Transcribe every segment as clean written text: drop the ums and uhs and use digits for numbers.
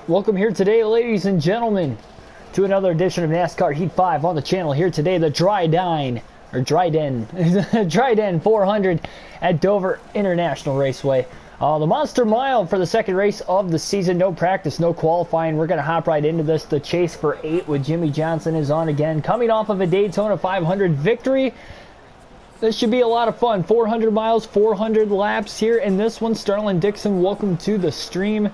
Welcome here today, ladies and gentlemen, to another edition of NASCAR Heat 5 on the channel. Here today, the Dryden 400 at Dover International Raceway. The Monster Mile for the second race of the season. No practice, no qualifying. We're going to hop right into this. The chase for 8 with Jimmie Johnson is on again. Coming off of a Daytona 500 victory. This should be a lot of fun. 400 miles, 400 laps here in this one. Sterling Dixon, welcome to the stream.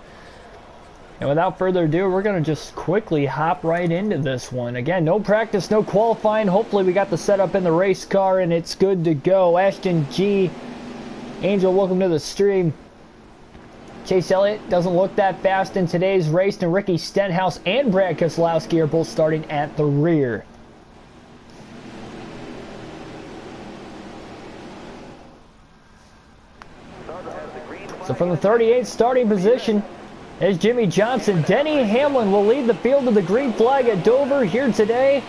And without further ado, we're going to just quickly hop right into this one. Again, no practice, no qualifying. Hopefully we got the setup in the race car and it's good to go. Ashton G. Angel, welcome to the stream. Chase Elliott doesn't look that fast in today's race, and Ricky Stenhouse and Brad Keselowski are both starting at the rear. So from the 38th starting position is Jimmie Johnson. Denny Hamlin will lead the field to the green flag at Dover here today.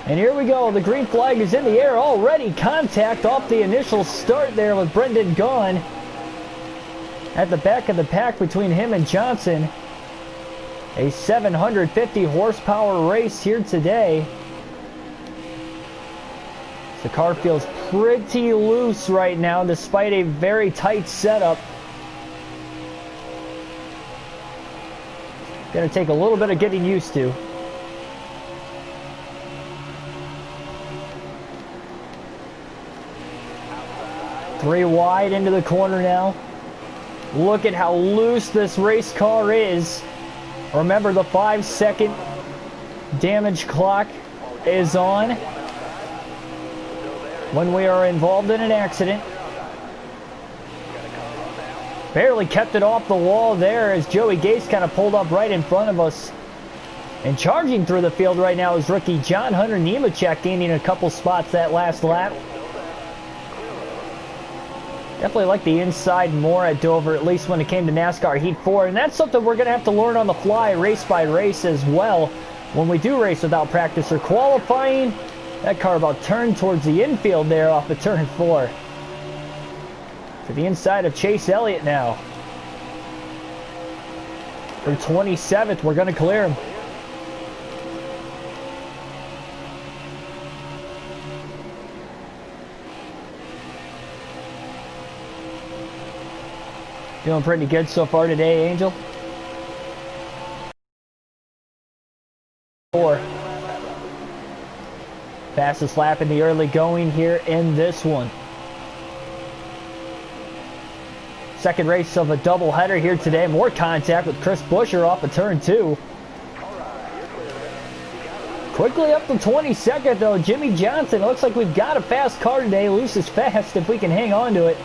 And here we go. The green flag is in the air already. Contact off the initial start there with Brendan Gaughan at the back of the pack between him and Johnson. A 750 horsepower race here today. The car feels pretty loose right now despite a very tight setup. Going to take a little bit of getting used to. Three wide into the corner now. Look at how loose this race car is. Remember, the 5-second damage clock is on when we are involved in an accident. Barely kept it off the wall there as Joey Gase kind of pulled up right in front of us. And charging through the field right now is rookie John Hunter Nemechek, gaining a couple spots that last lap. Definitely like the inside more at Dover, at least when it came to NASCAR Heat 4. And that's something we're going to have to learn on the fly, race by race as well. When we do race without practice or qualifying, that car about turned towards the infield there off of turn 4. To the inside of Chase Elliott now. For 27th, we're going to clear him. Feeling pretty good so far today, Angel. 4. Fastest lap in the early going here in this one. Second race of a doubleheader here today. More contact with Chris Buescher off of turn 2. Quickly up to 22nd though, Jimmie Johnson. Looks like we've got a fast car today. Loose is fast if we can hang on to it.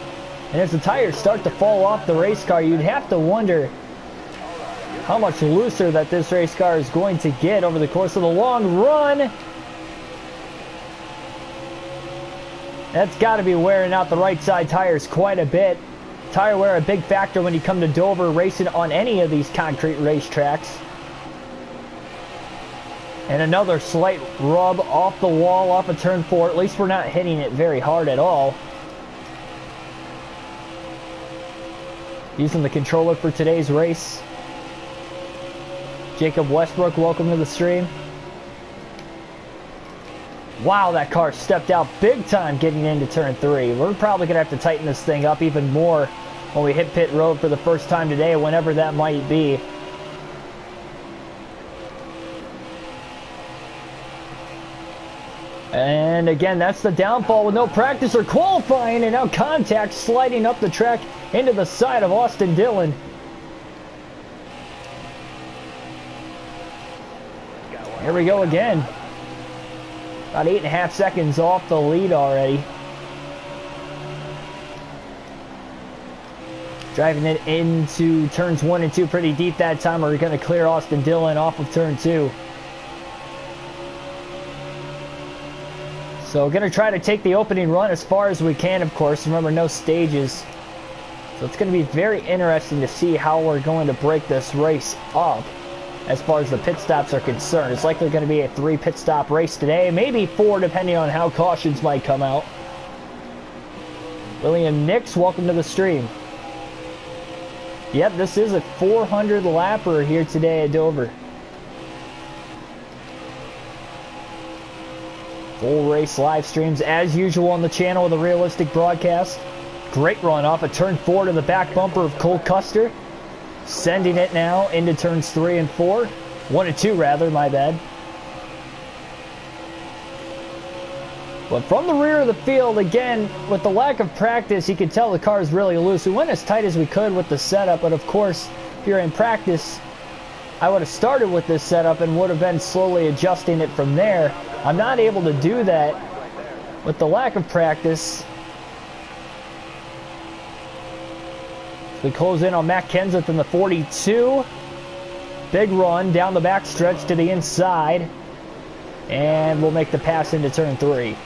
And as the tires start to fall off the race car, you'd have to wonder how much looser that this race car is going to get over the course of the long run. That's got to be wearing out the right side tires quite a bit. Tire wear a big factor when you come to Dover racing on any of these concrete racetracks. And another slight rub off the wall off of turn 4. At least we're not hitting it very hard at all. Using the controller for today's race. Jacob Westbrook, welcome to the stream. Wow, that car stepped out big time getting into turn 3. We're probably going to have to tighten this thing up even more when we hit pit road for the first time today, whenever that might be. And again, that's the downfall with no practice or qualifying, and now contact sliding up the track into the side of Austin Dillon. Here we go again. About 8.5 seconds off the lead already. Driving it into turns 1 and 2 pretty deep that time. We're going to clear Austin Dillon off of turn 2. So we're going to try to take the opening run as far as we can, of course. Remember, no stages. So it's going to be very interesting to see how we're going to break this race up as far as the pit stops are concerned. It's likely going to be a 3 pit stop race today, maybe 4 depending on how cautions might come out. William Nix, welcome to the stream. Yep, this is a 400 lapper here today at Dover. Full race live streams as usual on the channel with a realistic broadcast. Great run off a turn 4 to the back bumper of Cole Custer. Sending it now into turns 3 and 4. 1 and 2 rather, my bad. But from the rear of the field, again, with the lack of practice, you can tell the car is really loose. We went as tight as we could with the setup, but of course, if you're in practice, I would have started with this setup and would have been slowly adjusting it from there. I'm not able to do that with the lack of practice. We close in on Matt Kenseth in the 42. Big run down the back stretch to the inside. And we'll make the pass into turn 3.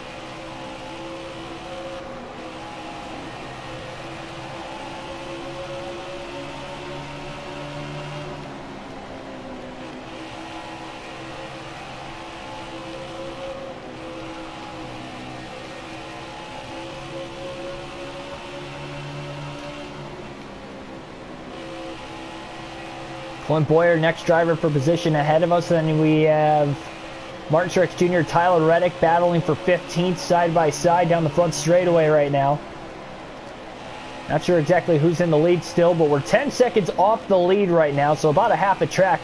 Clint Boyer, next driver for position ahead of us. And then we have Martin Truex Jr., Tyler Reddick battling for 15th side by side down the front straightaway right now. Not sure exactly who's in the lead still, but we're 10 seconds off the lead right now, so about a half a track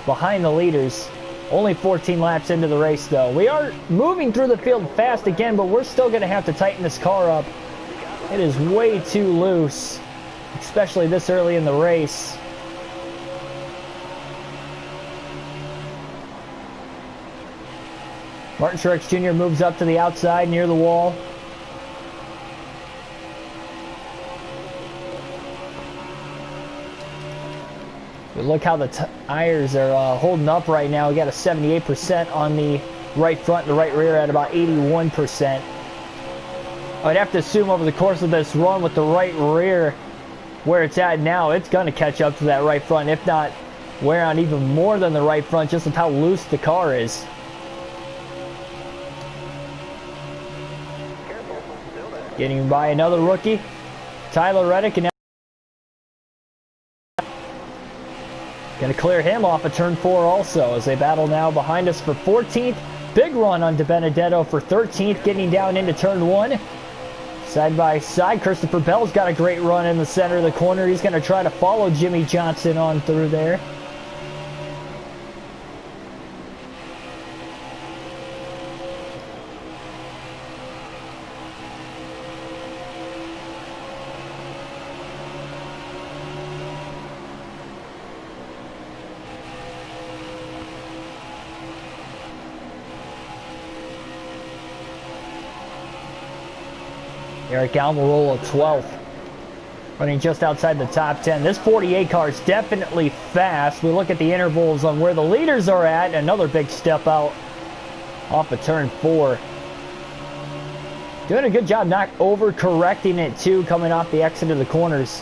behind the leaders. Only 14 laps into the race, though. We are moving through the field fast again, but we're still going to have to tighten this car up. It is way too loose, especially this early in the race. Martin Truex Jr. moves up to the outside near the wall. But look how the tires are holding up right now. We got a 78% on the right front and the right rear at about 81%. I'd have to assume over the course of this run with the right rear where it's at now, it's going to catch up to that right front, if not wear on even more than the right front, just with how loose the car is. Getting by another rookie, Tyler Reddick, and now going to clear him off of turn 4 also as they battle now behind us for 14th. Big run on DiBenedetto for 13th, getting down into turn 1. Side by side, Christopher Bell's got a great run in the center of the corner. He's going to try to follow Jimmy Johnson on through there. Eric Almirola 12th, running just outside the top 10. This 48 car is definitely fast. We look at the intervals on where the leaders are at. Another big step out off of turn 4. Doing a good job not over-correcting it too, coming off the exit of the corners.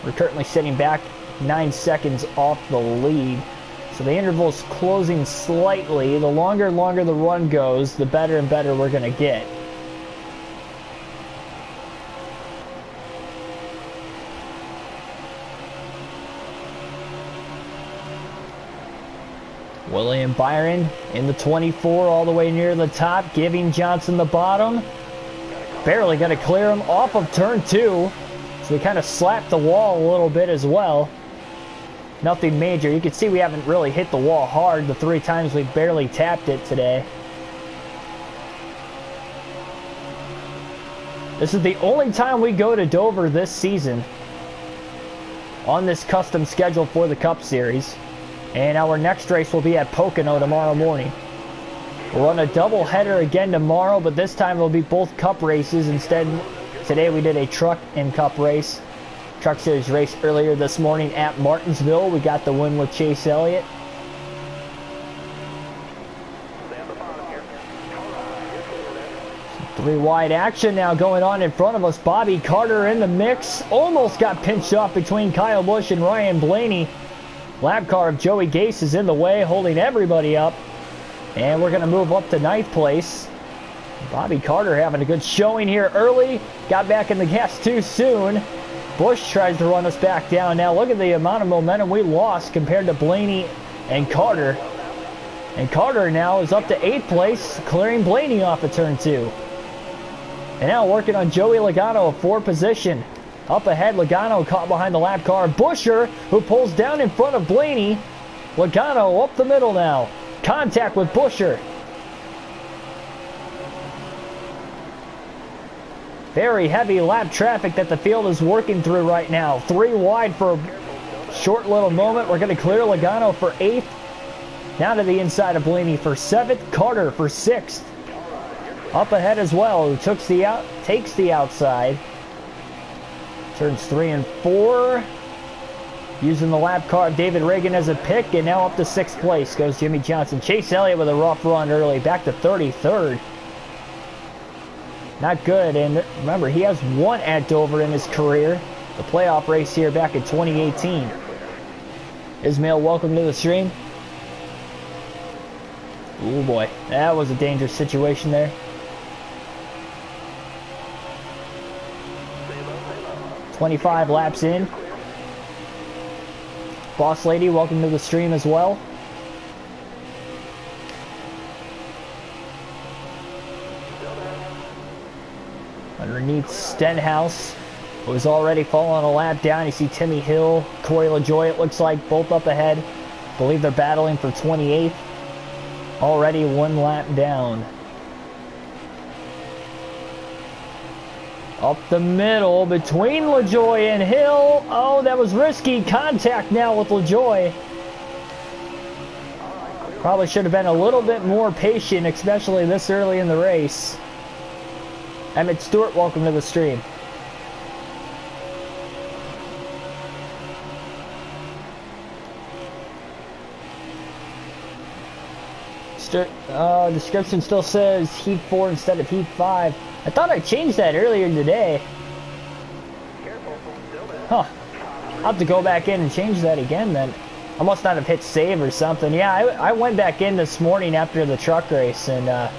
We're currently sitting back 9 seconds off the lead. So the interval's closing slightly. The longer and longer the run goes, the better and better we're going to get. William Byron in the 24 all the way near the top, giving Johnson the bottom. Barely going to clear him off of turn 2. So we kind of slapped the wall a little bit as well. Nothing major. You can see we haven't really hit the wall hard the 3 times we barely tapped it today. This is the only time we go to Dover this season on this custom schedule for the Cup Series. And our next race will be at Pocono tomorrow morning. We'll run a double header again tomorrow, but this time it'll be both Cup races. Instead, today we did a Truck and Cup race. Truck Series race earlier this morning at Martinsville. We got the win with Chase Elliott. Three wide action now going on in front of us. Bobby Carter in the mix. Almost got pinched off between Kyle Busch and Ryan Blaney. Lap car of Joey Gase is in the way, holding everybody up. And we're going to move up to 9th place. Bobby Carter having a good showing here early. Got back in the gas too soon. Busch tries to run us back down. Now look at the amount of momentum we lost compared to Blaney and Carter. And Carter now is up to 8th place, clearing Blaney off of turn 2. And now working on Joey Logano, 4th position. Up ahead, Logano caught behind the lap car. Buescher, who pulls down in front of Blaney. Logano up the middle now. Contact with Buescher. Very heavy lap traffic that the field is working through right now. 3 wide for a short little moment. We're going to clear Logano for 8th. Now to the inside of Blaney for 7th. Carter for 6th. Up ahead as well, who takes the outside. Turns 3 and 4. Using the lap car of David Reagan as a pick, and now up to 6th place goes Jimmy Johnson. Chase Elliott with a rough run early, back to 33rd. Not good, and remember, he has 1 at Dover in his career. The playoff race here back in 2018. Ismail, welcome to the stream. Oh boy, that was a dangerous situation there. 25 laps in. Boss Lady, welcome to the stream as well. Underneath Stenhouse, who was already falling a lap down. You see Timmy Hill, Corey LaJoie, it looks like, both up ahead. I believe they're battling for 28th. Already 1 lap down. Up the middle between LaJoie and Hill. Oh, that was risky. Contact now with LaJoie. Probably should have been a little bit more patient, especially this early in the race. Emmett Stewart, welcome to the stream. Description still says Heat 4 instead of Heat 5. I thought I changed that earlier today. Huh. I'll have to go back in and change that again then. I must not have hit save or something. Yeah, I went back in this morning after the truck race and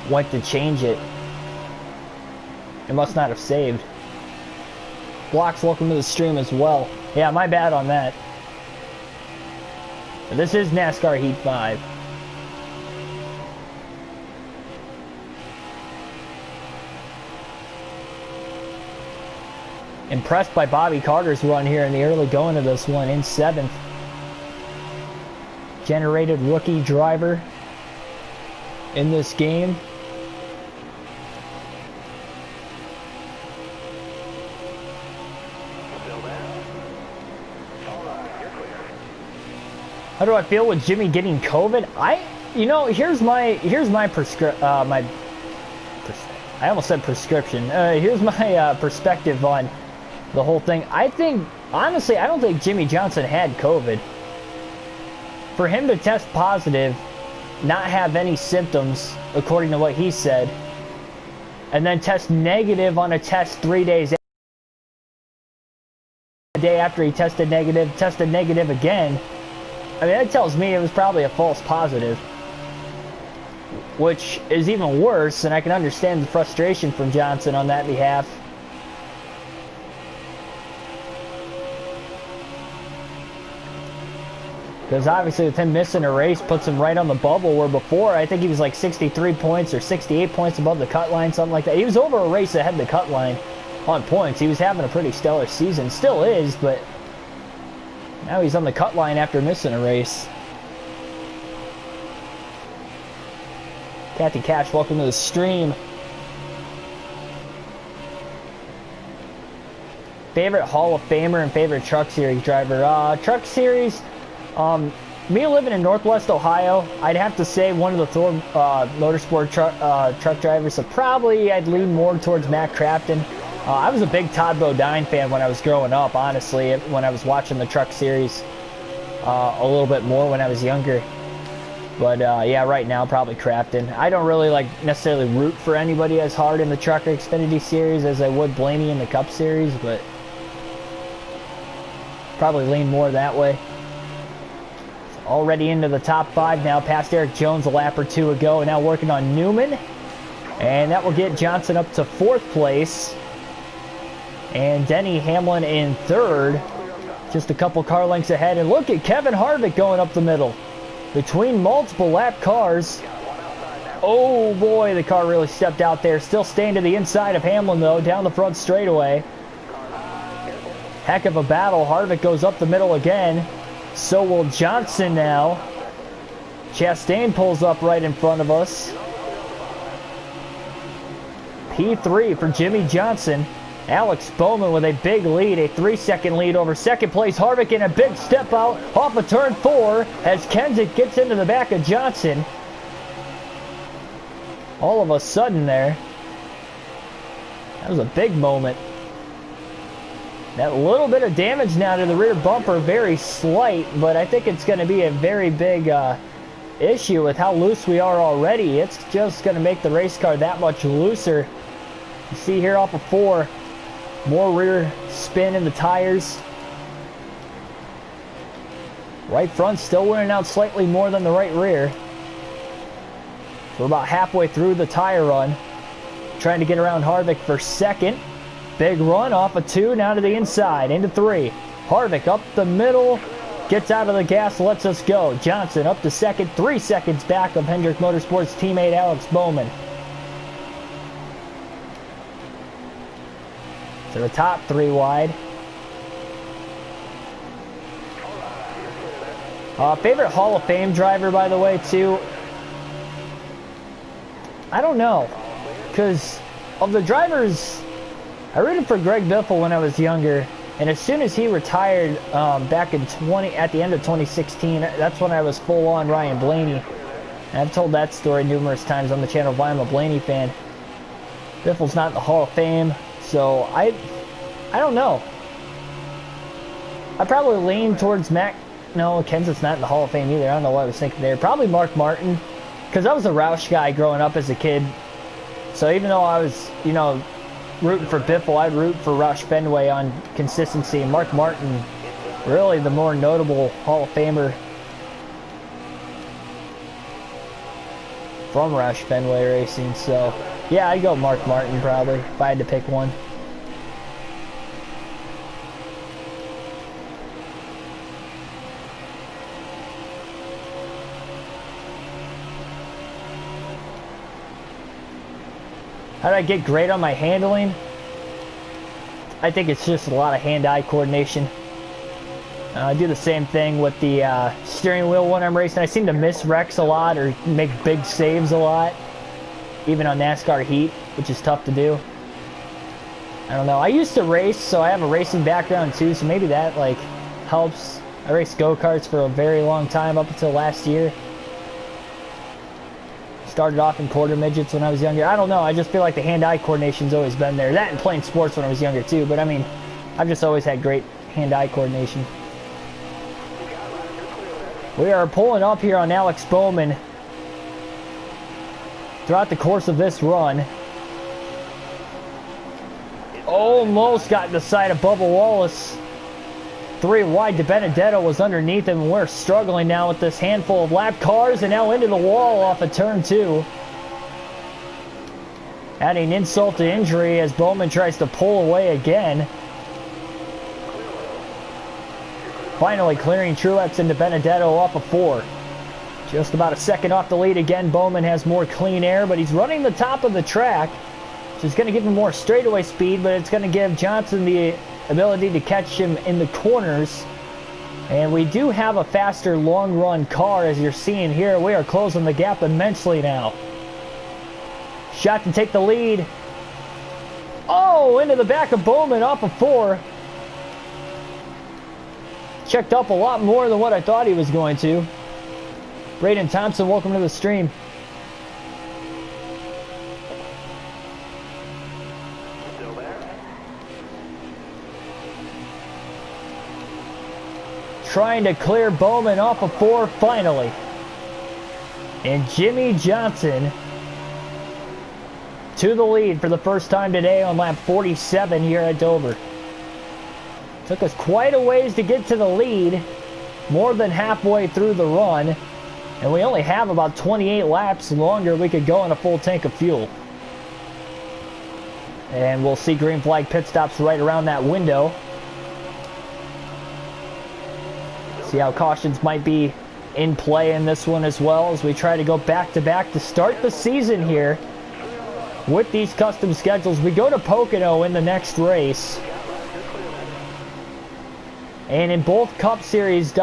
went to change it. It must not have saved. Blocks, welcome to the stream as well. Yeah, my bad on that. But this is NASCAR Heat 5. Impressed by Bobby Carter's run here in the early going of this one in 7th. Generated rookie driver in this game. How do I feel with Jimmy getting COVID? Here's my I almost said prescription. Here's my perspective on the whole thing. Honestly, I don't think Jimmy Johnson had COVID. For him to test positive, not have any symptoms, according to what he said, and then test negative on a test 3 days a day after he tested negative again, I mean, that tells me it was probably a false positive. Which is even worse, and I can understand the frustration from Johnson on that behalf. Because obviously with him missing a race puts him right on the bubble, where before I think he was like 63 points or 68 points above the cut line, something like that. He was over a race ahead of the cut line on points. He was having a pretty stellar season, still is, but now he's on the cut line after missing a race. Kathy Cash, welcome to the stream. Favorite Hall of Famer and favorite Truck Series driver? Truck Series, me living in Northwest Ohio, I'd have to say one of the Thor Motorsport truck drivers, so probably I'd lean more towards Matt Crafton. I was a big Todd Bodine fan when I was growing up, honestly, when I was watching the Truck Series a little bit more when I was younger. But yeah, right now probably Crafton. I don't really necessarily root for anybody as hard in the Trucker Xfinity Series as I would Blaney in the Cup Series, but probably lean more that way. Already into the top 5 now, past Eric Jones a lap or 2 ago, and now working on Newman, and that will get Johnson up to 4th place. And Denny Hamlin in third. Just a couple car lengths ahead. And look at Kevin Harvick going up the middle. Between multiple lap cars. Oh boy, the car really stepped out there. Still staying to the inside of Hamlin though, down the front straightaway. Heck of a battle. Harvick goes up the middle again. So will Johnson now. Chastain pulls up right in front of us. P3 for Jimmy Johnson. Alex Bowman with a big lead, a 3-second lead over second place. Harvick in a big step out off of turn 4 as Kenseth gets into the back of Johnson. All of a sudden there, that was a big moment. That little bit of damage now to the rear bumper, very slight, but I think it's going to be a very big issue with how loose we are already. It's just going to make the race car that much looser. You see here off of 4, more rear spin in the tires. Right front still wearing out slightly more than the right rear. We're about halfway through the tire run. Trying to get around Harvick for second. Big run off of 2, now to the inside, into 3. Harvick up the middle, gets out of the gas, lets us go. Johnson up to second, 3 seconds back of Hendrick Motorsports teammate Alex Bowman. To the top, 3 wide. Favorite Hall of Fame driver, by the way, too. I don't know, because of the drivers, I rooted for Greg Biffle when I was younger, and as soon as he retired back in at the end of 2016, that's when I was full on Ryan Blaney. And I've told that story numerous times on the channel why I'm a Blaney fan. Biffle's not in the Hall of Fame, so I don't know. I probably lean towards Mac. No, Kenseth's not in the Hall of Fame either. I don't know what I was thinking there. Probably Mark Martin, because I was a Roush guy growing up as a kid. So even though I was, you know, rooting for Biffle, I'd root for Roush Fenway on consistency. And Mark Martin, really the more notable Hall of Famer from Roush Fenway Racing. So yeah, I'd go Mark Martin probably if I had to pick one. How did I get great on my handling? I think it's just a lot of hand-eye coordination. I do the same thing with the steering wheel when I'm racing. I seem to miss wrecks a lot or make big saves a lot, even on NASCAR Heat, which is tough to do. I don't know. I used to race, so I have a racing background too, so maybe that like helps. I raced go-karts for a very long time, up until last year. Started off in quarter midgets when I was younger. I don't know. I just feel like the hand-eye coordination's always been there. That and playing sports when I was younger too. But I mean, I've just always had great hand-eye coordination. We are pulling up here on Alex Bowman throughout the course of this run. Almost got in the side of Bubba Wallace. 3 wide. DiBenedetto was underneath him, and we're struggling now with this handful of lap cars, and now into the wall off of turn 2. Adding insult to injury as Bowman tries to pull away again. Finally clearing Truex and DiBenedetto off of 4. Just about a second off the lead again. Bowman has more clean air, but he's running the top of the track, which is going to give him more straightaway speed, but it's going to give Johnson the ability to catch him in the corners. And we do have a faster long run car, as you're seeing here. We are closing the gap immensely now. Shot to take the lead. Oh, into the back of Bowman off of 4. Checked up a lot more than what I thought he was going to. Braden Thompson, welcome to the stream. Trying to clear Bowman off of 4 finally. And Jimmy Johnson to the lead for the first time today on lap 47 here at Dover. Took us quite a ways to get to the lead, more than halfway through the run, and we only have about 28 laps longer we could go on a full tank of fuel. And we'll see green flag pit stops right around that window. See how cautions might be in play in this one as well, as we try to go back-to-back to start the season here with these custom schedules. We go to Pocono in the next race. And in both Cup Series races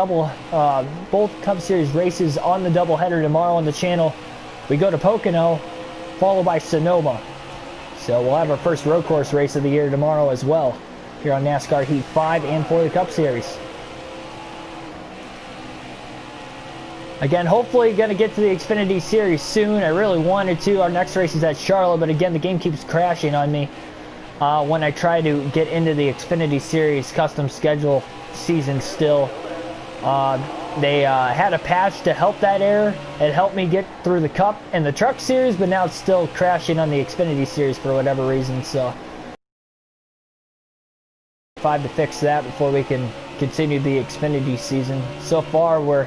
on the doubleheader tomorrow on the channel, we go to Pocono, followed by Sonoma. So we'll have our first road course race of the year tomorrow as well, here on NASCAR Heat 5 and for the Cup Series. Again, hopefully going to get to the Xfinity Series soon. I really wanted to. Our next race is at Charlotte, but again, the game keeps crashing on me when I try to get into the Xfinity Series custom schedule season still. They had a patch to help that error. It helped me get through the Cup and the Truck Series, but now it's still crashing on the Xfinity Series for whatever reason. So, 5 to fix that before we can continue the Xfinity season. So far, we're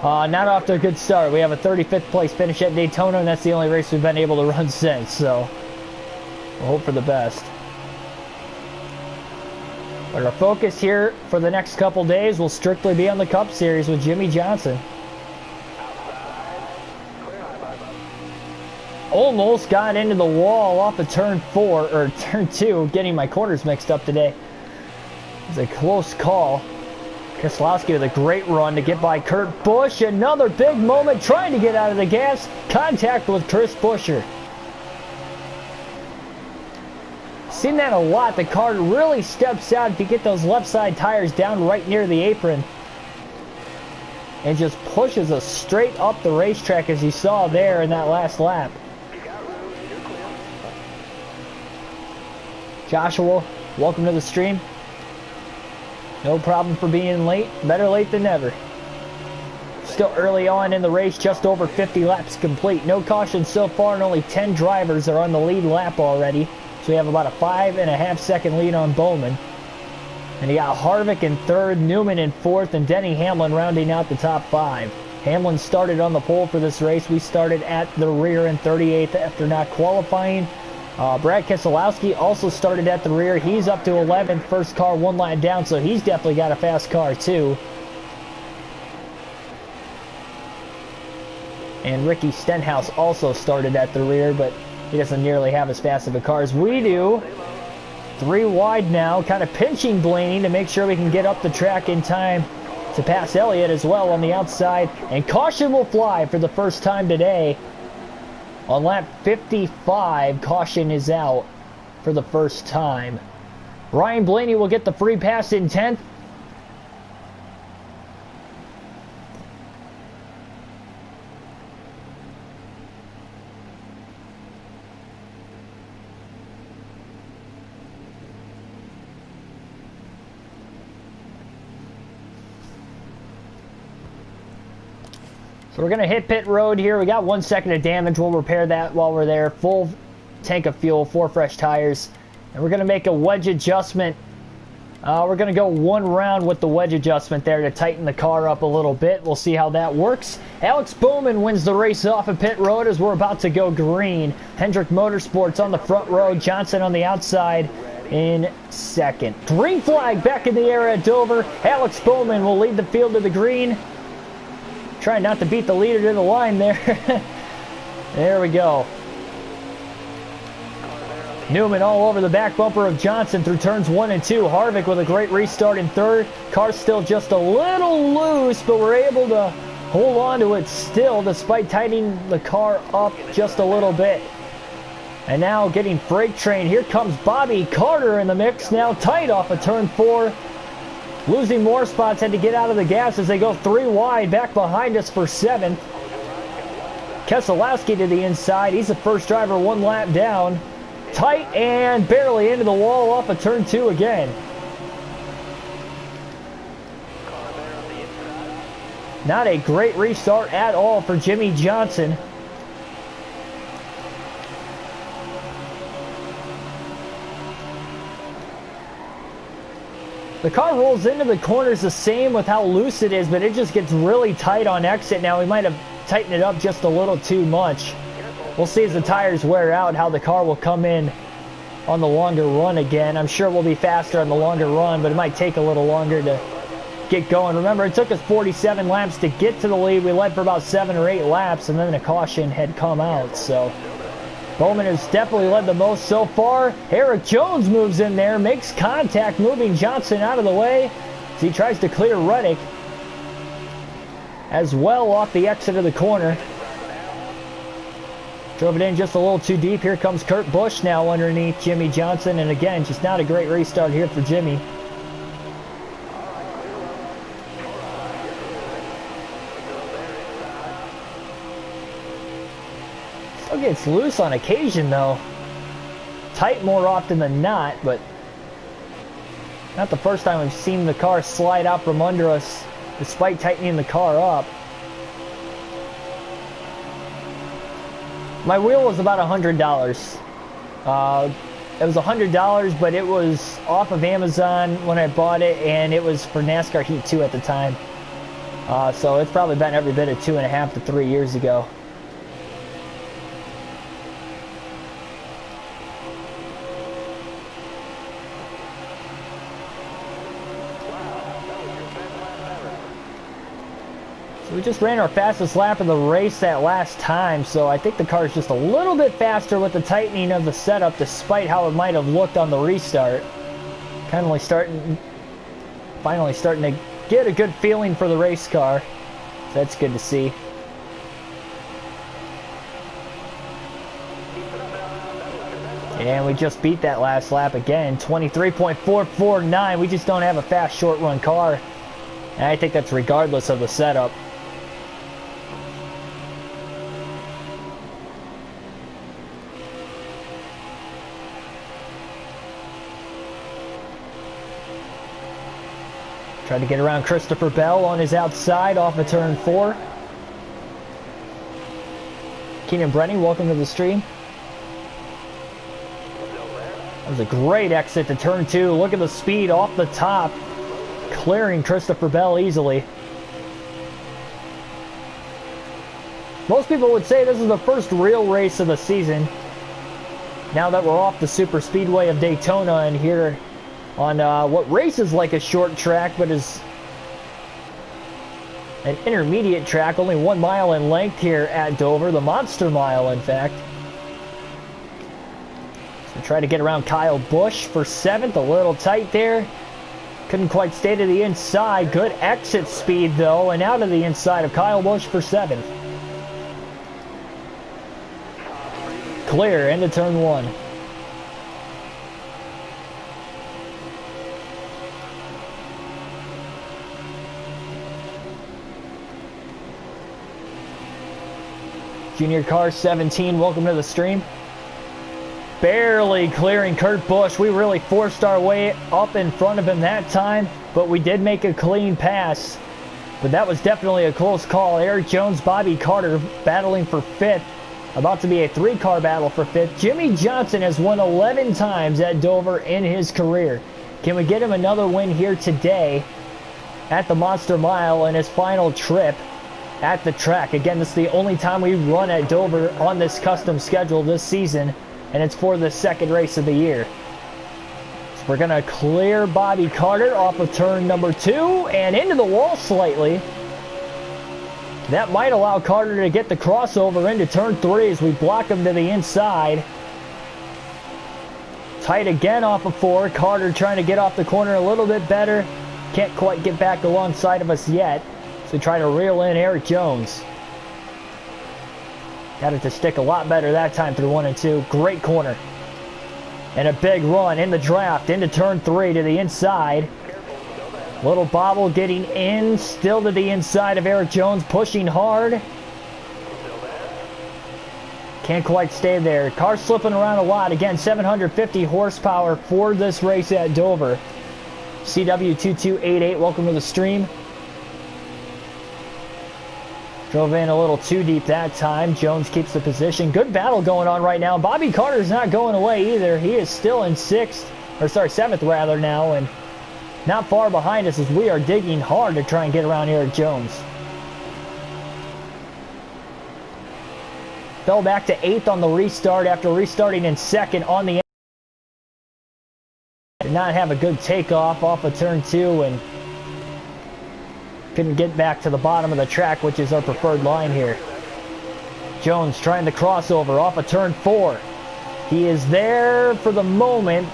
not off to a good start. We have a 35th place finish at Daytona, and that's the only race we've been able to run since. So, we'll hope for the best. But our focus here for the next couple days will strictly be on the Cup Series with Jimmy Johnson. Almost got into the wall off of turn 4, or turn 2, getting my corners mixed up today. It was a close call. Keselowski with a great run to get by Kurt Busch. Another big moment trying to get out of the gas. Contact with Chris Buescher. Seen that a lot. The car really steps out if you get those left side tires down right near the apron. And just pushes us straight up the racetrack, as you saw there in that last lap. Joshua, welcome to the stream. No problem for being late. Better late than never. Still early on in the race, just over 50 laps complete. No caution so far, and only 10 drivers are on the lead lap already. So we have about a 5.5 second lead on Bowman. And you got Harvick in 3rd, Newman in 4th, and Denny Hamlin rounding out the top 5. Hamlin started on the pole for this race. We started at the rear in 38th after not qualifying. Brad Keselowski also started at the rear. He's up to 11th, first car 1 lap down, so he's definitely got a fast car too. And Ricky Stenhouse also started at the rear, but he doesn't nearly have as fast of a car as we do. 3 wide now, kind of pinching Blaney to make sure we can get up the track in time to pass Elliott as well on the outside. And caution will fly for the first time today. On lap 55, caution is out for the first time. Ryan Blaney will get the free pass in 10th. So we're going to hit pit road here. We got 1 second of damage. We'll repair that while we're there. Full tank of fuel, 4 fresh tires. And we're going to make a wedge adjustment. We're going to go 1 round with the wedge adjustment there to tighten the car up a little bit. We'll see how that works. Alex Bowman wins the race off of pit road as we're about to go green. Hendrick Motorsports on the front row. Johnson on the outside in 2nd. Green flag back in the air at Dover. Alex Bowman will lead the field to the green. Trying not to beat the leader to the line there. There we go. Newman all over the back bumper of Johnson through turns 1 and 2. Harvick with a great restart in 3rd. Car's still just a little loose, but we're able to hold on to it still despite tightening the car up just a little bit. And now getting freight train. Here comes Bobby Carter in the mix. Now tight off of turn 4. Losing more spots, had to get out of the gas as they go 3 wide back behind us for 7th. Keselowski to the inside. He's the first driver 1 lap down. Tight and barely into the wall off of turn 2 again. Not a great restart at all for Jimmy Johnson. The car rolls into the corners the same with how loose it is, but it just gets really tight on exit now. We might have tightened it up just a little too much. We'll see as the tires wear out how the car will come in on the longer run again. I'm sure we'll be faster on the longer run, but it might take a little longer to get going. Remember, it took us 47 laps to get to the lead. We led for about 7 or 8 laps, and then a caution had come out. So Bowman has definitely led the most so far. Eric Jones moves in there, makes contact, moving Johnson out of the way as he tries to clear Reddick as well off the exit of the corner. Drove it in just a little too deep. Here comes Kurt Busch now underneath Jimmy Johnson, and again, just not a great restart here for Jimmy. Still gets loose on occasion though. Tight more often than not, but not the first time we've seen the car slide out from under us despite tightening the car up. My wheel was about $100. It was $100, but it was off of Amazon when I bought it, and it was for NASCAR Heat 2 at the time. So it's probably been every bit of 2.5 to 3 years ago. We just ran our fastest lap of the race that last time, so I think the car is just a little bit faster with the tightening of the setup, despite how it might have looked on the restart. Finally starting to get a good feeling for the race car. So that's good to see. And we just beat that last lap again, 23.449. We just don't have a fast short run car, and I think that's regardless of the setup. Trying to get around Christopher Bell on his outside off of turn 4. Keenan Brenny, welcome to the stream. That was a great exit to turn 2. Look at the speed off the top, clearing Christopher Bell easily. Most people would say this is the first real race of the season, now that we're off the super speedway of Daytona and here on what races like a short track, but is an intermediate track, only 1 mile in length here at Dover, the Monster Mile, in fact. So try to get around Kyle Busch for 7th, a little tight there. Couldn't quite stay to the inside. Good exit speed though, and out of the inside of Kyle Busch for 7th. Clear into turn 1. Junior Car 17, welcome to the stream. Barely clearing Kurt Busch. We really forced our way up in front of him that time, but we did make a clean pass. But that was definitely a close call. Eric Jones, Bobby Carter battling for 5th. About to be a 3-car battle for 5th. Jimmy Johnson has won 11 times at Dover in his career. Can we get him another win here today at the Monster Mile in his final trip at the track? Again, this is the only time we run at Dover on this custom schedule this season, and it's for the 2nd race of the year. So we're going to clear Bobby Carter off of turn number 2 and into the wall slightly. That might allow Carter to get the crossover into turn 3 as we block him to the inside. Tight again off of 4. Carter trying to get off the corner a little bit better. Can't quite get back alongside of us yet. So try to reel in Eric Jones. Got it to stick a lot better that time through 1 and 2. Great corner. And a big run in the draft into turn 3 to the inside. Little bobble getting in, still to the inside of Eric Jones, pushing hard. Can't quite stay there. Car slipping around a lot. Again, 750 horsepower for this race at Dover. CW2288, welcome to the stream. Drove in a little too deep that time. Jones keeps the position. Good battle going on right now. Bobby Carter's not going away either. He is still in 7th rather now, and not far behind us as we are digging hard to try and get around Eric Jones. Fell back to 8th on the restart after restarting in 2nd on the Did not have a good takeoff off of turn 2 and couldn't get back to the bottom of the track, which is our preferred line here. Jones trying to crossover off of turn 4. He is there for the moment.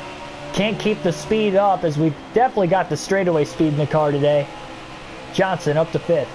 Can't keep the speed up, as we've definitely got the straightaway speed in the car today. Johnson up to 5th.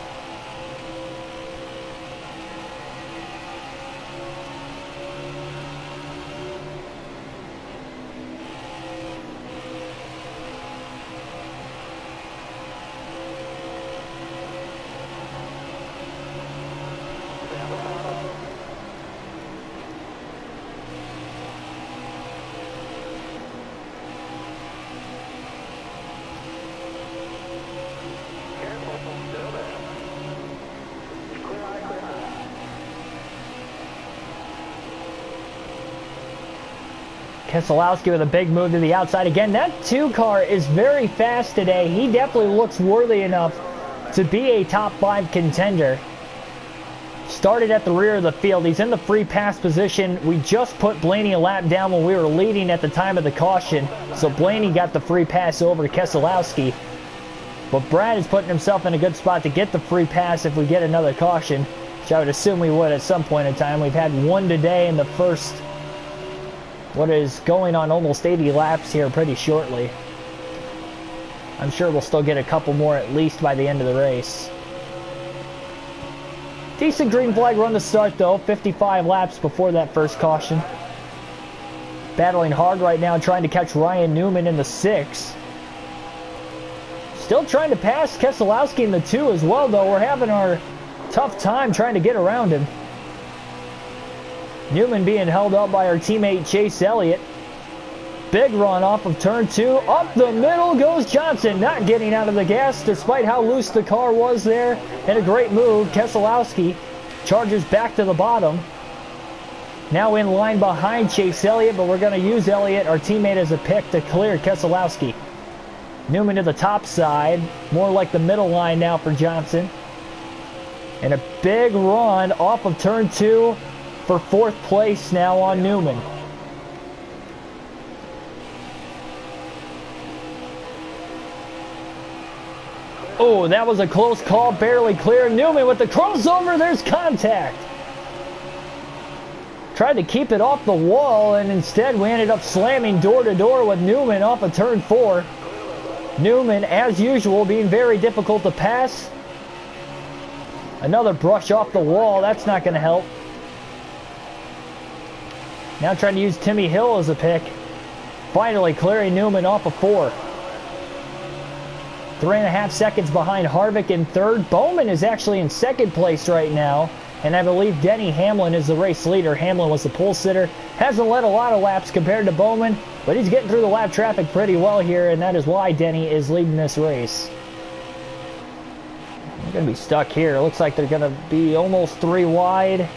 Keselowski with a big move to the outside. Again, that 2 car is very fast today. He definitely looks worthy enough to be a top 5 contender. Started at the rear of the field. He's in the free pass position. We just put Blaney a lap down when we were leading at the time of the caution. So Blaney got the free pass over to Keselowski. But Brad is putting himself in a good spot to get the free pass if we get another caution, which I would assume we would at some point in time. We've had one today in the first, what is going on almost 80 laps here pretty shortly. I'm sure we'll still get a couple more at least by the end of the race. Decent green flag run to start though, 55 laps before that first caution. Battling hard right now, trying to catch Ryan Newman in the 6. Still trying to pass Keselowski in the 2 as well though. We're having our tough time trying to get around him. Newman being held up by our teammate Chase Elliott. Big run off of turn 2. Up the middle goes Johnson, not getting out of the gas despite how loose the car was there. And a great move. Keselowski charges back to the bottom. Now in line behind Chase Elliott, but we're going to use Elliott, our teammate, as a pick to clear Keselowski. Newman to the top side. More like the middle line now for Johnson. And a big run off of turn 2. For 4th place now on Newman. Oh, that was a close call, barely clear. Newman with the crossover, there's contact. Tried to keep it off the wall, and instead we ended up slamming door to door with Newman off of turn 4. Newman, as usual, being very difficult to pass. Another brush off the wall, that's not going to help. Now trying to use Timmy Hill as a pick. Finally clearing Newman off of 4. 3.5 seconds behind Harvick in 3rd. Bowman is actually in 2nd place right now. And I believe Denny Hamlin is the race leader. Hamlin was the pole sitter. Hasn't led a lot of laps compared to Bowman. But he's getting through the lap traffic pretty well here. And that is why Denny is leading this race. We're going to be stuck here. Looks like they're going to be almost 3 wide.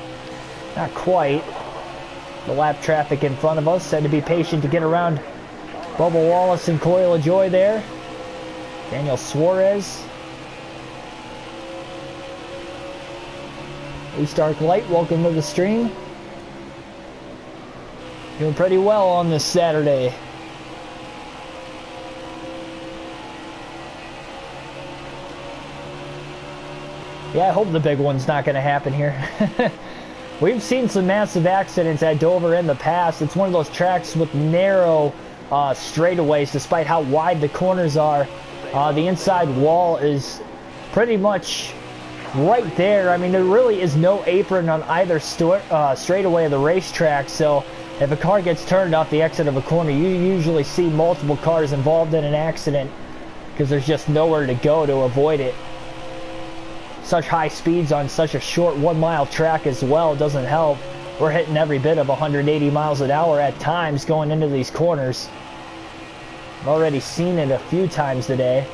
Not quite. The lap traffic in front of us. Had to be patient to get around Bubba Wallace and Coil of Joy there. Daniel Suarez. East Arc Light, welcome to the stream. Doing pretty well on this Saturday. Yeah, I hope the big one's not going to happen here. We've seen some massive accidents at Dover in the past. It's one of those tracks with narrow straightaways, despite how wide the corners are. The inside wall is pretty much right there. I mean, there really is no apron on either straightaway of the racetrack, so if a car gets turned off the exit of a corner, you usually see multiple cars involved in an accident because there's just nowhere to go to avoid it. Such high speeds on such a short 1-mile track as well doesn't help. We're hitting every bit of 180 miles an hour at times going into these corners. I've already seen it a few times today.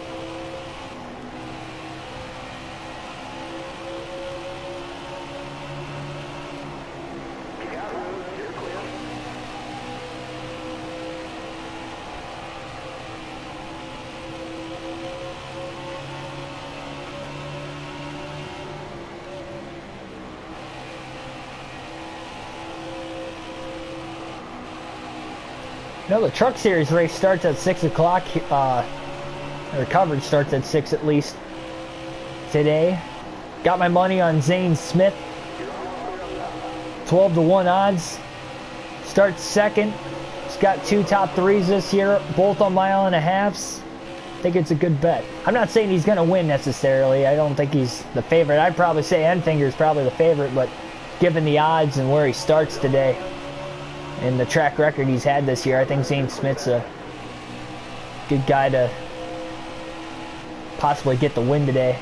You know, the Truck Series race starts at 6 o'clock. Or coverage starts at 6 at least today. Got my money on Zane Smith. 12-1 odds. Starts second. He's got 2 top 3s this year, both on mile and a halves. I think it's a good bet. I'm not saying he's going to win necessarily. I don't think he's the favorite. I'd probably say Enfinger's probably the favorite, but given the odds and where he starts today and the track record he's had this year, I think Zane Smith's a good guy to possibly get the win today.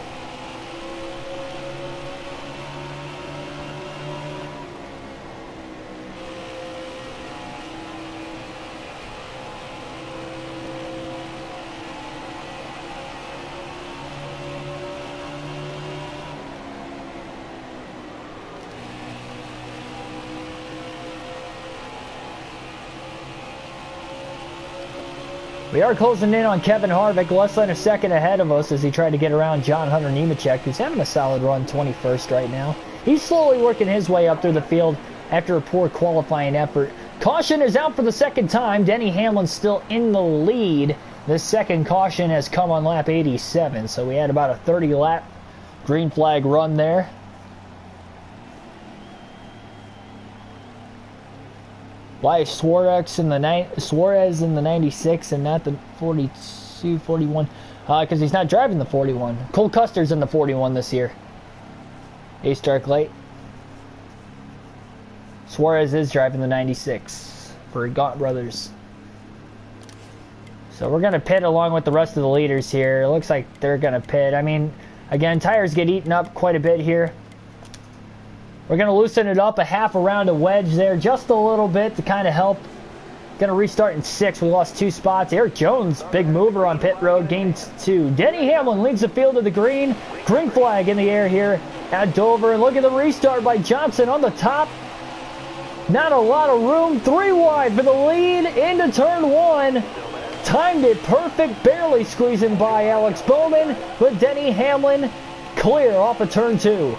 We are closing in on Kevin Harvick, less than a second ahead of us as he tried to get around John Hunter Nemechek, who's having a solid run, 21st right now. He's slowly working his way up through the field after a poor qualifying effort. Caution is out for the second time. Denny Hamlin's still in the lead. This second caution has come on lap 87, so we had about a 30-lap green flag run there. Why is Suarez in the 96 and not the 42, 41? Because he's not driving the 41. Cole Custer's in the 41 this year. Ace Dark Light. Suarez is driving the 96 for Gaunt Brothers. So we're going to pit along with the rest of the leaders here. It looks like they're going to pit. I mean, again, tires get eaten up quite a bit here. We're going to loosen it up a half around a wedge there, just a little bit to kind of help. Going to restart in 6. We lost 2 spots. Eric Jones, big mover on pit road, gains 2. Denny Hamlin leads the field to the green. Green flag in the air here at Dover. And look at the restart by Johnson on the top. Not a lot of room. 3 wide for the lead into turn 1. Timed it perfect, barely squeezing by Alex Bowman, but Denny Hamlin clear off of turn 2.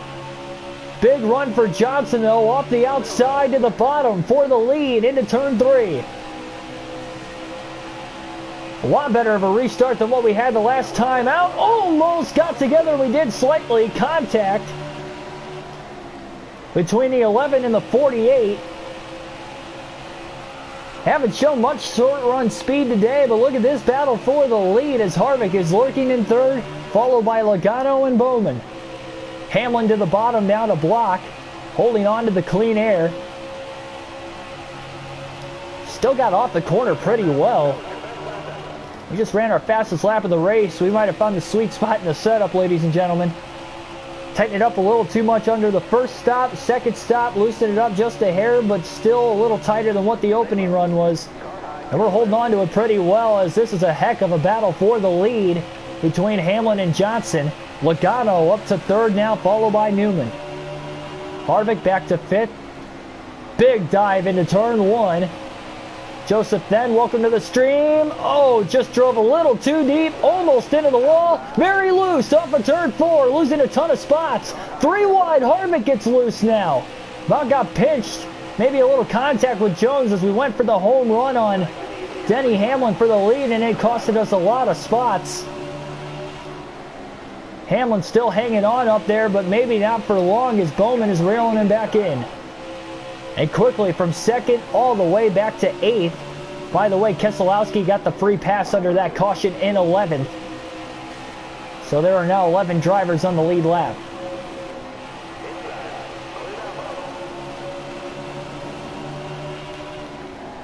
Big run for Johnson, though, off the outside to the bottom for the lead into turn 3. A lot better of a restart than what we had the last time out. Almost got together. We did slightly. Contact between the 11 and the 48. Haven't shown much short run speed today, but look at this battle for the lead as Harvick is lurking in 3rd, followed by Logano and Bowman. Hamlin to the bottom now to block, holding on to the clean air. Still got off the corner pretty well. We just ran our fastest lap of the race. We might have found the sweet spot in the setup, ladies and gentlemen. Tighten it up a little too much under the first stop, second stop, loosen it up just a hair, but still a little tighter than what the opening run was. And we're holding on to it pretty well as this is a heck of a battle for the lead between Hamlin and Johnson. Logano up to 3rd now, followed by Newman. Harvick back to 5th. Big dive into turn 1. Joseph then, welcome to the stream. Oh, just drove a little too deep, almost into the wall. Very loose off of turn 4, losing a ton of spots. 3 wide, Harvick gets loose now. About got pinched. Maybe a little contact with Jones as we went for the home run on Denny Hamlin for the lead, and it costed us a lot of spots. Hamlin still hanging on up there, but maybe not for long as Bowman is reeling him back in. And quickly from 2nd all the way back to 8th. By the way, Keselowski got the free pass under that caution in 11th. So there are now 11 drivers on the lead lap.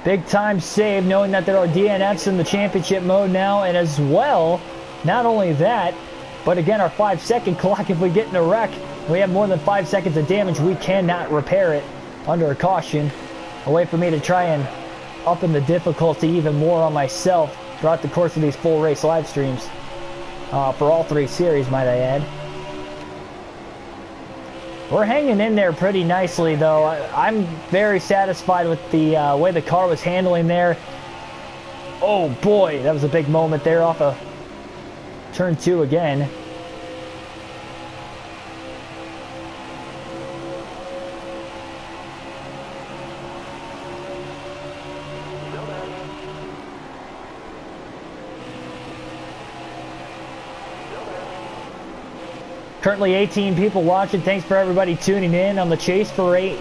Big time save knowing that there are DNFs in the championship mode now, and as well, not only that, but again, our 5-second clock, if we get in a wreck, we have more than 5 seconds of damage, we cannot repair it under a caution. A way for me to try and up in the difficulty even more on myself throughout the course of these full race live streams. For all 3 series, might I add. We're hanging in there pretty nicely, though. I'm very satisfied with the way the car was handling there. Oh boy, that was a big moment there off of turn 2 again. Currently 18 people watching. Thanks for everybody tuning in on the Chase for 8.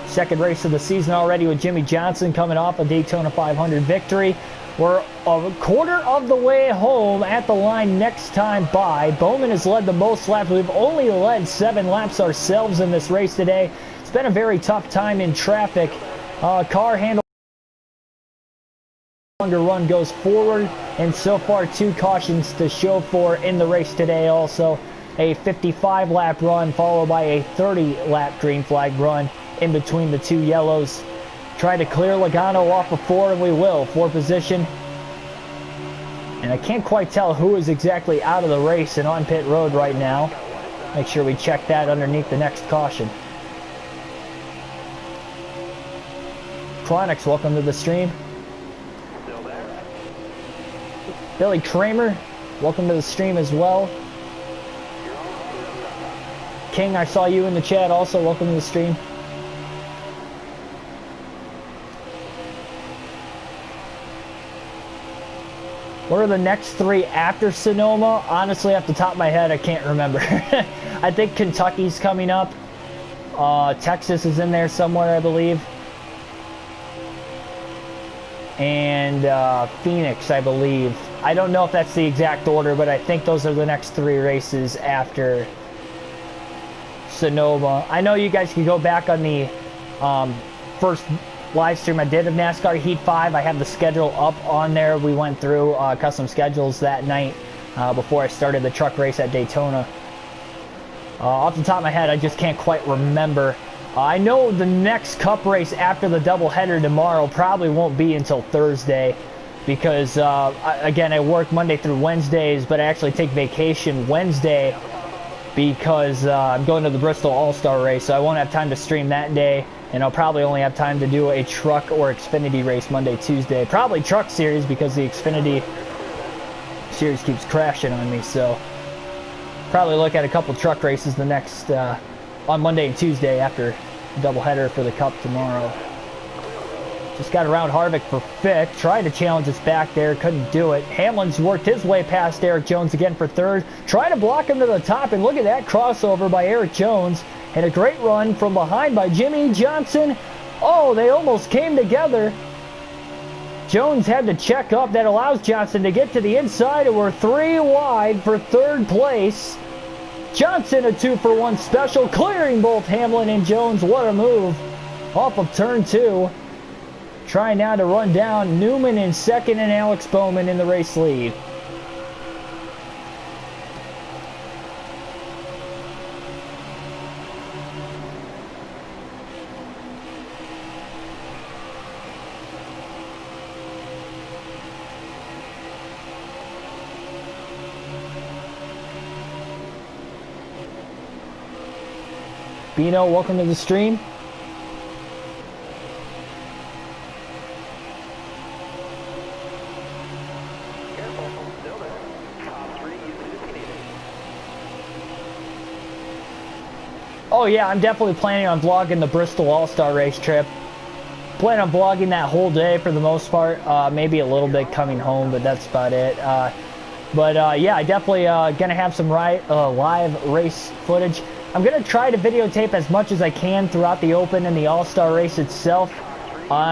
Second race of the season already with Jimmy Johnson coming off a Daytona 500 victory. We're a quarter of the way home at the line next time by. Bowman has led the most laps. We've only led 7 laps ourselves in this race today. It's been a very tough time in traffic. Car handle longer run goes forward, and so far 2 cautions to show for in the race today. Also a 55 lap run followed by a 30 lap green flag run in between the 2 yellows. Try to clear Logano off of 4, and we will. 4 position. And I can't quite tell who is exactly out of the race and on pit road right now. Make sure we check that underneath the next caution. Chronics, welcome to the stream. Billy Kramer, welcome to the stream as well. King, I saw you in the chat also. Welcome to the stream. What are the next 3 after Sonoma? Honestly, off the top of my head, I can't remember. I think Kentucky's coming up. Texas is in there somewhere, I believe. And Phoenix, I believe. I don't know if that's the exact order, but I think those are the next 3 races after Sonoma. I know you guys can go back on the first live stream I did of NASCAR Heat 5. I have the schedule up on there. We went through custom schedules that night before I started the truck race at Daytona. Off the top of my head, I just can't quite remember. I know the next cup race after the doubleheader tomorrow probably won't be until Thursday because, again, I work Monday through Wednesdays, but I actually take vacation Wednesday because I'm going to the Bristol All-Star race, so I won't have time to stream that day. And I'll probably only have time to do a truck or Xfinity race Monday, Tuesday. Probably truck series because the Xfinity series keeps crashing on me. So probably look at a couple truck races the next on Monday and Tuesday after doubleheader for the Cup tomorrow. Just got around Harvick for 5th. Tried to challenge us back there. Couldn't do it. Hamlin's worked his way past Eric Jones again for 3rd. Trying to block him to the top. And look at that crossover by Eric Jones. And a great run from behind by Jimmy Johnson. Oh, they almost came together. Jones had to check up. That allows Johnson to get to the inside. And we're 3 wide for 3rd place. Johnson a 2-for-1 special, clearing both Hamlin and Jones. What a move off of turn 2. Trying now to run down Newman in 2nd and Alex Bowman in the race lead. Bino, welcome to the stream. Oh yeah, I'm definitely planning on vlogging the Bristol All-Star race trip. Plan on vlogging that whole day for the most part. Maybe a little bit coming home, but that's about it. Yeah, I definitely gonna have some live race footage. I'm gonna try to videotape as much as I can throughout the Open and the All-Star race itself.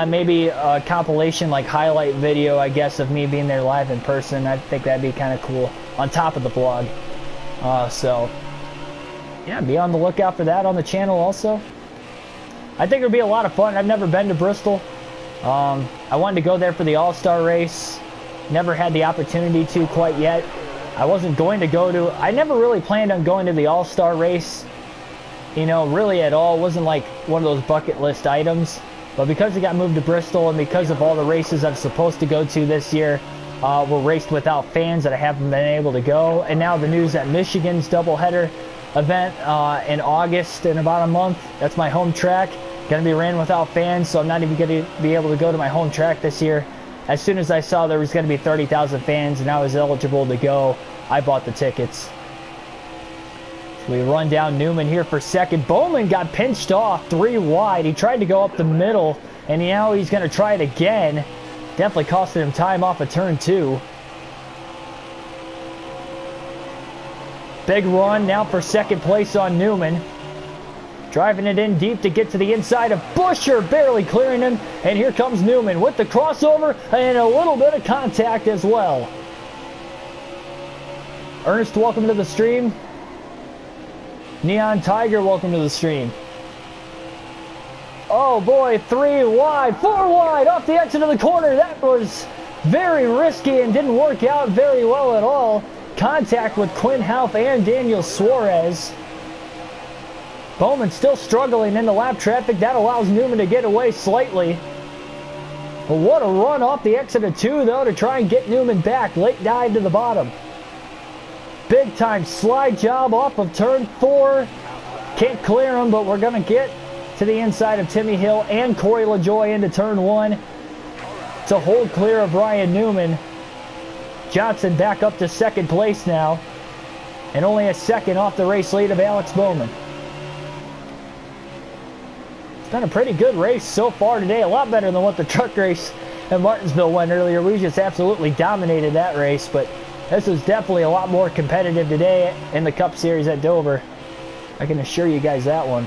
Maybe a compilation, like highlight video, I guess, of me being there live in person. I think that'd be kind of cool on top of the vlog. So yeah, be on the lookout for that on the channel also. I think it'll be a lot of fun. I've never been to Bristol. I wanted to go there for the All-Star race. Never had the opportunity to quite yet. I wasn't going to go to... I never really planned on going to the All-Star race, you know, really at all. It wasn't like one of those bucket list items. But because it got moved to Bristol and because of all the races I'm supposed to go to this year were raced without fans that I haven't been able to go. And now the news that Michigan's doubleheader event in August in about a month. That's my home track. Going to be ran without fans, so I'm not even going to be able to go to my home track this year. As soon as I saw there was going to be 30,000 fans and I was eligible to go, I bought the tickets. So we run down Newman here for 2nd. Bowman got pinched off 3 wide. He tried to go up the middle, and now he's going to try it again. Definitely costing him time off of turn 2. Big run now for second place on Newman. Driving it in deep to get to the inside of Buscher, barely clearing him. And here comes Newman with the crossover and a little bit of contact as well. Ernest, welcome to the stream. Neon Tiger, welcome to the stream. Oh boy, 3 wide, 4 wide off the exit of the corner. That was very risky and didn't work out very well at all. Contact with Quinn Houff and Daniel Suarez. Bowman still struggling in the lap traffic. That allows Newman to get away slightly. But what a run off the exit of 2 though to try and get Newman back. Late dive to the bottom. Big time slide job off of turn 4. Can't clear him, but we're going to get to the inside of Timmy Hill and Corey LaJoie into turn 1 to hold clear of Ryan Newman. Johnson back up to second place now, and only a second off the race lead of Alex Bowman. It's been a pretty good race so far today, a lot better than what the truck race at Martinsville went earlier. We just absolutely dominated that race, but this was definitely a lot more competitive today in the Cup Series at Dover. I can assure you guys that one.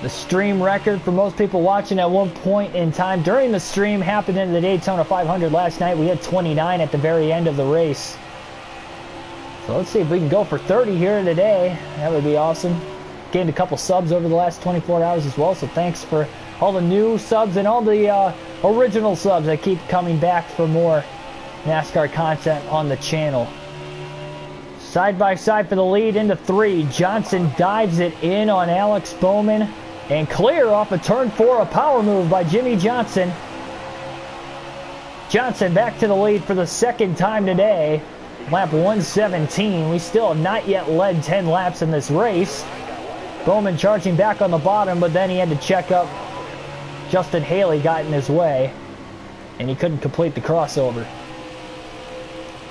The stream record for most people watching at one point in time during the stream happened in the Daytona 500 last night. We had 29 at the very end of the race. So let's see if we can go for 30 here today. That would be awesome. Gained a couple subs over the last 24 hours as well, so thanks for all the new subs and all the original subs that keep coming back for more NASCAR content on the channel. Side by side for the lead into 3. Johnson dives it in on Alex Bowman and clear off of turn 4. A power move by Jimmy Johnson. Johnson back to the lead for the second time today. Lap 117. We still have not yet led 10 laps in this race. Bowman charging back on the bottom, but then he had to check up. Justin Haley got in his way, and he couldn't complete the crossover.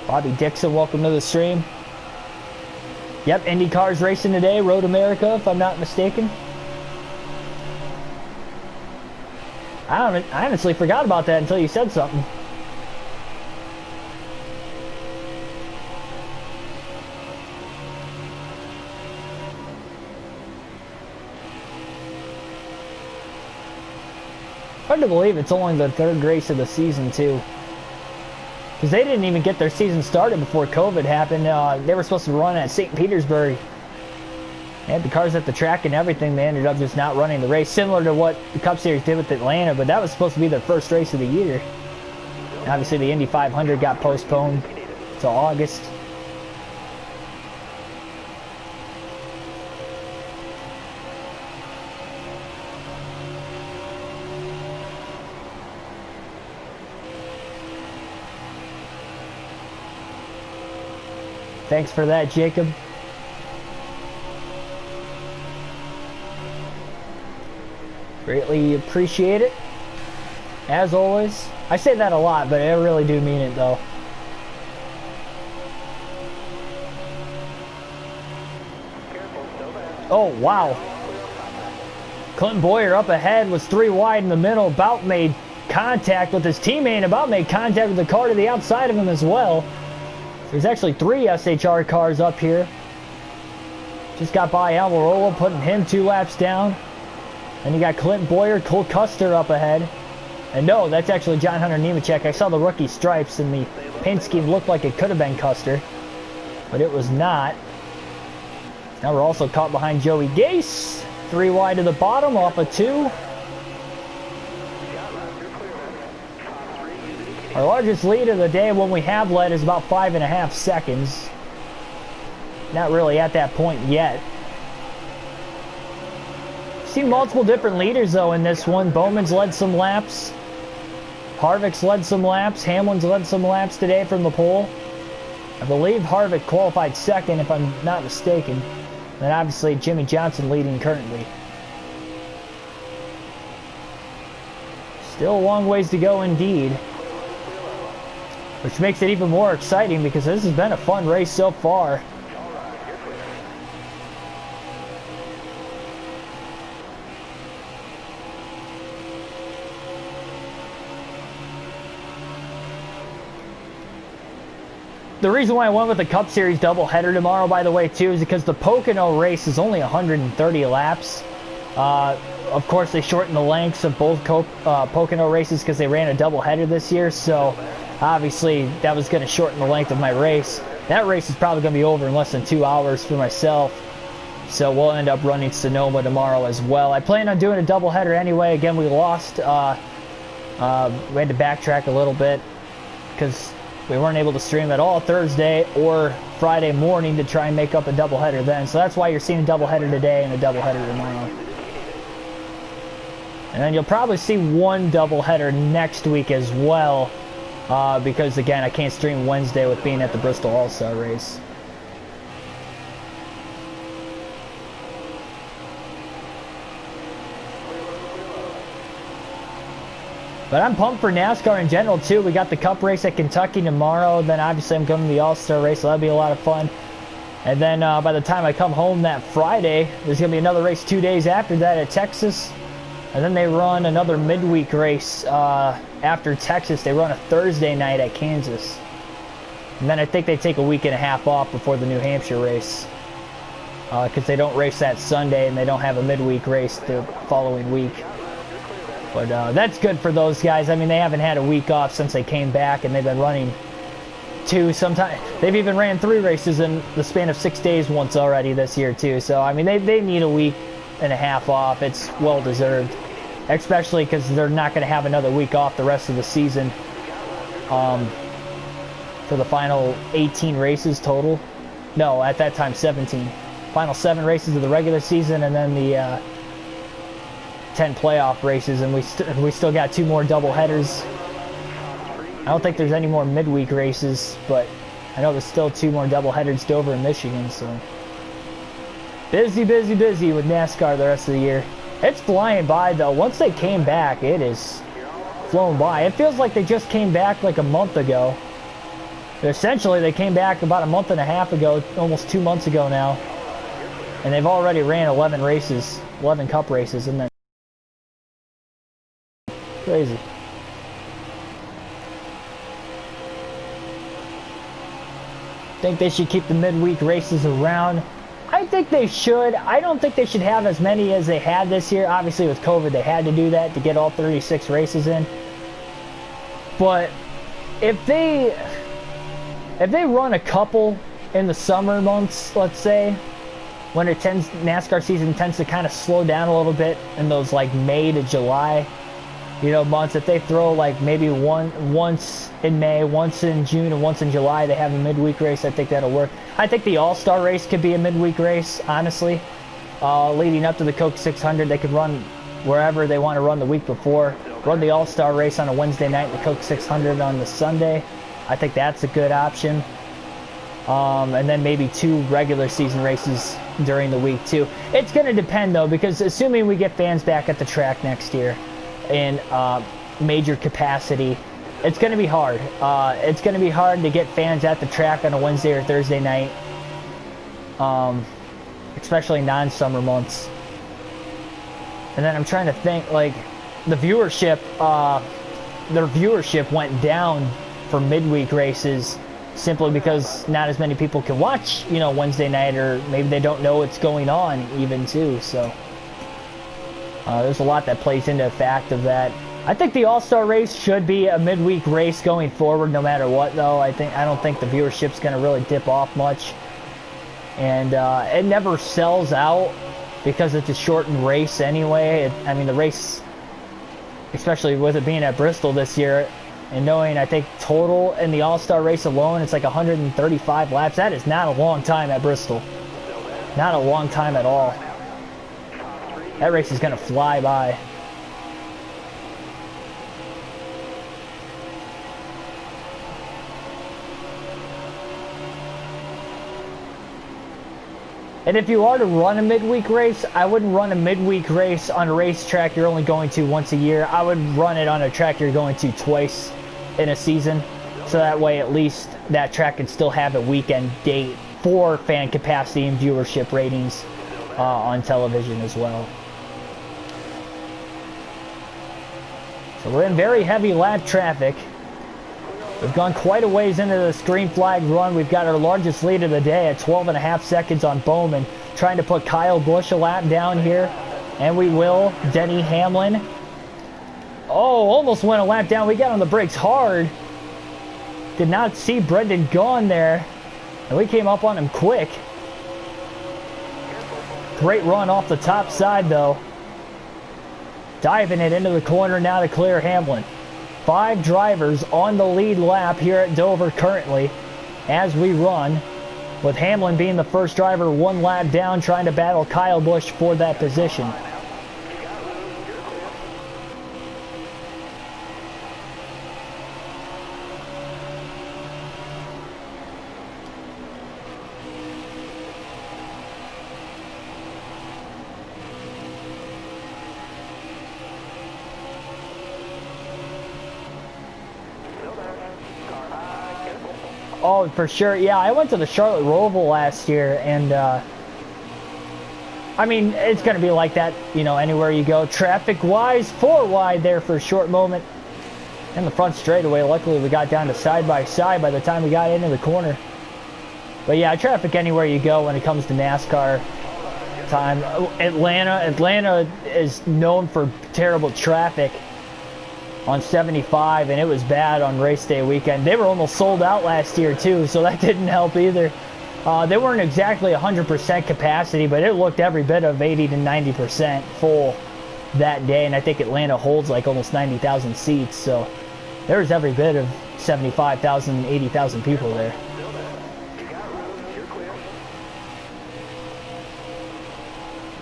Bobby Dixon, welcome to the stream. Yep, IndyCar's racing today. Road America, if I'm not mistaken. I honestly forgot about that until you said something. Hard to believe it's only the 3rd race of the season, too. Because they didn't even get their season started before COVID happened. They were supposed to run at St. Petersburg. They had the cars at the track and everything. They ended up just not running the race, similar to what the Cup Series did with Atlanta. But that was supposed to be their first race of the year. And obviously, the Indy 500 got postponed to August. Thanks for that, Jacob. Greatly appreciate it. As always. I say that a lot, but I really do mean it, though. Oh, wow. Clinton Boyer up ahead was 3 wide in the middle. About made contact with his teammate and about made contact with the car to the outside of him as well. There's actually 3 SHR cars up here. Just got by Almirola, putting him 2 laps down. And you got Clinton Boyer, Cole Custer up ahead. And no, that's actually John Hunter Nemechek. I saw the rookie stripes and the paint scheme looked like it could have been Custer. But it was not. Now we're also caught behind Joey Gase. 3 wide to the bottom off of 2. Our largest lead of the day when we have led is about 5.5 seconds. Not really at that point yet. Seen multiple different leaders though in this one. Bowman's led some laps. Harvick's led some laps. Hamlin's led some laps today from the pole. I believe Harvick qualified second if I'm not mistaken. And obviously Jimmy Johnson leading currently. Still a long ways to go indeed. Which makes it even more exciting because this has been a fun race so far. The reason why I went with the Cup Series doubleheader tomorrow, by the way, too, is because the Pocono race is only 130 laps. Of course, they shortened the lengths of both Pocono races because they ran a doubleheader this year, so obviously that was going to shorten the length of my race. That race is probably going to be over in less than 2 hours for myself, so we'll end up running Sonoma tomorrow as well. I plan on doing a doubleheader anyway. Again, we lost. We had to backtrack a little bit because we weren't able to stream at all Thursday or Friday morning to try and make up a doubleheader then. So that's why you're seeing a doubleheader today and a doubleheader tomorrow. And then you'll probably see one doubleheader next week as well. Because again, I can't stream Wednesday with being at the Bristol All-Star race. But I'm pumped for NASCAR in general too. We got the Cup race at Kentucky tomorrow. Then obviously I'm going to the All-Star race, so that'll be a lot of fun. And then by the time I come home that Friday, there's going to be another race 2 days after that at Texas. And then they run another midweek race after Texas. They run a Thursday night at Kansas. And then I think they take a week and a half off before the New Hampshire race. Because they don't race that Sunday and they don't have a midweek race the following week. But that's good for those guys. I mean, they haven't had a week off since they came back, and they've been running two, sometimes they've even ran 3 races in the span of 6 days once already this year too. So I mean, they need a week and a half off. It's well deserved, especially because they're not going to have another week off the rest of the season for the final 18 races total. No, at that time 17. Final 7 races of the regular season, and then the 10 playoff races, and we still got 2 more double headers. I don't think there's any more midweek races, but I know there's still 2 more double headers, Dover and Michigan. So busy with NASCAR the rest of the year. It's flying by though. Once they came back, it is flown by. It feels like they just came back like a month ago. But essentially, they came back about a month and a half ago, almost 2 months ago now, and they've already ran 11 races, 11 Cup races, and then crazy. Think they should keep the midweek races around? I think they should. I don't think they should have as many as they had this year. Obviously with COVID they had to do that to get all 36 races in. But if they run a couple in the summer months, let's say, when NASCAR season tends to kind of slow down a little bit in those like May to July, months, if they throw like maybe once in May, once in June, and once in July, they have a midweek race, I think that'll work. I think the All-Star race could be a midweek race, honestly. Leading up to the Coke 600, they could run wherever they want to run the week before. Run the All-Star race on a Wednesday night and the Coke 600 on the Sunday. I think that's a good option. And then maybe 2 regular season races during the week too. It's going to depend though, because assuming we get fans back at the track next year in major capacity, it's going to be hard. It's going to be hard to get fans at the track on a Wednesday or Thursday night, especially non-summer months. And then I'm trying to think, like, the viewership, their viewership went down for midweek races simply because not as many people can watch, Wednesday night, or maybe they don't know what's going on even too. So there's a lot that plays into the fact of that. I think the All-Star race should be a midweek race going forward no matter what though. I don't think the viewership's going to really dip off much. And it never sells out because it's a shortened race anyway. I mean, the race, especially with it being at Bristol this year, and knowing I think total in the All-Star race alone, it's like 135 laps. That is not a long time at Bristol. Not a long time at all. That race is going to fly by. And if you are to run a midweek race, I wouldn't run a midweek race on a racetrack you're only going to once a year. I would run it on a track you're going to twice in a season. So that way at least that track can still have a weekend date for fan capacity and viewership ratings on television as well. So we're in very heavy lap traffic. We've gone quite a ways into this green flag run. We've got our largest lead of the day at 12.5 seconds on Bowman. Trying to put Kyle Busch a lap down here. And we will. Denny Hamlin. Oh, almost went a lap down. We got on the brakes hard. Did not see Brendan Gaughan there. And we came up on him quick. Great run off the top side though. Diving it into the corner now to clear Hamlin. 5 drivers on the lead lap here at Dover currently as we run, with Hamlin being the first driver 1 lap down, trying to battle Kyle Busch for that position. Oh, for sure. Yeah, I went to the Charlotte Roval last year, and I mean, it's going to be like that, you know, anywhere you go. Traffic-wise, 4 wide there for a short moment in the front straightaway. Luckily, we got down to side-by-side by the time we got into the corner. But yeah, traffic anywhere you go when it comes to NASCAR time. Atlanta is known for terrible traffic on 75, and it was bad on race day weekend. They were almost sold out last year too, so that didn't help either. They weren't exactly 100% capacity, but it looked every bit of 80 to 90% full that day, and I think Atlanta holds like almost 90,000 seats, so there was every bit of 75,000, 80,000 people there.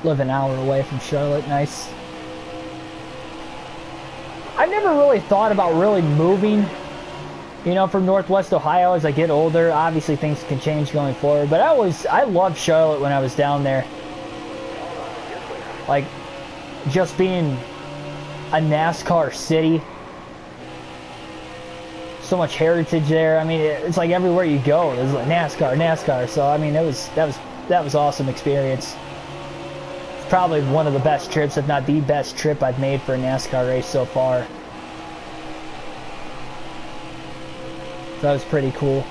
Live an hour away from Charlotte, nice. I've never really thought about really moving, you know, from Northwest Ohio as I get older. Obviously things can change going forward, but I loved Charlotte when I was down there. Like, just being a NASCAR city. So much heritage there. I mean, it's like everywhere you go, there's like NASCAR. So I mean, that was awesome experience. Probably one of the best trips, if not the best trip I've made for a NASCAR race so far. So that was pretty cool.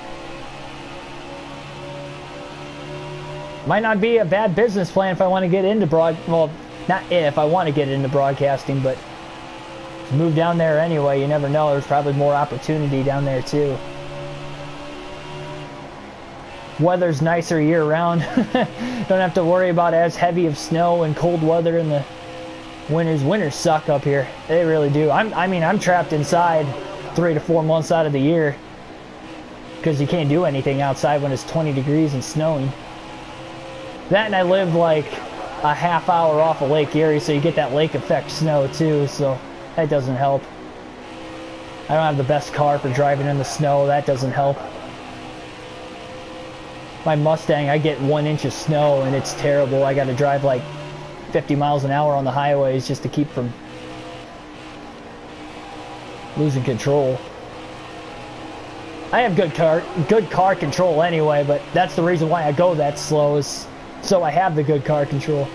Might not be a bad business plan if I want to get into well, not if I want to get into broadcasting, but to move down there anyway, you never know. There's probably more opportunity down there too. Weather's nicer year-round. Don't have to worry about as heavy of snow and cold weather in the winters. Winters suck up here. They really do. I mean, I'm trapped inside 3 to 4 months out of the year because you can't do anything outside when it's 20 degrees and snowing. That, and I live like a half hour off of Lake Erie, so you get that lake effect snow too, so that doesn't help. I don't have the best car for driving in the snow. That doesn't help. My Mustang, I get 1 inch of snow and it's terrible. I got to drive like 50 miles an hour on the highways just to keep from losing control. I have good car control anyway, but that's the reason why I go that slow, is so I have the good car control.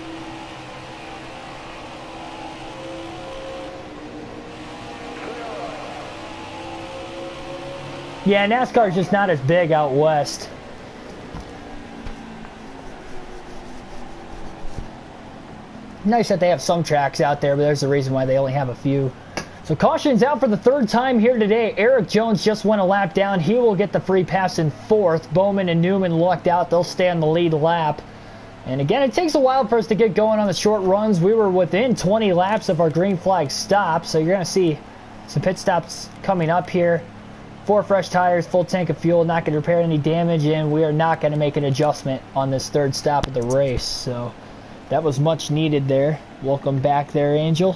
Yeah, NASCAR is just not as big out west. Nice that they have some tracks out there, but there's a reason why they only have a few. So caution's out for the 3rd time here today. Eric Jones just went a lap down. He will get the free pass in 4th. Bowman and Newman lucked out. They'll stay on the lead lap. And again, it takes a while for us to get going on the short runs. We were within 20 laps of our green flag stop, so you're going to see some pit stops coming up here. 4 fresh tires, full tank of fuel, not going to repair any damage, and we are not going to make an adjustment on this 3rd stop of the race. So that was much needed there. Welcome back there, Angel.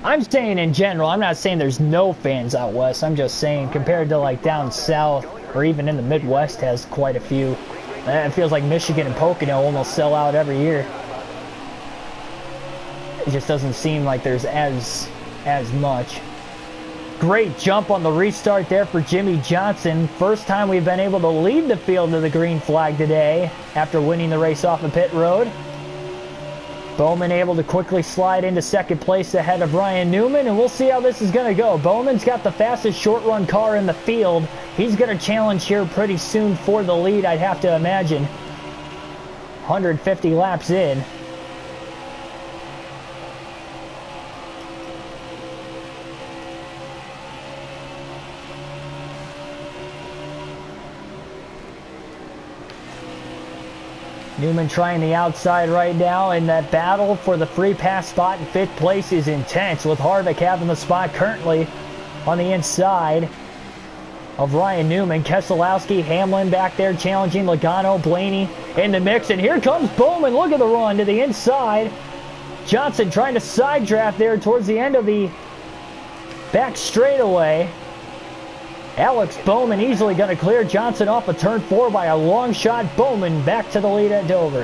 I'm saying in general, I'm not saying there's no fans out west. I'm just saying compared to like down south or even in the Midwest has quite a few. It feels like Michigan and Pocono almost sell out every year. It just doesn't seem like there's as much. Great jump on the restart there for Jimmy Johnson. First time we've been able to lead the field to the green flag today after winning the race off of pit road. Bowman able to quickly slide into second place ahead of Ryan Newman, and we'll see how this is going to go. Bowman's got the fastest short run car in the field. He's going to challenge here pretty soon for the lead, I'd have to imagine. 150 laps in. Newman trying the outside right now, and that battle for the free pass spot in 5th place is intense, with Harvick having the spot currently on the inside of Ryan Newman. Keselowski, Hamlin back there challenging Logano, Blaney in the mix, and here comes Bowman. Look at the run to the inside. Johnson trying to side draft there towards the end of the back straightaway. Alex Bowman easily going to clear Johnson off of turn 4 by a long shot. Bowman back to the lead at Dover.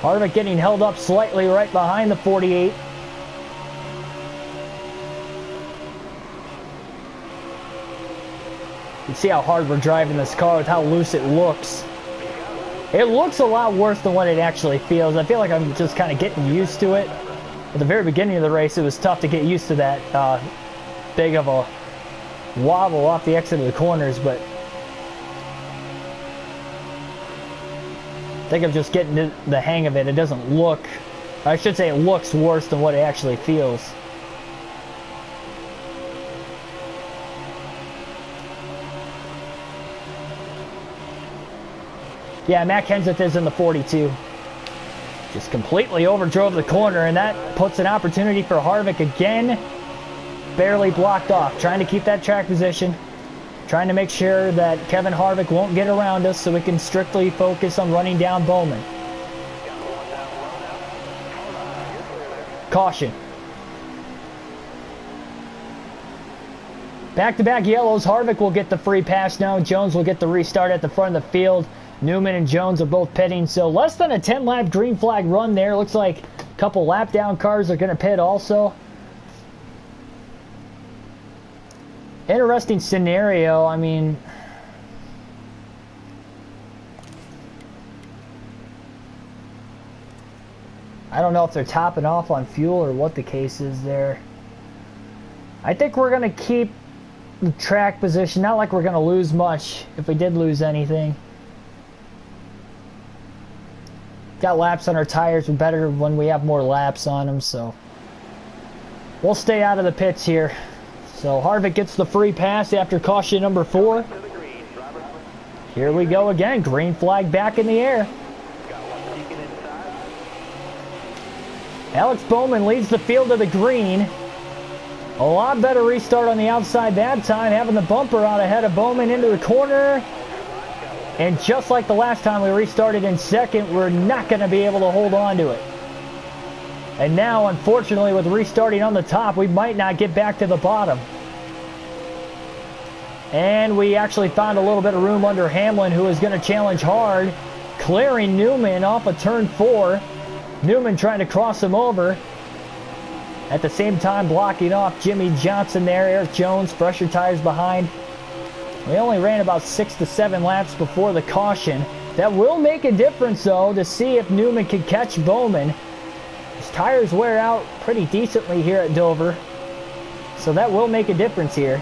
Harvick getting held up slightly right behind the 48. You see how hard we're driving this car with how loose it looks. It looks a lot worse than what it actually feels. I feel like I'm just kind of getting used to it. At the very beginning of the race, it was tough to get used to that big of a wobble off the exit of the corners, but I think I'm just getting the hang of it. It doesn't look, I should say it looks worse than what it actually feels. Yeah, Matt Kenseth is in the 42. Just completely overdrove the corner, and that puts an opportunity for Harvick again. Barely blocked off. Trying to keep that track position. Trying to make sure that Kevin Harvick won't get around us so we can strictly focus on running down Bowman. Caution. Back-to-back yellows. Harvick will get the free pass now. Jones will get the restart at the front of the field. Newman and Jones are both pitting, so less than a 10-lap green flag run there. Looks like a couple lap-down cars are going to pit also. Interesting scenario. I mean, I don't know if they're topping off on fuel or what the case is there. I think we're going to keep the track position. Not like we're going to lose much if we did lose anything. Got laps on our tires. We're better when we have more laps on them, so we'll stay out of the pits here. So Harvick gets the free pass after caution number 4. Here we go again. Green flag back in the air. Alex Bowman leads the field to the green. A lot better restart on the outside that time, having the bumper out ahead of Bowman into the corner. And just like the last time we restarted in second, we're not going to be able to hold on to it. And now, unfortunately, with restarting on the top, we might not get back to the bottom. And we actually found a little bit of room under Hamlin, who is going to challenge hard, clearing Newman off of turn 4. Newman trying to cross him over. At the same time, blocking off Jimmy Johnson there. Eric Jones, fresher tires behind. We only ran about 6 to 7 laps before the caution. That will make a difference, though, to see if Newman can catch Bowman. His tires wear out pretty decently here at Dover, so that will make a difference here.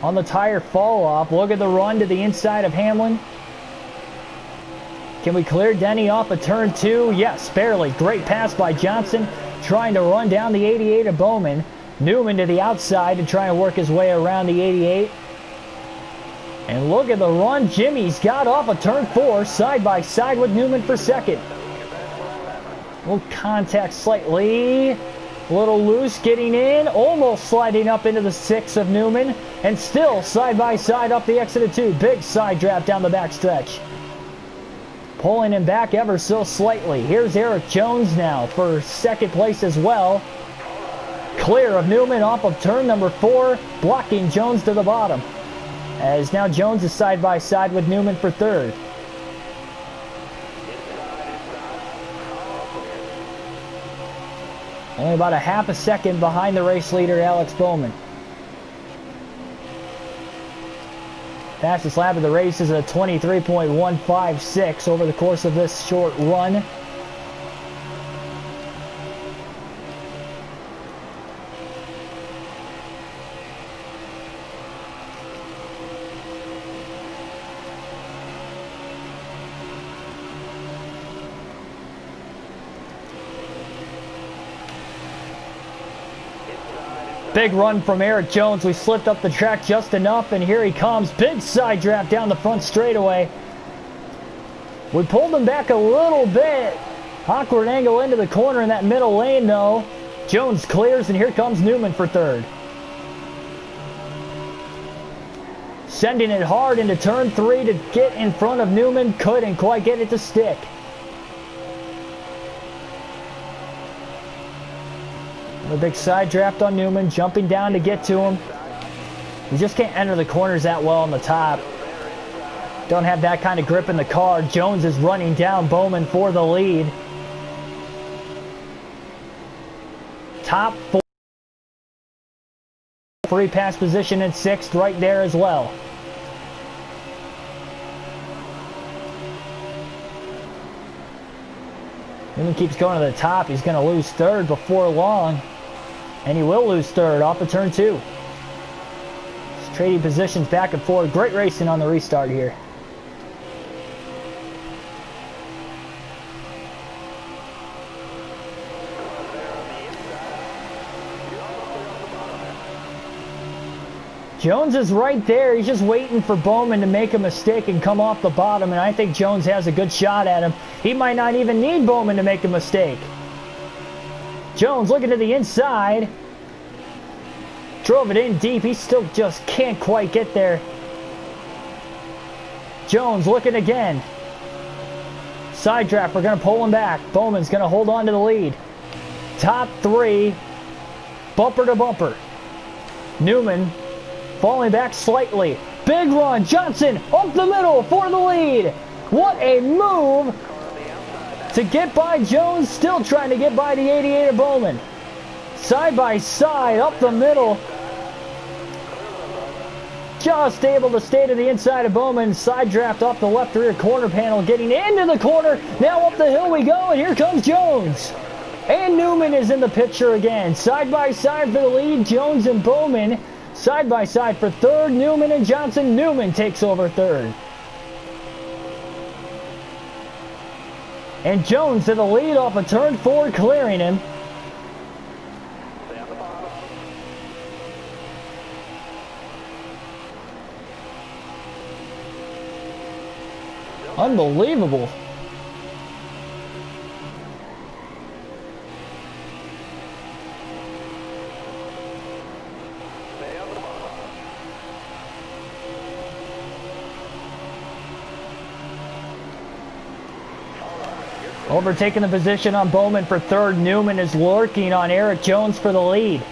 On the tire fall off, look at the run to the inside of Hamlin. Can we clear Denny off of turn 2? Yes, barely. Great pass by Johnson, trying to run down the 88 of Bowman. Newman to the outside to try and work his way around the 88. And look at the run Jimmy's got off of turn 4, side by side with Newman for second. Little contact slightly. A little loose getting in, almost sliding up into the 6 of Newman, and still side by side up the exit of 2. Big side draft down the backstretch. Pulling him back ever so slightly. Here's Eric Jones now for second place as well. Clear of Newman off of turn number 4, blocking Jones to the bottom. As now Jones is side by side with Newman for third. Only about a half a second behind the race leader, Alex Bowman. Fastest lap of the race is a 23.156 over the course of this short run. Big run from Eric Jones. We slipped up the track just enough, and here he comes. Big side draft down the front straightaway. We pulled him back a little bit. Awkward angle into the corner in that middle lane, though. Jones clears, and here comes Newman for third. Sending it hard into turn 3 to get in front of Newman. Couldn't quite get it to stick. A big side draft on Newman, jumping down to get to him. You just can't enter the corners that well on the top. Don't have that kind of grip in the car. Jones is running down Bowman for the lead. Top 4. Free pass position in 6th right there as well. Newman keeps going to the top. He's going to lose 3rd before long. And he will lose 3rd off of turn 2. Just trading positions back and forth. Great racing on the restart here. Jones is right there. He's just waiting for Bowman to make a mistake and come off the bottom. And I think Jones has a good shot at him. He might not even need Bowman to make a mistake. Jones looking to the inside. Drove it in deep. He still just can't quite get there. Jones looking again. Side draft. We're going to pull him back. Bowman's going to hold on to the lead. Top 3. Bumper to bumper. Newman falling back slightly. Big run. Johnson up the middle for the lead. What a move to get by Jones, still trying to get by the 88 of Bowman. Side by side, up the middle. Just able to stay to the inside of Bowman. Side draft off the left rear corner panel, getting into the corner. Now up the hill we go, and here comes Jones. And Newman is in the picture again. Side by side for the lead, Jones and Bowman. Side by side for 3rd, Newman and Johnson. Newman takes over 3rd. And Jones to the lead off of turn 4, clearing him. Unbelievable. Overtaking the position on Bowman for 3rd. Newman is lurking on Eric Jones for the lead.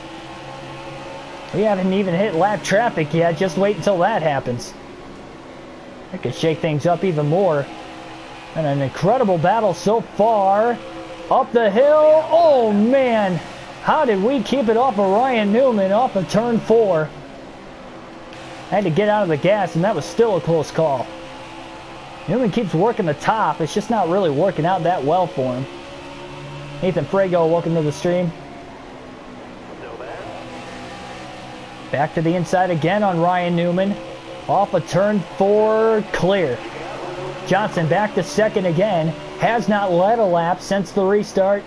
We haven't even hit lap traffic yet. Just wait until that happens. That could shake things up even more. And an incredible battle so far. Up the hill. Oh, man. How did we keep it off of Ryan Newman off of turn 4? Had to get out of the gas, and that was still a close call. Newman keeps working the top. It's just not really working out that well for him. Nathan Frago, welcome to the stream. Back to the inside again on Ryan Newman. Off of turn 4, clear. Johnson back to 2nd again. Has not led a lap since the restart.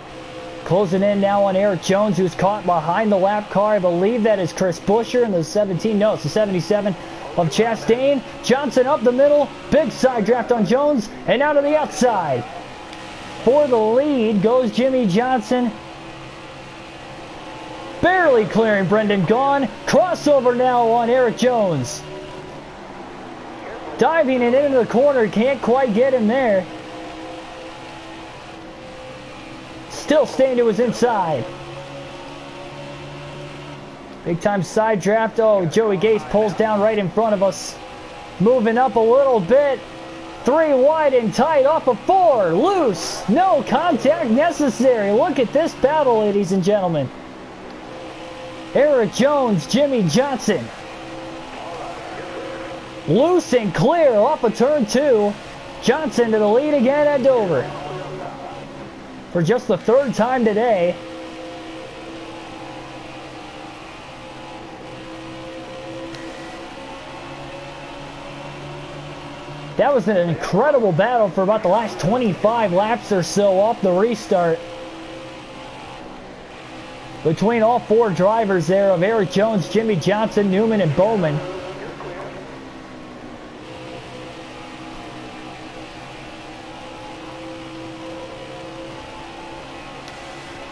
Closing in now on Eric Jones, who's caught behind the lap car. I believe that is Chris Buescher in the 17. No, it's the 77. Of Chastain. Johnson up the middle. Big side draft on Jones. And out to the outside. For the lead goes Jimmy Johnson. Barely clearing Brendan Gaughan. Crossover now on Eric Jones. Diving it into the corner. Can't quite get him there. Still staying to his inside. Big time side draft. Oh, Joey Gase pulls down right in front of us. Moving up a little bit. 3 wide and tight off of 4. Loose. No contact necessary. Look at this battle, ladies and gentlemen. Eric Jones, Jimmy Johnson. Loose and clear off of turn 2. Johnson to the lead again at Dover. For just the 3rd time today. That was an incredible battle for about the last 25 laps or so off the restart. Between all 4 drivers there of Eric Jones, Jimmy Johnson, Newman, and Bowman.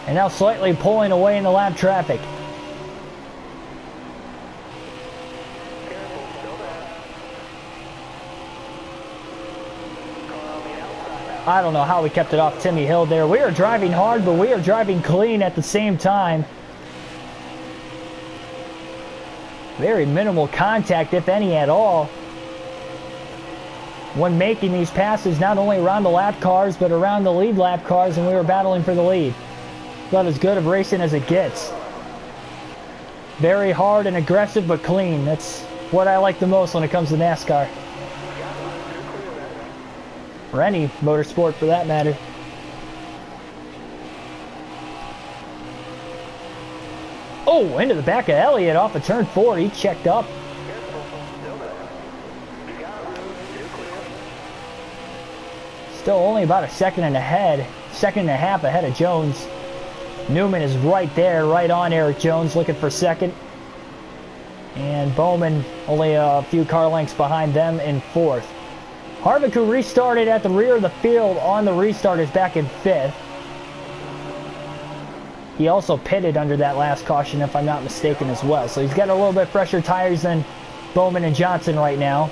And now slightly pulling away in the lap traffic. I don't know how we kept it off Timmy Hill there. We are driving hard, but we are driving clean at the same time. Very minimal contact, if any at all, when making these passes, not only around the lap cars, but around the lead lap cars, and we were battling for the lead. About as good of racing as it gets. Very hard and aggressive, but clean. That's what I like the most when it comes to NASCAR. Or any motorsport for that matter. Oh, into the back of Elliott off of turn 4. He checked up. Still only about a second and a half ahead of Jones. Newman is right there, right on Eric Jones, looking for second. And Bowman only a few car lengths behind them in 4th. Harvick, who restarted at the rear of the field on the restart, is back in 5th. He also pitted under that last caution, if I'm not mistaken, as well. So he's got a little bit fresher tires than Bowman and Johnson right now.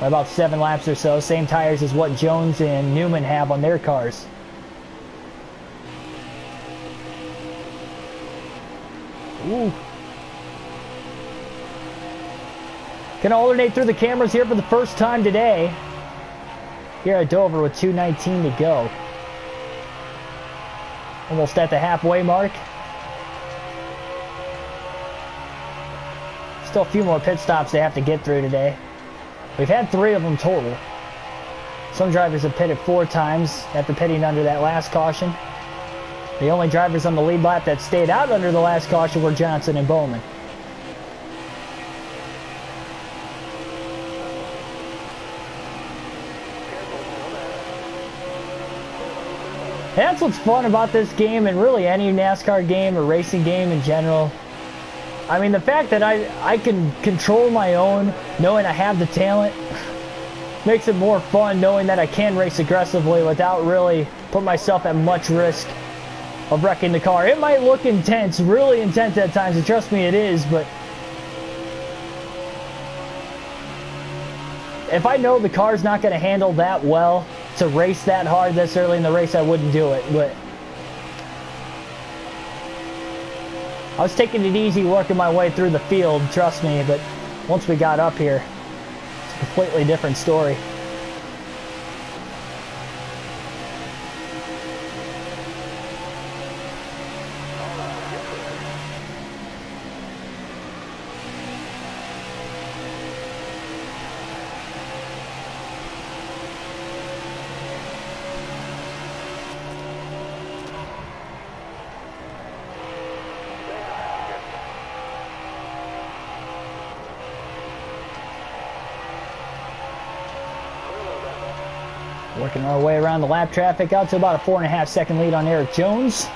By about 7 laps or so. Same tires as what Jones and Newman have on their cars. Ooh. Gonna alternate through the cameras here for the first time today. Here at Dover with 2:19 to go. Almost at the halfway mark. Still a few more pit stops they have to get through today. We've had 3 of them total. Some drivers have pitted 4 times after pitting under that last caution. The only drivers on the lead lap that stayed out under the last caution were Johnson and Bowman. That's what's fun about this game, and really any NASCAR game or racing game in general. I mean, the fact that I can control my own, knowing I have the talent, makes it more fun knowing that I can race aggressively without really putting myself at much risk of wrecking the car. It might look intense, really intense at times, and trust me, it is, but if I know the car's not going to handle that well to race that hard this early in the race, I wouldn't do it. But I was taking it easy, working my way through the field, trust me, but once we got up here, it's a completely different story. Working our way around the lap traffic out to about a 4.5 second lead on Eric Jones.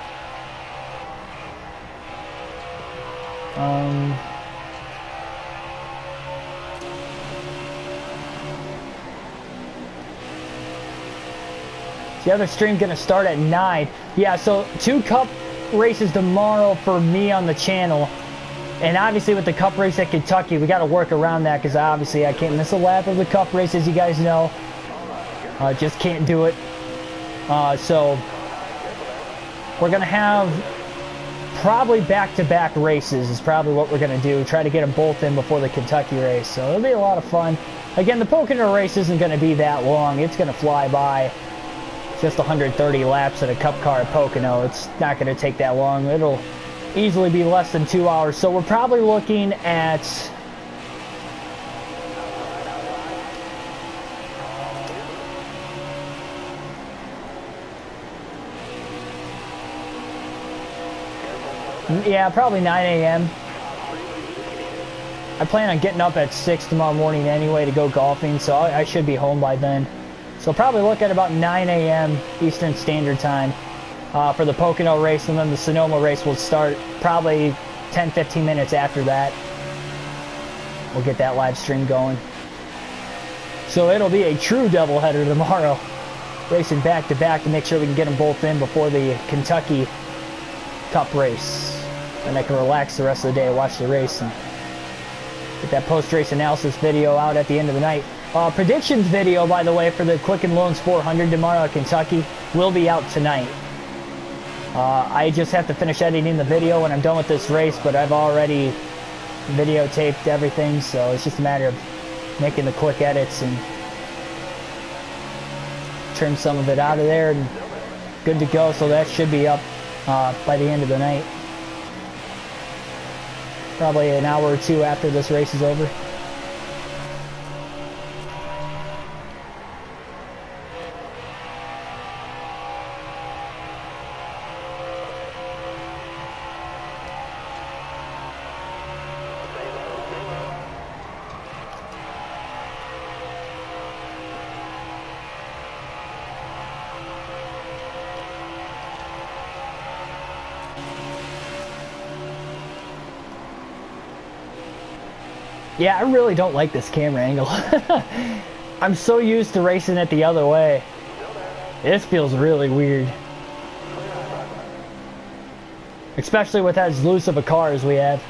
The other stream going to start at 9. Yeah, so 2 Cup races tomorrow for me on the channel. And obviously with the Cup race at Kentucky, we got to work around that because obviously I can't miss a lap of the Cup race, as you guys know. Just can't do it. So we're going to have probably back-to-back races is probably what we're going to do. Try to get them both in before the Kentucky race. So it'll be a lot of fun. Again, the Pocono race isn't going to be that long. It's going to fly by. Just 130 laps at a Cup car at Pocono. It's not going to take that long. It'll easily be less than 2 hours. So we're probably looking at Yeah, probably 9 a.m. I plan on getting up at 6 tomorrow morning anyway to go golfing, so I should be home by then. So probably look at about 9 a.m. Eastern Standard Time for the Pocono race, and then the Sonoma race will start probably 10-15 minutes after that. We'll get that live stream going. So it'll be a true doubleheader tomorrow, racing back-to-back to make sure we can get them both in before the Kentucky Cup race. And I can relax the rest of the day, watch the race, and get that post-race analysis video out at the end of the night. Predictions video, by the way, for the Quicken Loans 400 tomorrow at Kentucky will be out tonight. I just have to finish editing the video when I'm done with this race, but I've already videotaped everything, so it's just a matter of making the quick edits and trim some of it out of there, and good to go. So that should be up by the end of the night, probably an hour or two after this race is over. Yeah, I really don't like this camera angle. I'm so used to racing it the other way. This feels really weird. Especially with as loose of a car as we have.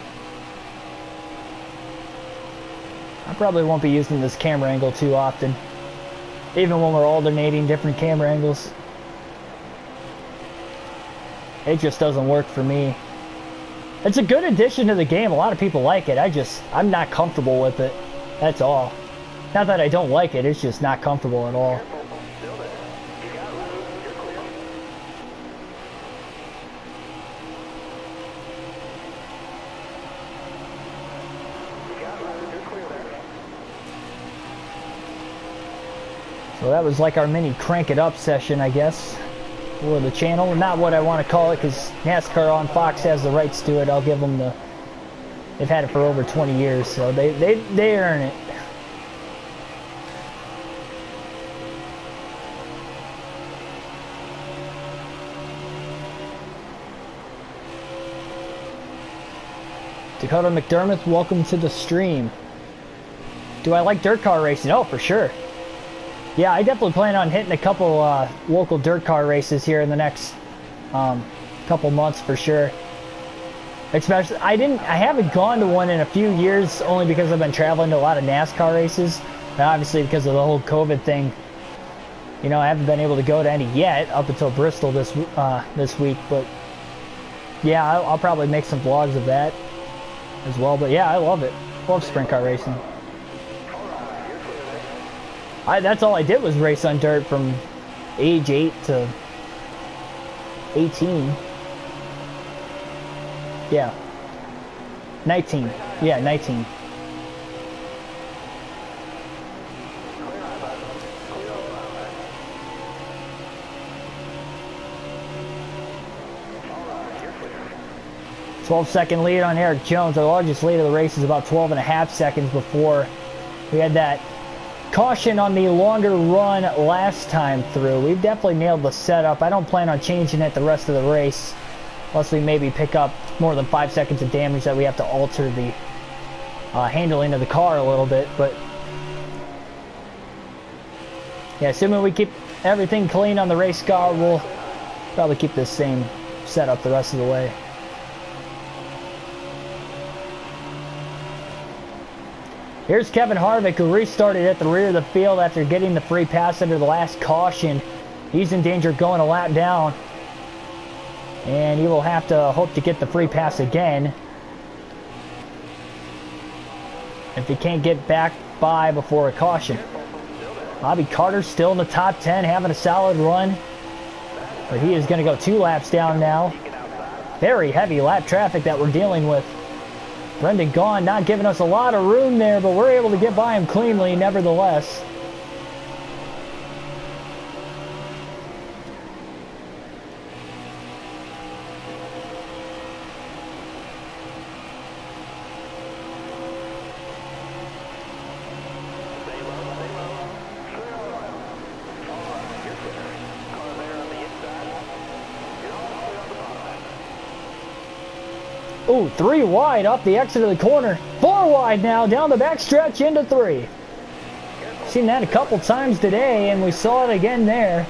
I probably won't be using this camera angle too often. Even when we're alternating different camera angles. It just doesn't work for me. It's a good addition to the game. A lot of people like it. I'm not comfortable with it. That's all. Not that I don't like it, it's just not comfortable at all. So that was like our mini crank it up session, I guess. For the channel, not what I want to call it, because NASCAR on Fox has the rights to it. I'll give them the. They've had it for over 20 years, so they earn it. Dakota McDermott, welcome to the stream. Do I like dirt car racing? Oh, for sure. Yeah, I definitely plan on hitting a couple local dirt car races here in the next couple months for sure. Especially, I haven't gone to one in a few years, only because I've been traveling to a lot of NASCAR races. And obviously, because of the whole COVID thing, you know, I haven't been able to go to any yet up until Bristol this week. But yeah, I'll probably make some vlogs of that as well. But yeah, I love it. Love sprint car racing. That's all I did was race on dirt from age 8 to 18. Yeah. 19. Yeah, 19. "12-second lead on Eric Jones." Our largest lead of the race is about 12.5 seconds before we had that caution on the longer run last time through. We've definitely nailed the setup. I don't plan on changing it the rest of the race, unless we maybe pick up more than 5 seconds of damage that we have to alter the handling of the car a little bit. But yeah, assuming we keep everything clean on the race car, we'll probably keep this same setup the rest of the way. Here's Kevin Harvick, who restarted at the rear of the field after getting the free pass under the last caution. He's in danger of going a lap down, and he will have to hope to get the free pass again if he can't get back by before a caution. Bobby Carter's still in the top 10, having a solid run, but he is going to go 2 laps down now. Very heavy lap traffic that we're dealing with. Brendan Gaughan not giving us a lot of room there, but we're able to get by him cleanly nevertheless. Ooh, 3 wide off the exit of the corner. 4 wide now, down the backstretch into 3. Seen that a couple times today, and we saw it again there.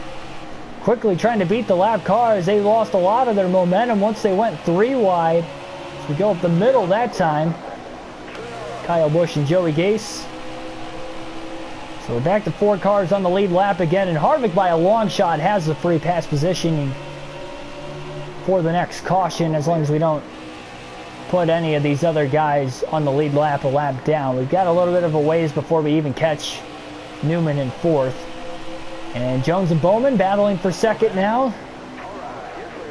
Quickly trying to beat the lap cars. They lost a lot of their momentum once they went 3 wide. So we go up the middle that time. Kyle Busch and Joey Gase. So we're back to 4 cars on the lead lap again, and Harvick by a long shot has the free pass positioning for the next caution, as long as we don't put any of these other guys on the lead lap a lap down. We've got a little bit of a ways before we even catch Newman in 4th. And Jones and Bowman battling for 2nd now.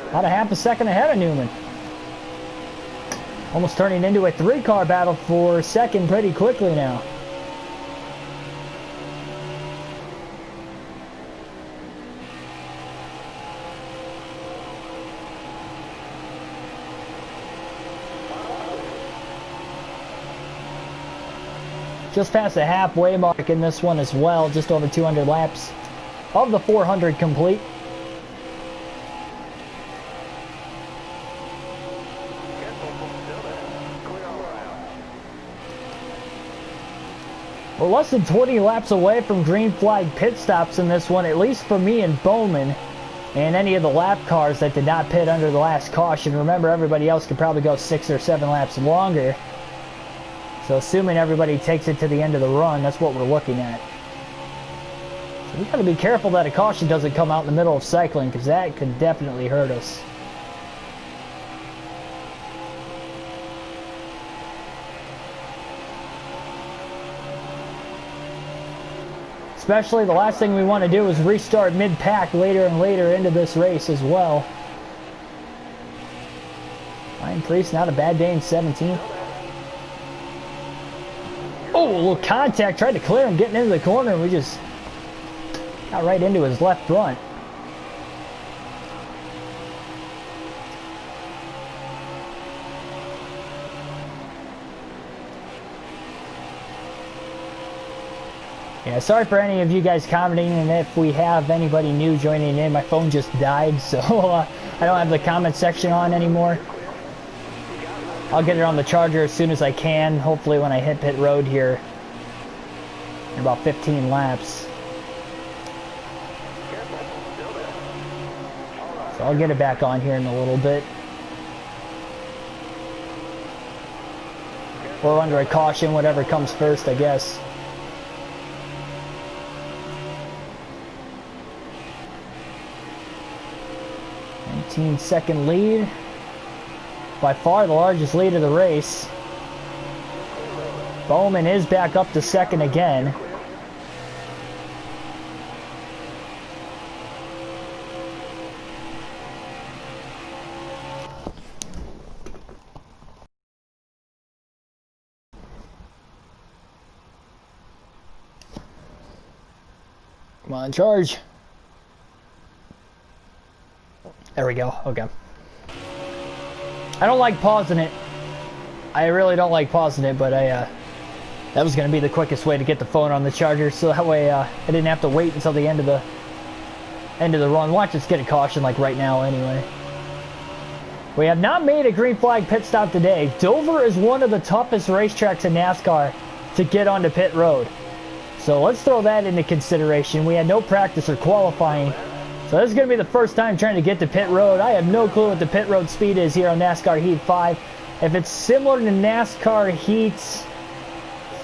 About a half a second ahead of Newman. Almost turning into a 3-car battle for 2nd pretty quickly now. Just past the halfway mark in this one as well, just over 200 laps of the 400 complete. We're less than 20 laps away from green flag pit stops in this one, at least for me and Bowman and any of the lap cars that did not pit under the last caution. Remember, everybody else could probably go 6 or 7 laps longer. So assuming everybody takes it to the end of the run, that's what we're looking at. So we got to be careful that a caution doesn't come out in the middle of cycling, because that could definitely hurt us. Especially the last thing we want to do is restart mid-pack later and later into this race as well. Ryan Preece, not a bad day in 17th. Oh, a little contact, tried to clear him getting into the corner, and we just got right into his left front. Yeah, sorry for any of you guys commenting, and if we have anybody new joining in, my phone just died, so I don't have the comment section on anymore. I'll get it on the charger as soon as I can, hopefully when I hit pit road here in about 15 laps. So I'll get it back on here in a little bit. Or under a caution, whatever comes first, I guess. 19-second lead. By far the largest lead of the race. Bowman is back up to 2nd again. Come on, charge. There we go. Okay. I don't like pausing it. I really don't like pausing it, but that was going to be the quickest way to get the phone on the charger, so that way I didn't have to wait until the end of the run. Watch us get a caution like right now anyway. We have not made a green flag pit stop today. Dover is one of the toughest racetracks in NASCAR to get onto pit road. So let's throw that into consideration. We had no practice or qualifying. So this is going to be the first time trying to get to pit road. I have no clue what the pit road speed is here on NASCAR Heat 5. If it's similar to NASCAR Heat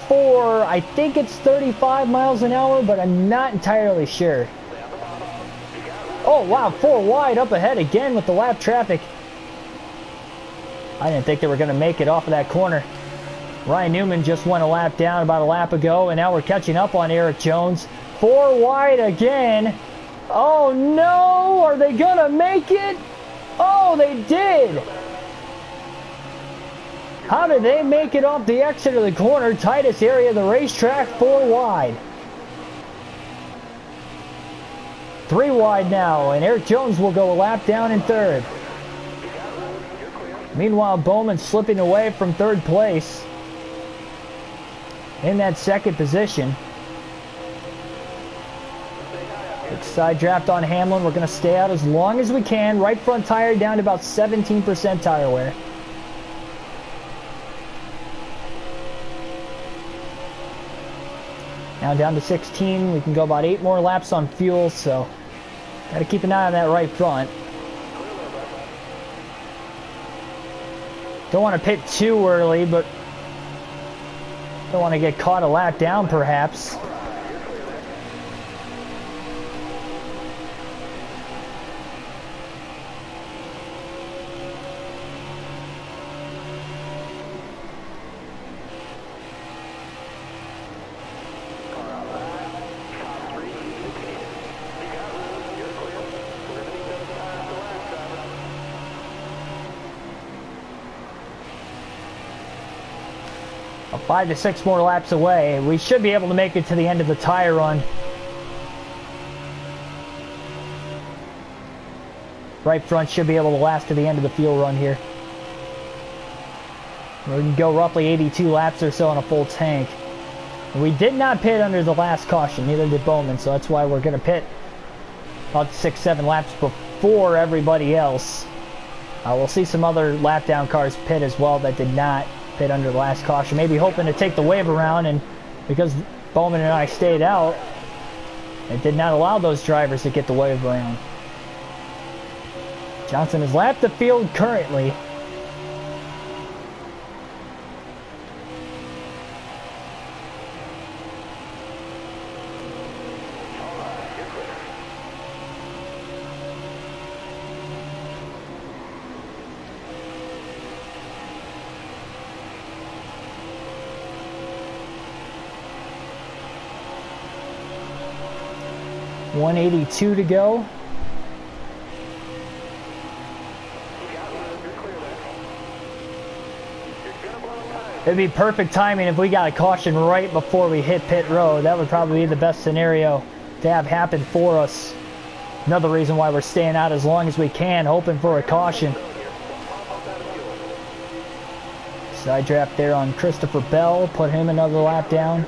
4, I think it's 35 miles an hour, but I'm not entirely sure. Oh wow, 4 wide up ahead again with the lap traffic. I didn't think they were going to make it off of that corner. Ryan Newman just went a lap down about a lap ago, and now we're catching up on Eric Jones. 4 wide again. Oh no! Are they gonna make it? Oh, they did! How did they make it off the exit of the corner? Tightest area of the racetrack, 4 wide. 3 wide now, and Eric Jones will go a lap down in 3rd. Meanwhile, Bowman slipping away from 3rd place in that 2nd position. Big side draft on Hamlin. We're going to stay out as long as we can. Right front tire down to about 17% tire wear. Now down to 16. We can go about 8 more laps on fuel, so got to keep an eye on that right front. Don't want to pit too early, but don't want to get caught a lap down perhaps. About 5 to 6 more laps away. We should be able to make it to the end of the tire run. Right front should be able to last to the end of the fuel run here. We can go roughly 82 laps or so on a full tank. We did not pit under the last caution, neither did Bowman, so that's why we're going to pit about 6-7 laps before everybody else. We'll see some other lap down cars pit as well that did not pit under the last caution, maybe hoping to take the wave around, and because Bowman and I stayed out, it did not allow those drivers to get the wave around. Johnson has lapped the field currently. .182 to go. It'd be perfect timing if we got a caution right before we hit pit road. That would probably be the best scenario to have happen for us. Another reason why we're staying out as long as we can, hoping for a caution. Side draft there on Christopher Bell, put him another lap down.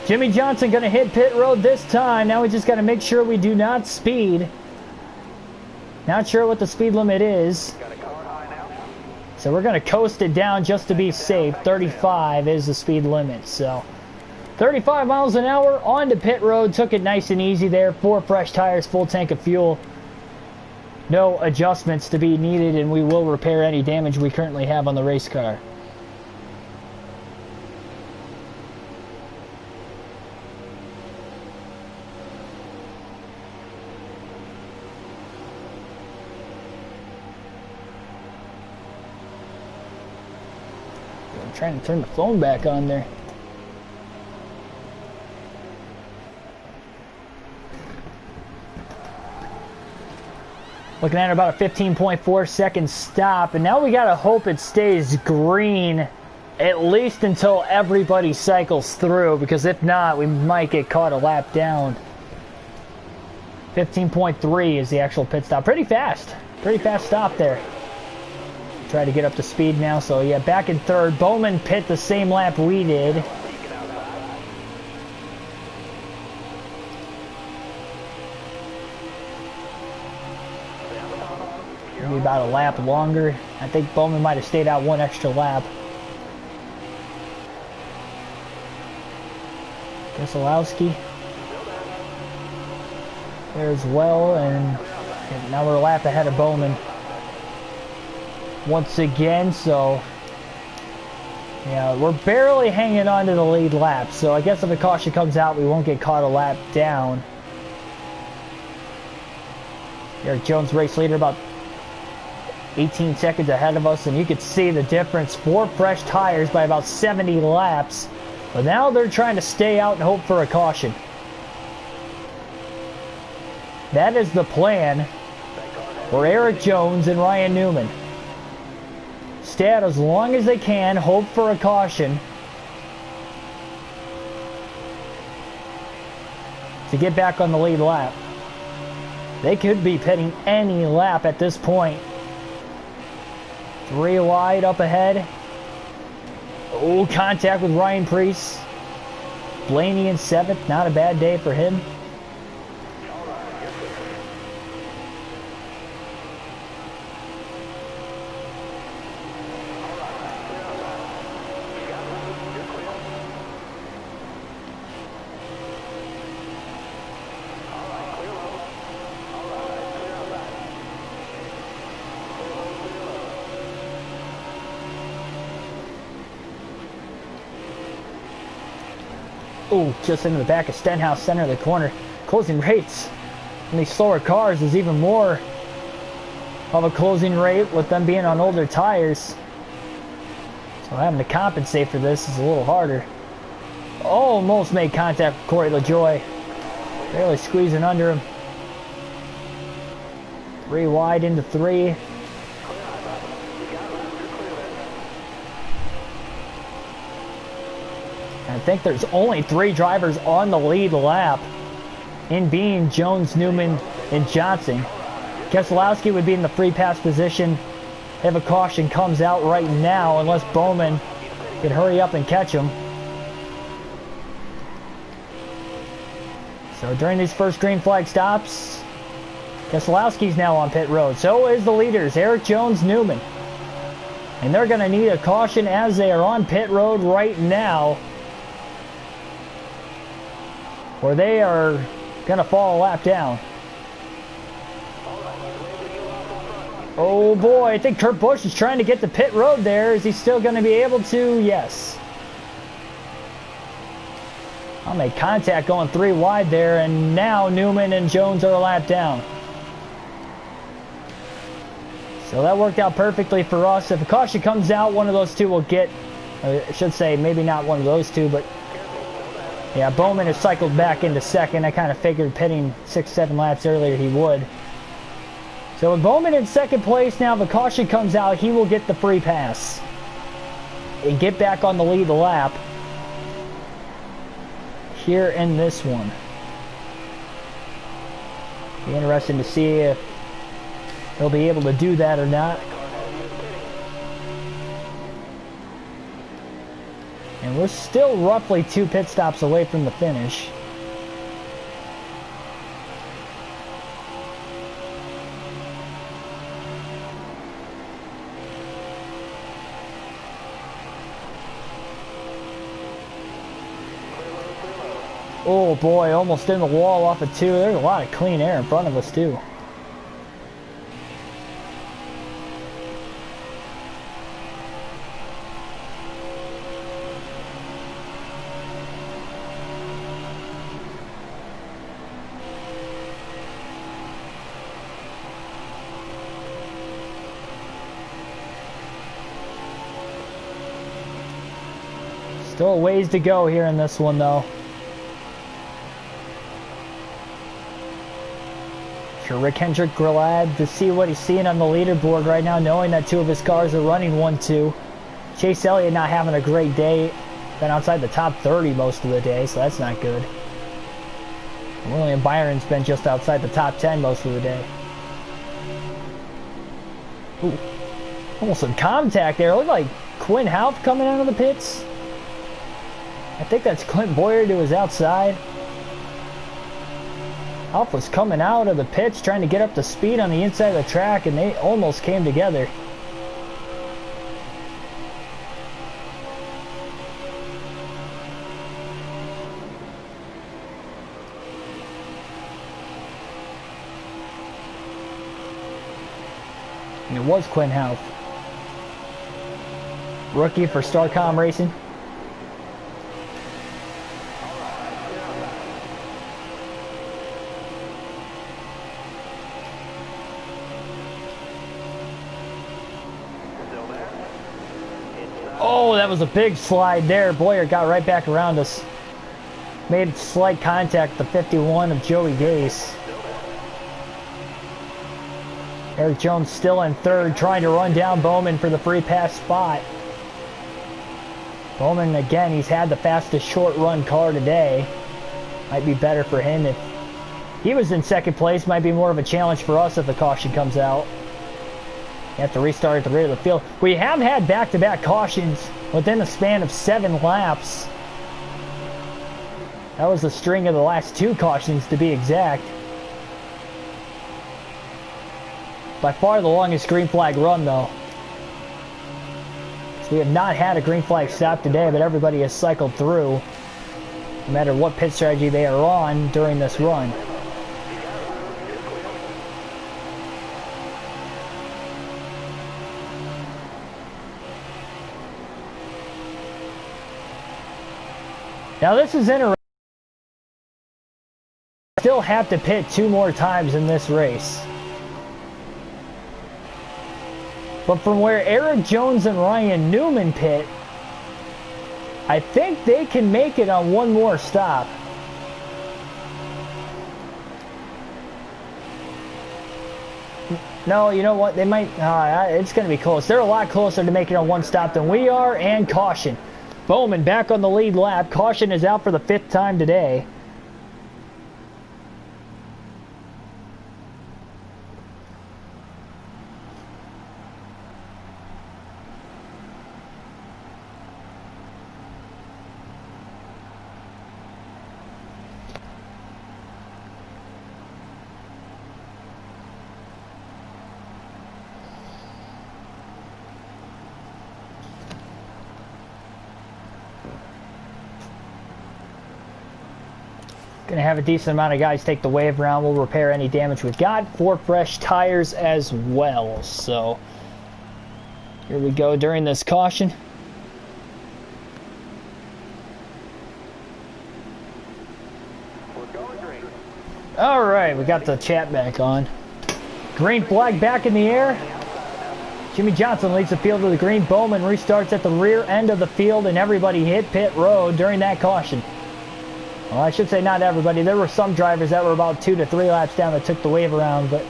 Jimmy Johnson going to hit pit road this time. Now we just got to make sure we do not speed. Not sure what the speed limit is. So we're going to coast it down just to be safe. 35 is the speed limit. So 35 miles an hour onto pit road. Took it nice and easy there. 4 fresh tires, full tank of fuel. No adjustments to be needed, and we will repair any damage we currently have on the race car. Trying to turn the phone back on there. Looking at about a 15.4 second stop, and now we gotta hope it stays green at least until everybody cycles through, because if not, we might get caught a lap down. 15.3 is the actual pit stop. Pretty fast stop there. Try to get up to speed now, so yeah, back in third. Bowman pit the same lap we did. Maybe about a lap longer. I think Bowman might have stayed out 1 extra lap. Keselowski there as well, and now we're a lap ahead of Bowman once again, so yeah, we're barely hanging on to the lead lap, so I guess if a caution comes out, we won't get caught a lap down. Eric Jones, race leader, about 18 seconds ahead of us, and you could see the difference. 4 fresh tires by about 70 laps, but now they're trying to stay out and hope for a caution. That is the plan for Eric Jones and Ryan Newman. Stay out as long as they can, hope for a caution to get back on the lead lap. They could be pitting any lap at this point. 3 wide up ahead. Oh, contact with Ryan Preece. Blaney in 7th, not a bad day for him. Ooh, just into the back of Stenhouse, center of the corner. Closing rates in these slower cars is even more of a closing rate with them being on older tires. So having to compensate for this is a little harder. Almost made contact with Corey LaJoie. Barely squeezing under him. 3 wide into 3. I think there's only 3 drivers on the lead lap, in being Jones, Newman, and Johnson. Keselowski would be in the free pass position if a caution comes out right now, unless Bowman could hurry up and catch him. So during these first green flag stops, Keselowski's now on pit road. So is the leaders, Eric Jones, Newman. And they're going to need a caution as they are on pit road right now, or they are going to fall a lap down. Oh boy, I think Kurt Busch is trying to get to pit road there. Is he still going to be able to? Yes. I'll make contact going 3 wide there, and now Newman and Jones are a lap down. So that worked out perfectly for us. If a caution comes out, one of those two will get, I should say, maybe not one of those two, but yeah, Bowman has cycled back into second. I kind of figured pitting 6-7 laps earlier he would. So with Bowman in second place now, if a caution comes out, he will get the free pass and get back on the lead lap here in this one. Be interesting to see if he'll be able to do that or not. And we're still roughly 2 pit stops away from the finish. Oh boy, almost in the wall off of 2. There's a lot of clean air in front of us too. Still a ways to go here in this one though. Sure, Rick Hendrick glad to see what he's seeing on the leaderboard right now, knowing that 2 of his cars are running 1-2. Chase Elliott not having a great day. Been outside the top 30 most of the day, so that's not good. William Byron's been just outside the top 10 most of the day. Ooh, almost some contact there. It looked like Quinn Houff coming out of the pits. I think that's Clint Boyer to his outside. Houff was coming out of the pits trying to get up to speed on the inside of the track, and they almost came together. And it was Quinn Houff. Rookie for Starcom Racing. Oh, that was a big slide there. Boyer got right back around us. Made slight contact with the 51 of Joey Gase. Eric Jones still in third, trying to run down Bowman for the free pass spot. Bowman, again, he's had the fastest short run car today. Might be better for him if he was in second place. Might be more of a challenge for us if the caution comes out. You have to restart at the rear of the field. We have had back-to-back cautions within a span of 7 laps. That was the string of the last 2 cautions, to be exact. By far the longest green flag run, though. So we have not had a green flag stop today, but everybody has cycled through, no matter what pit strategy they are on during this run. Now this is interesting. still have to pit 2 more times in this race. But from where Eric Jones and Ryan Newman pit, I think they can make it on 1 more stop. No, you know what? They might. It's going to be close. They're a lot closer to making it on 1 stop than we are. And caution. Bowman back on the lead lap. Caution is out for the 5th time today. Gonna have a decent amount of guys take the wave around. We'll repair any damage we've got. 4 fresh tires as well. So here we go during this caution. All right, we got the chat back on. Green flag back in the air. Jimmy Johnson leads the field to the green. Bowman restarts at the rear end of the field, and everybody hit pit road during that caution. Well, I should say not everybody. There were some drivers that were about 2 to 3 laps down that took the wave around, but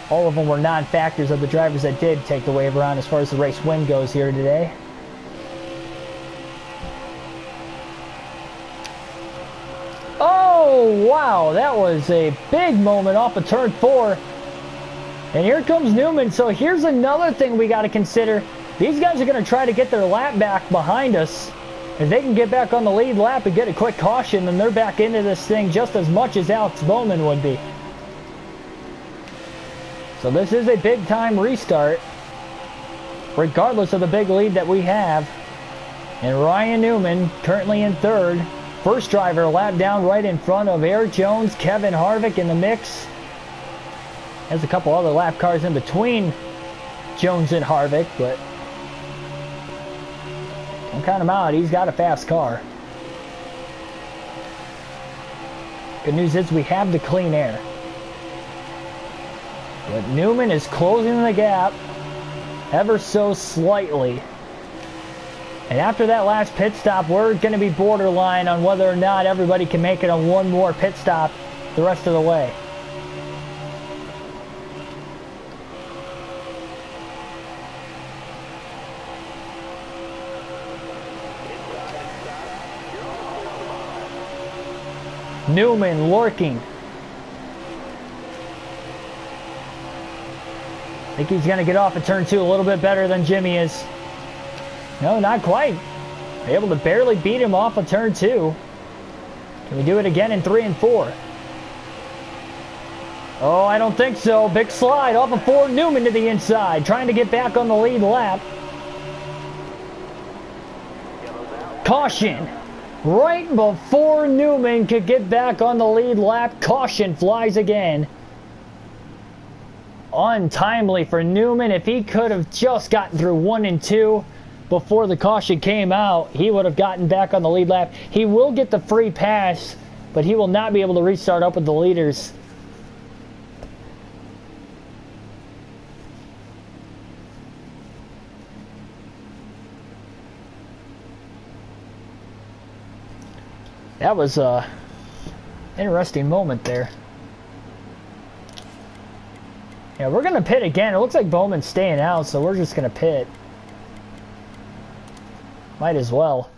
all of them were non-factors of the drivers that did take the wave around as far as the race win goes here today. Oh, wow, that was a big moment off of turn 4. And here comes Newman. So here's another thing we got to consider. These guys are going to try to get their lap back behind us. If they can get back on the lead lap and get a quick caution, then they're back into this thing just as much as Alex Bowman would be. So this is a big time restart, regardless of the big lead that we have. And Ryan Newman currently in 3rd. First driver lap down right in front of Eric Jones, Kevin Harvick in the mix. There's a couple other lap cars in between Jones and Harvick, but don't count him out. He's got a fast car. Good news is we have the clean air. But Newman is closing the gap ever so slightly. And after that last pit stop, we're going to be borderline on whether or not everybody can make it on 1 more pit stop the rest of the way. Newman lurking. I think he's going to get off at turn 2 a little bit better than Jimmy is. No, not quite. Able to barely beat him off of turn 2. Can we do it again in 3 and 4? Oh, I don't think so. Big slide off of 4. Newman to the inside, trying to get back on the lead lap. Caution. Right before Newman could get back on the lead lap, caution flies again. Untimely for Newman. If he could have just gotten through 1 and 2 before the caution came out, he would have gotten back on the lead lap. He will get the free pass, but he will not be able to restart up with the leaders. That was a interesting moment there. Yeah, we're going to pit again. It looks like Bowman's staying out, so we're just going to pit. Might as well.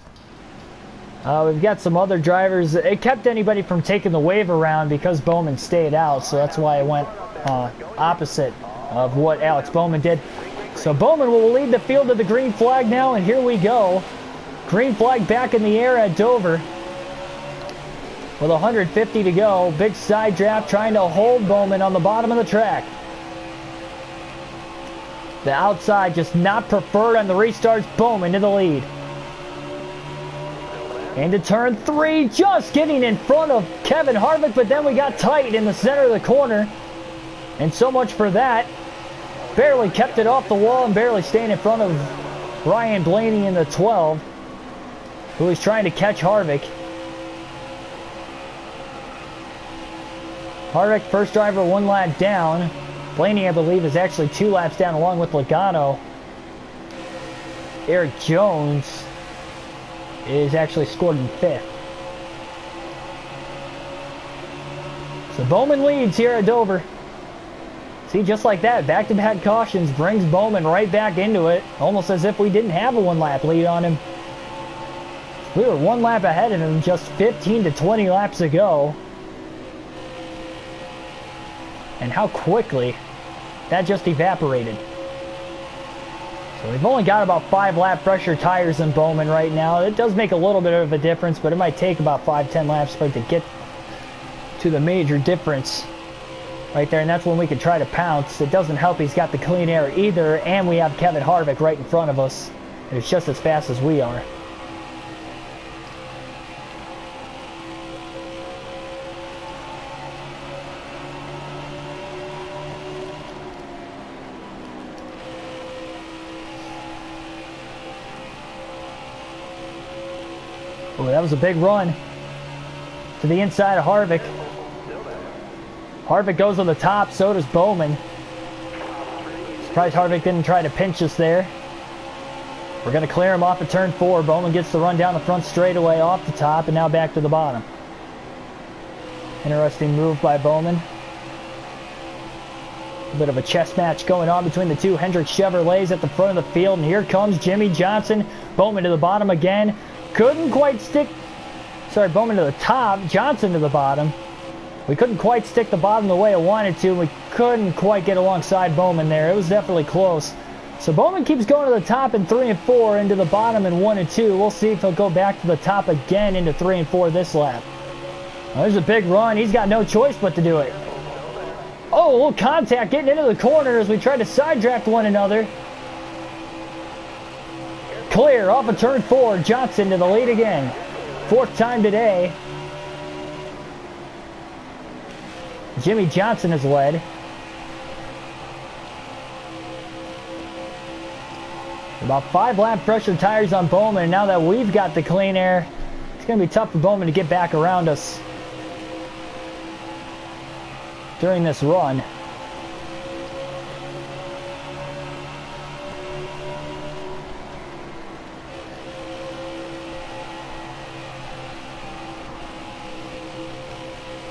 We've got some other drivers. It kept anybody from taking the wave around because Bowman stayed out, so that's why it went opposite of what Alex Bowman did. So Bowman will lead the field to the green flag now, and here we go. Green flag back in the air at Dover. With 150 to go, big side draft trying to hold Bowman on the bottom of the track. The outside just not preferred on the restarts. Bowman to the lead. Into turn 3, just getting in front of Kevin Harvick, but then we got tight in the center of the corner. And so much for that. Barely kept it off the wall and barely staying in front of Ryan Blaney in the 12, who was trying to catch Harvick. Harvick, first driver, 1 lap down. Blaney, I believe, is actually 2 laps down along with Logano. Eric Jones is actually scored in 5th. So Bowman leads here at Dover. See, just like that, back-to-back cautions brings Bowman right back into it, almost as if we didn't have a 1-lap lead on him. We were 1 lap ahead of him just 15 to 20 laps ago. And how quickly that just evaporated. So we've only got about 5 lap fresher tires than Bowman right now. It does make a little bit of a difference, but it might take about 5-10 laps for it to get to the major difference right there, and that's when we can try to pounce. It doesn't help he's got the clean air either, and we have Kevin Harvick right in front of us, and it's just as fast as we are. Oh, that was a big run to the inside of Harvick. Harvick goes on the top, so does Bowman. Surprised Harvick didn't try to pinch us there. We're going to clear him off at turn 4. Bowman gets the run down the front straightaway off the top and now back to the bottom. Interesting move by Bowman. A bit of a chess match going on between the two Hendrick Chevrolets at the front of the field, and here comes Jimmy Johnson. Bowman to the bottom again. Couldn't quite stick, sorry, Bowman to the top, Johnson to the bottom. We couldn't quite stick the bottom the way I wanted to. We couldn't quite get alongside Bowman there. It was definitely close. So Bowman keeps going to the top in 3 and 4, into the bottom in 1 and 2. We'll see if he'll go back to the top again into 3 and 4 this lap. Well, there's a big run. He's got no choice but to do it. Oh, a little contact getting into the corner as we try to side draft one another. Clear off of turn 4. Johnson to the lead again. 4th time today. Jimmy Johnson has led. About 5 lap pressure tires on Bowman, and now that we've got the clean air, it's going to be tough for Bowman to get back around us during this run.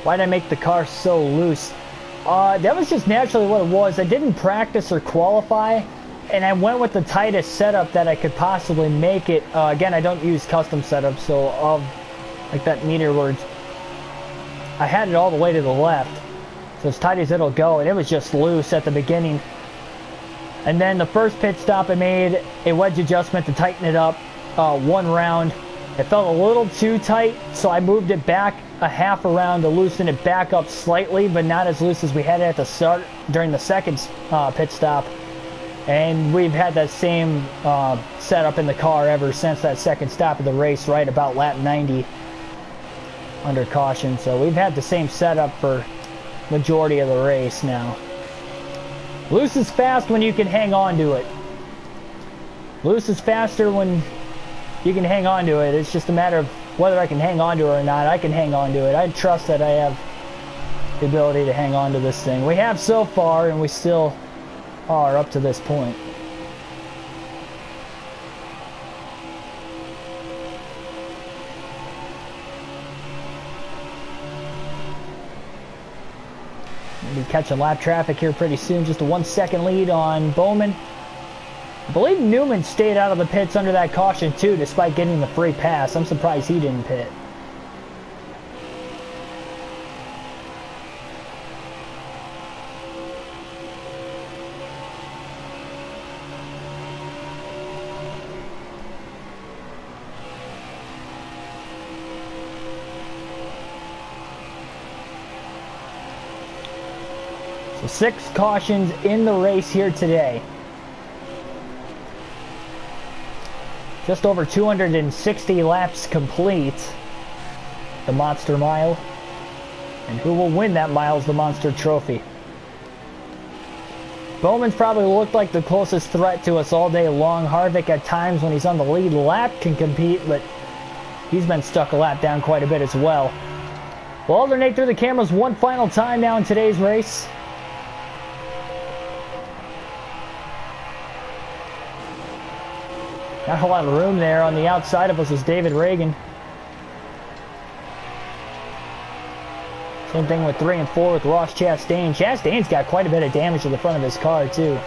Why did I make the car so loose? That was just naturally what it was. I didn't practice or qualify, and I went with the tightest setup that I could possibly make it. Again, I don't use custom setups, so like that meter where I had it all the way to the left, so as tight as it'll go, and it was just loose at the beginning. And then the first pit stop, I made a wedge adjustment to tighten it up 1 round. It felt a little too tight, so I moved it back a half a round to loosen it back up slightly, but not as loose as we had it at the start during the second pit stop. And we've had that same setup in the car ever since that second stop of the race, right about lap 90 under caution. So we've had the same setup for majority of the race now. Loose is fast when you can hang on to it. Loose is faster when you can hang on to it. It's just a matter of whether I can hang on to it or not. I can hang on to it. I trust that I have the ability to hang on to this thing. We have so far, and we still are up to this point. Maybe catching lap traffic here pretty soon. Just a 1 second lead on Bowman. I believe Newman stayed out of the pits under that caution too, despite getting the free pass. I'm surprised he didn't pit. So 6 cautions in the race here today. Just over 260 laps complete, the Monster Mile. And who will win that Miles the Monster Trophy? Bowman's probably looked like the closest threat to us all day long. Harvick at times when he's on the lead lap can compete, but he's been stuck a lap down quite a bit as well. We'll alternate through the cameras one final time now in today's race. Not a lot of room there. On the outside of us is David Reagan. Same thing with 3 and 4 with Ross Chastain. Chastain's got quite a bit of damage to the front of his car too.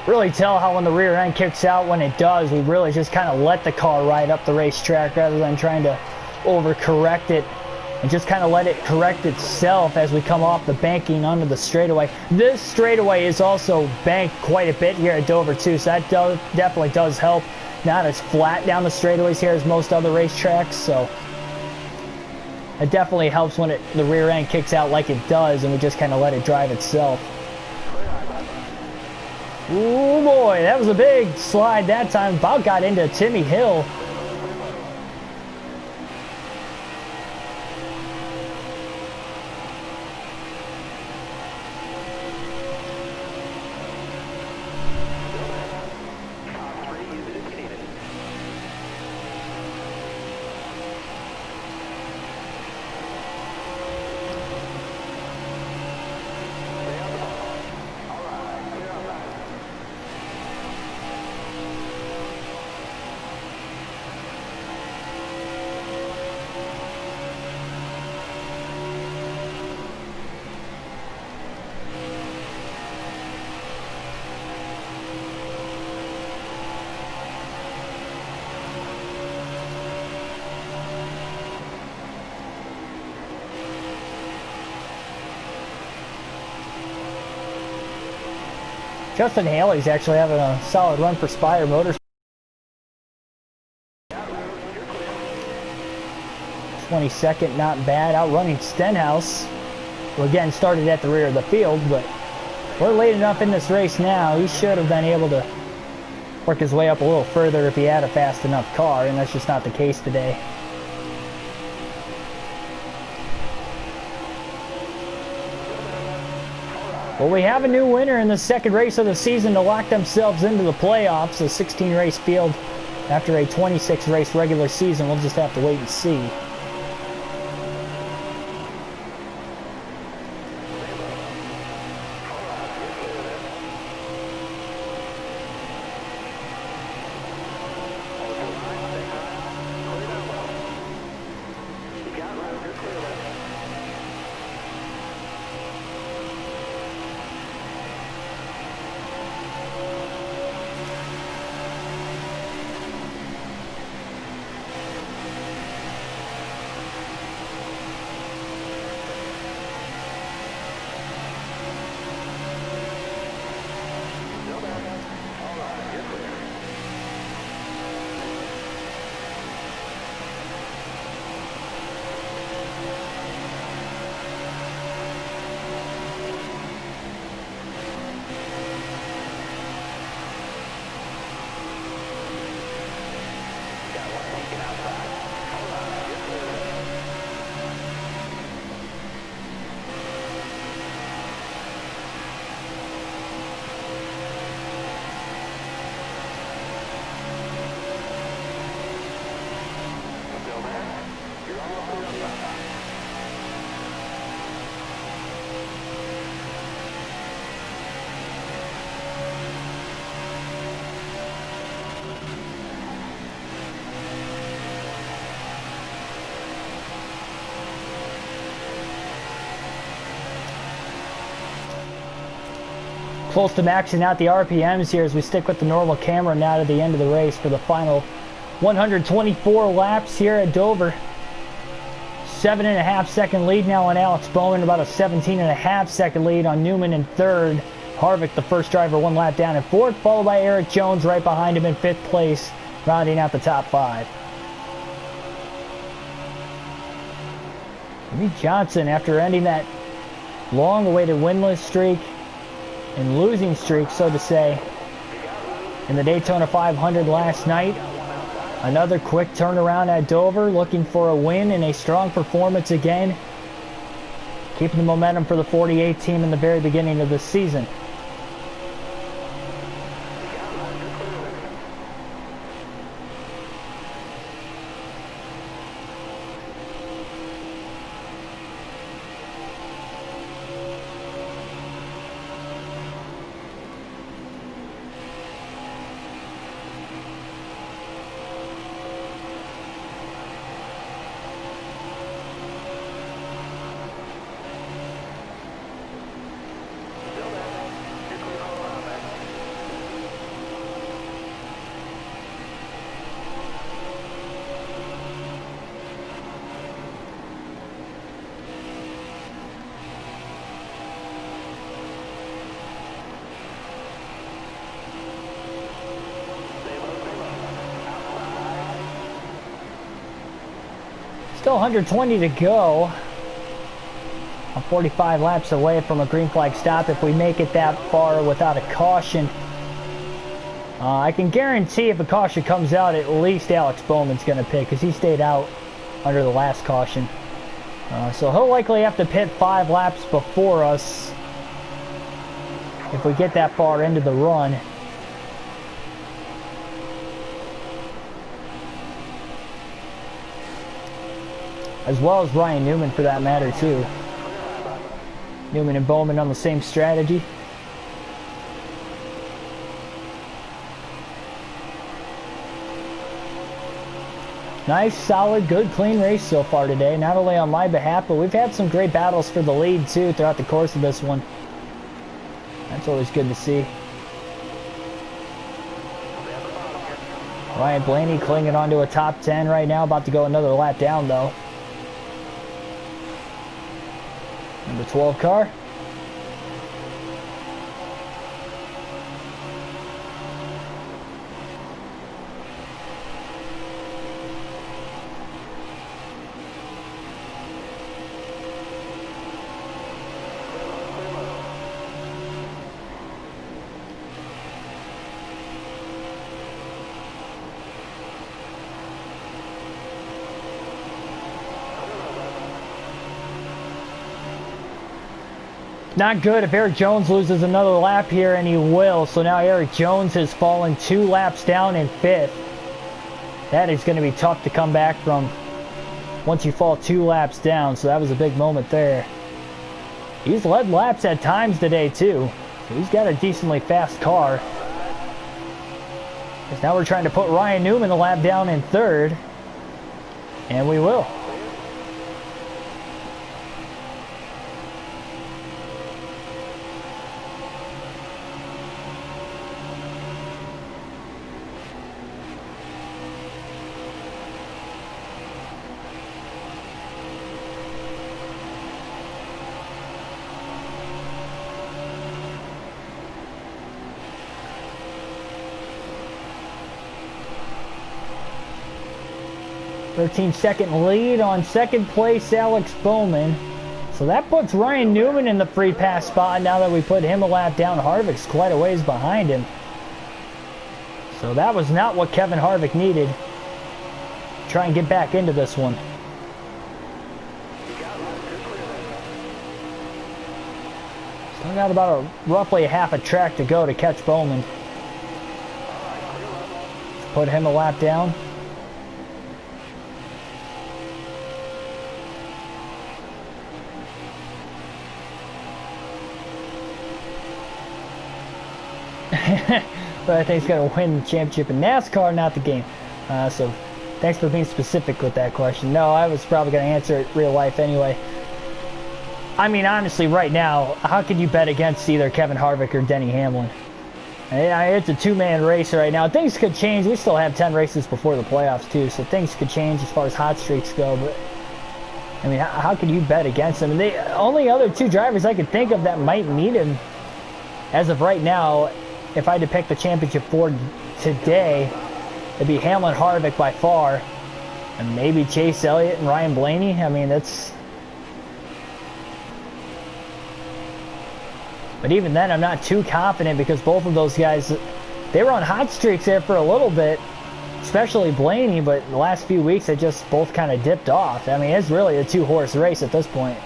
Really tell how when the rear end kicks out, when it does, we really just kind of let the car ride up the racetrack rather than trying to overcorrect it, and just kind of let it correct itself as we come off the banking onto the straightaway. This straightaway is also banked quite a bit here at Dover too, so that definitely does help. Not as flat down the straightaways here as most other racetracks, so it definitely helps when the rear end kicks out like it does and we just kind of let it drive itself. Oh boy, that was a big slide that time. About got into Timmy Hill. Justin Haley's actually having a solid run for Spire Motors. 22nd, not bad. Outrunning Stenhouse, who again started at the rear of the field, but we're late enough in this race now. He should have been able to work his way up a little further if he had a fast enough car, and that's just not the case today. Well, we have a new winner in the second race of the season to lock themselves into the playoffs. A 16-race field after a 26-race regular season. We'll just have to wait and see. Close to maxing out the RPMs here as we stick with the normal camera now to the end of the race for the final 124 laps here at Dover. 7.5 second lead now on Alex Bowman, about a 17.5 second lead on Newman in third. Harvick, the first driver, 1 lap down in 4th, followed by Eric Jones right behind him in 5th place, rounding out the top 5. Jimmy Johnson, after ending that long-awaited winless streak and losing streak, so to say, in the Daytona 500 last night, another quick turnaround at Dover, looking for a win and a strong performance again, keeping the momentum for the 48 team in the very beginning of this season. Still 120 to go. I'm 45 laps away from a green flag stop if we make it that far without a caution. I can guarantee if a caution comes out, at least Alex Bowman's going to pit because he stayed out under the last caution. So he'll likely have to pit 5 laps before us if we get that far into the run. As well as Ryan Newman for that matter too. Newman and Bowman on the same strategy. Nice, solid, good, clean race so far today. Not only on my behalf, but we've had some great battles for the lead too throughout the course of this one. That's always good to see. Ryan Blaney clinging onto a top 10 right now, about to go another lap down though. Number 12 car. Not good if Eric Jones loses another lap here, and he will. So now Eric Jones has fallen 2 laps down in 5th. That is going to be tough to come back from once you fall 2 laps down. So that was a big moment there. He's led laps at times today too. So he's got a decently fast car. Because now we're trying to put Ryan Newman a lap down in 3rd. And we will. Second lead on 2nd place, Alex Bowman. So that puts Ryan Newman in the free pass spot now that we put him a lap down. Harvick's quite a ways behind him. So that was not what Kevin Harvick needed. Try and get back into this one. Still got about roughly half a track to go to catch Bowman. Put him a lap down. But I think he's going to win the championship in NASCAR, not the game. So thanks for being specific with that question. No, I was probably going to answer it real life anyway. I mean, honestly, right now, how could you bet against either Kevin Harvick or Denny Hamlin? It's a 2-man race right now. Things could change. We still have 10 races before the playoffs too, so things could change as far as hot streaks go. But I mean, how could you bet against them? And the only other 2 drivers I could think of that might meet him as of right now, if I had to pick the championship for today, it'd be Hamlin, Harvick by far, and maybe Chase Elliott and Ryan Blaney. I mean, that's... But even then, I'm not too confident because both of those guys, they were on hot streaks there for a little bit, especially Blaney, but the last few weeks they just both kind of dipped off. I mean, it's really a two-horse race at this point.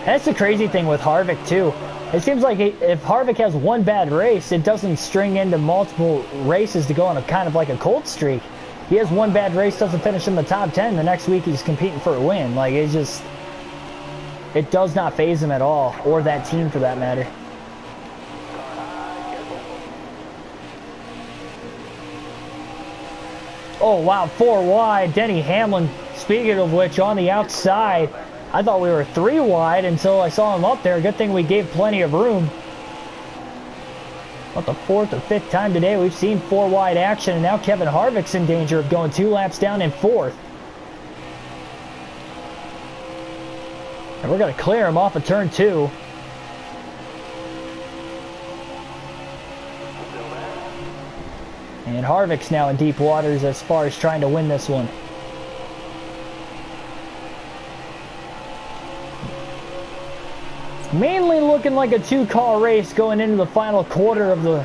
That's the crazy thing with Harvick, too. It seems like if Harvick has one bad race, it doesn't string into multiple races to go on a kind of like a cold streak. He has one bad race, doesn't finish in the top 10, the next week he's competing for a win. Like, it's just... It does not faze him at all, or that team for that matter. Oh wow, 4 wide, Denny Hamlin, speaking of which, on the outside. I thought we were 3 wide until I saw him up there. Good thing we gave plenty of room. About the 4th or 5th time today we've seen 4 wide action, and now Kevin Harvick's in danger of going 2 laps down in 4th. And we're going to clear him off of turn 2. And Harvick's now in deep waters as far as trying to win this one. Mainly looking like a 2-car race going into the final quarter of the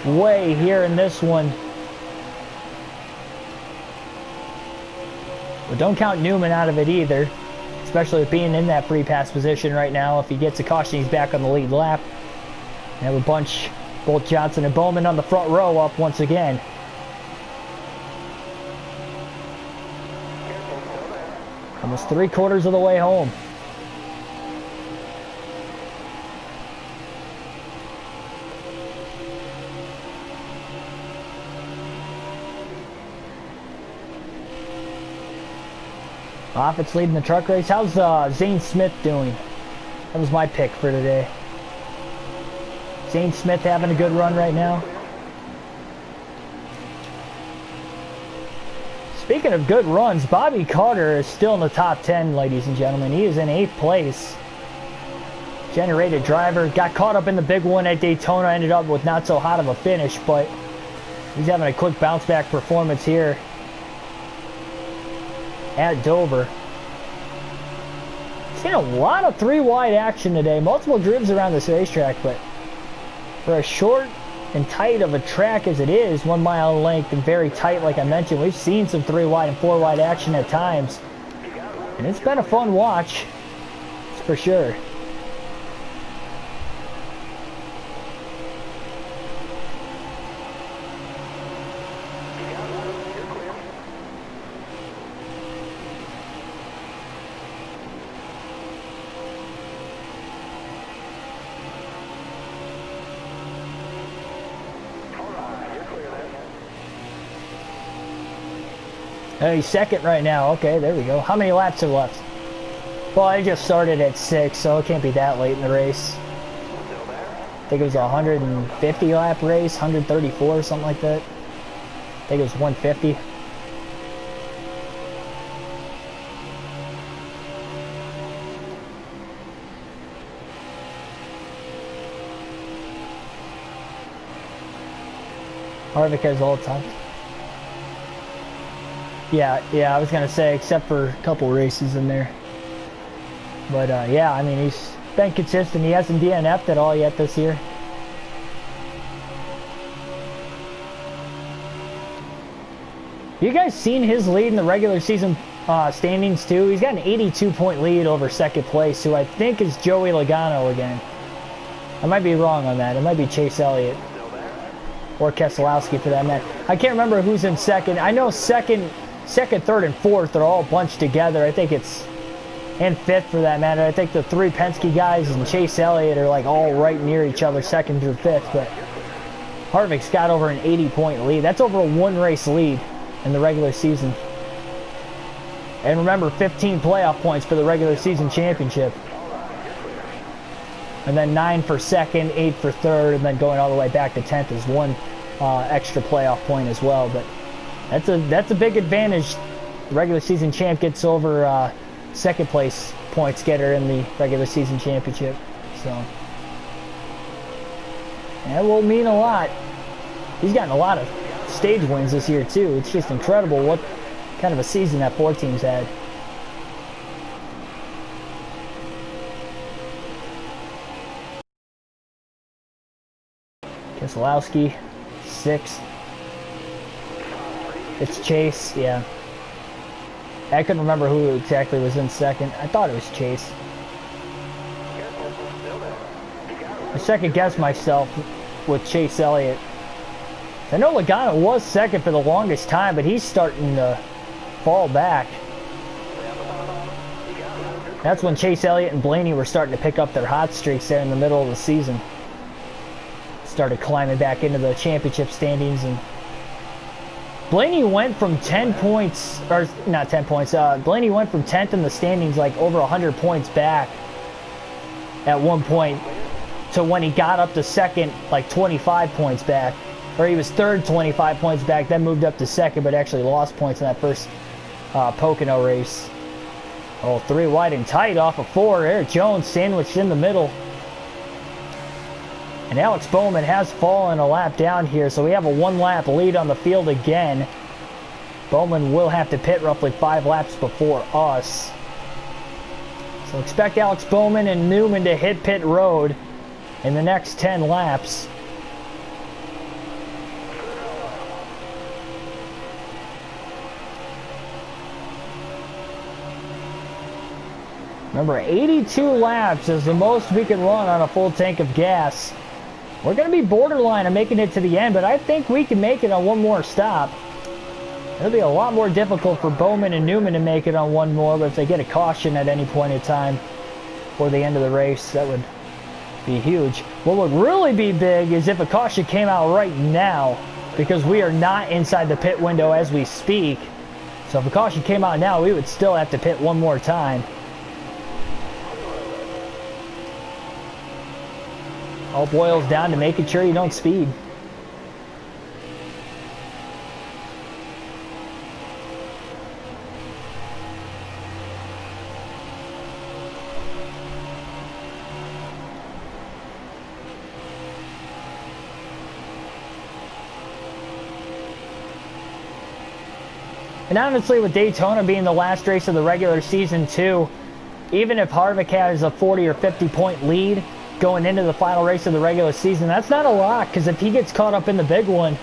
way here in this one. But don't count Newman out of it either. Especially with being in that free pass position right now. If he gets a caution, he's back on the lead lap. We have a bunch, both Johnson and Bowman on the front row up once again. Almost 3/4 of the way home. Moffitt's leading the truck race. How's Zane Smith doing? That was my pick for today. Zane Smith having a good run right now. Speaking of good runs, Bobby Carter is still in the top 10, ladies and gentlemen. He is in 8th place. Generated driver. Got caught up in the big one at Daytona. Ended up with not so hot of a finish, but he's having a quick bounce back performance here at Dover. Seen a lot of 3 wide action today. Multiple dribs around this racetrack, but for a short and tight of a track as it is, 1 mile in length and very tight like I mentioned, we've seen some 3 wide and 4 wide action at times. And it's been a fun watch, that's for sure. He's 2nd right now. Okay, there we go. How many laps are left? Well, I just started at 6, so it can't be that late in the race. I think it was a 150 lap race, 134 or something like that. I think it was 150. Harvick has all the time. Yeah, I was gonna say, except for a couple races in there. But yeah, I mean, he's been consistent. He hasn't DNF'd at all yet this year. You guys seen his lead in the regular season standings too? He's got an 82-point lead over 2nd place, who I think is Joey Logano again. I might be wrong on that. It might be Chase Elliott. Or Keselowski for that matter. I can't remember who's in 2nd. I know 2nd, 3rd, and 4th are all bunched together. I think it's... And 5th for that matter. I think the 3 Penske guys and Chase Elliott are like all right near each other, 2nd through 5th. But Harvick's got over an 80-point lead. That's over a 1-race lead in the regular season. And remember, 15 playoff points for the regular season championship. And then 9 for 2nd, 8 for 3rd, and then going all the way back to 10th is 1 extra playoff point as well. But that's a big advantage. The regular season champ gets over second place points getter in the regular season championship. So that will mean a lot. He's gotten a lot of stage wins this year too. It's just incredible what kind of a season that 4 team's had. Keselowski, 6. It's Chase, yeah. I couldn't remember who exactly was in second. I thought it was Chase. I second guessed myself with Chase Elliott. I know Logano was second for the longest time, but he's starting to fall back. That's when Chase Elliott and Blaney were starting to pick up their hot streaks there in the middle of the season. Started climbing back into the championship standings, and Blaney went from 10 points, or not 10 points, Blaney went from 10th in the standings, like over 100 points back at one point, to when he got up to second, like 25 points back. Or he was third, 25 points back, then moved up to second, but actually lost points in that first Pocono race. Oh, 3 wide and tight off of 4. Eric Jones sandwiched in the middle. And Alex Bowman has fallen a lap down here, so we have a 1-lap lead on the field again. Bowman will have to pit roughly 5 laps before us. So expect Alex Bowman and Newman to hit pit road in the next 10 laps. Remember, 82 laps is the most we can run on a full tank of gas. We're going to be borderline on making it to the end, but I think we can make it on one more stop. It'll be a lot more difficult for Bowman and Newman to make it on one more, but if they get a caution at any point in time before the end of the race, that would be huge. What would really be big is if a caution came out right now, because we are not inside the pit window as we speak. So if a caution came out now, we would still have to pit one more time. All boils down to making sure you don't speed. And honestly, with Daytona being the last race of the regular season too, even if Harvick has a 40 or 50 point lead going into the final race of the regular season, that's not a lot, because if he gets caught up in the big one,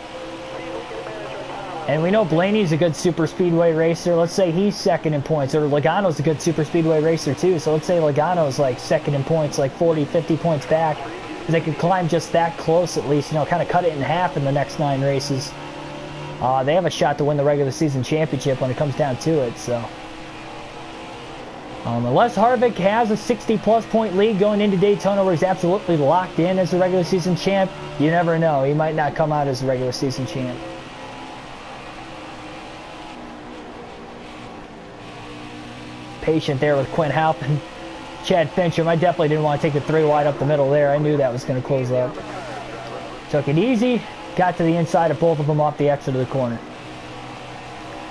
and we know Blaney's a good super speedway racer, let's say he's second in points, or Logano's a good super speedway racer too, so let's say Logano's like second in points, like 40, 50 points back, they could climb just that close at least, you know, kind of cut it in half in the next 9 races. They have a shot to win the regular season championship when it comes down to it, so. Unless Harvick has a 60-plus point lead going into Daytona where he's absolutely locked in as the regular season champ, you never know. He might not come out as the regular season champ. Patient there with Quinn Halpin. Chad Fincham, I definitely didn't want to take the 3 wide up the middle there. I knew that was going to close up. Took it easy, got to the inside of both of them off the exit of the corner.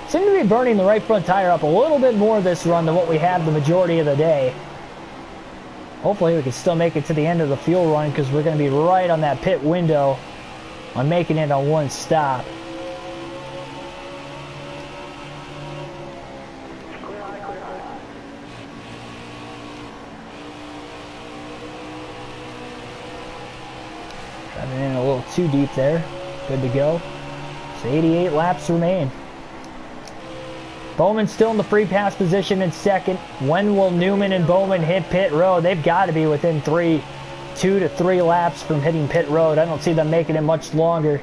Seem to be burning the right front tire up a little bit more this run than what we had the majority of the day. Hopefully we can still make it to the end of the fuel run, because we're going to be right on that pit window on making it on one stop. Driving in a little too deep there. Good to go. So 88 laps remain. Bowman still in the free pass position in second. When will Newman and Bowman hit pit road? They've got to be within 2 to 3 laps from hitting pit road. I don't see them making it much longer.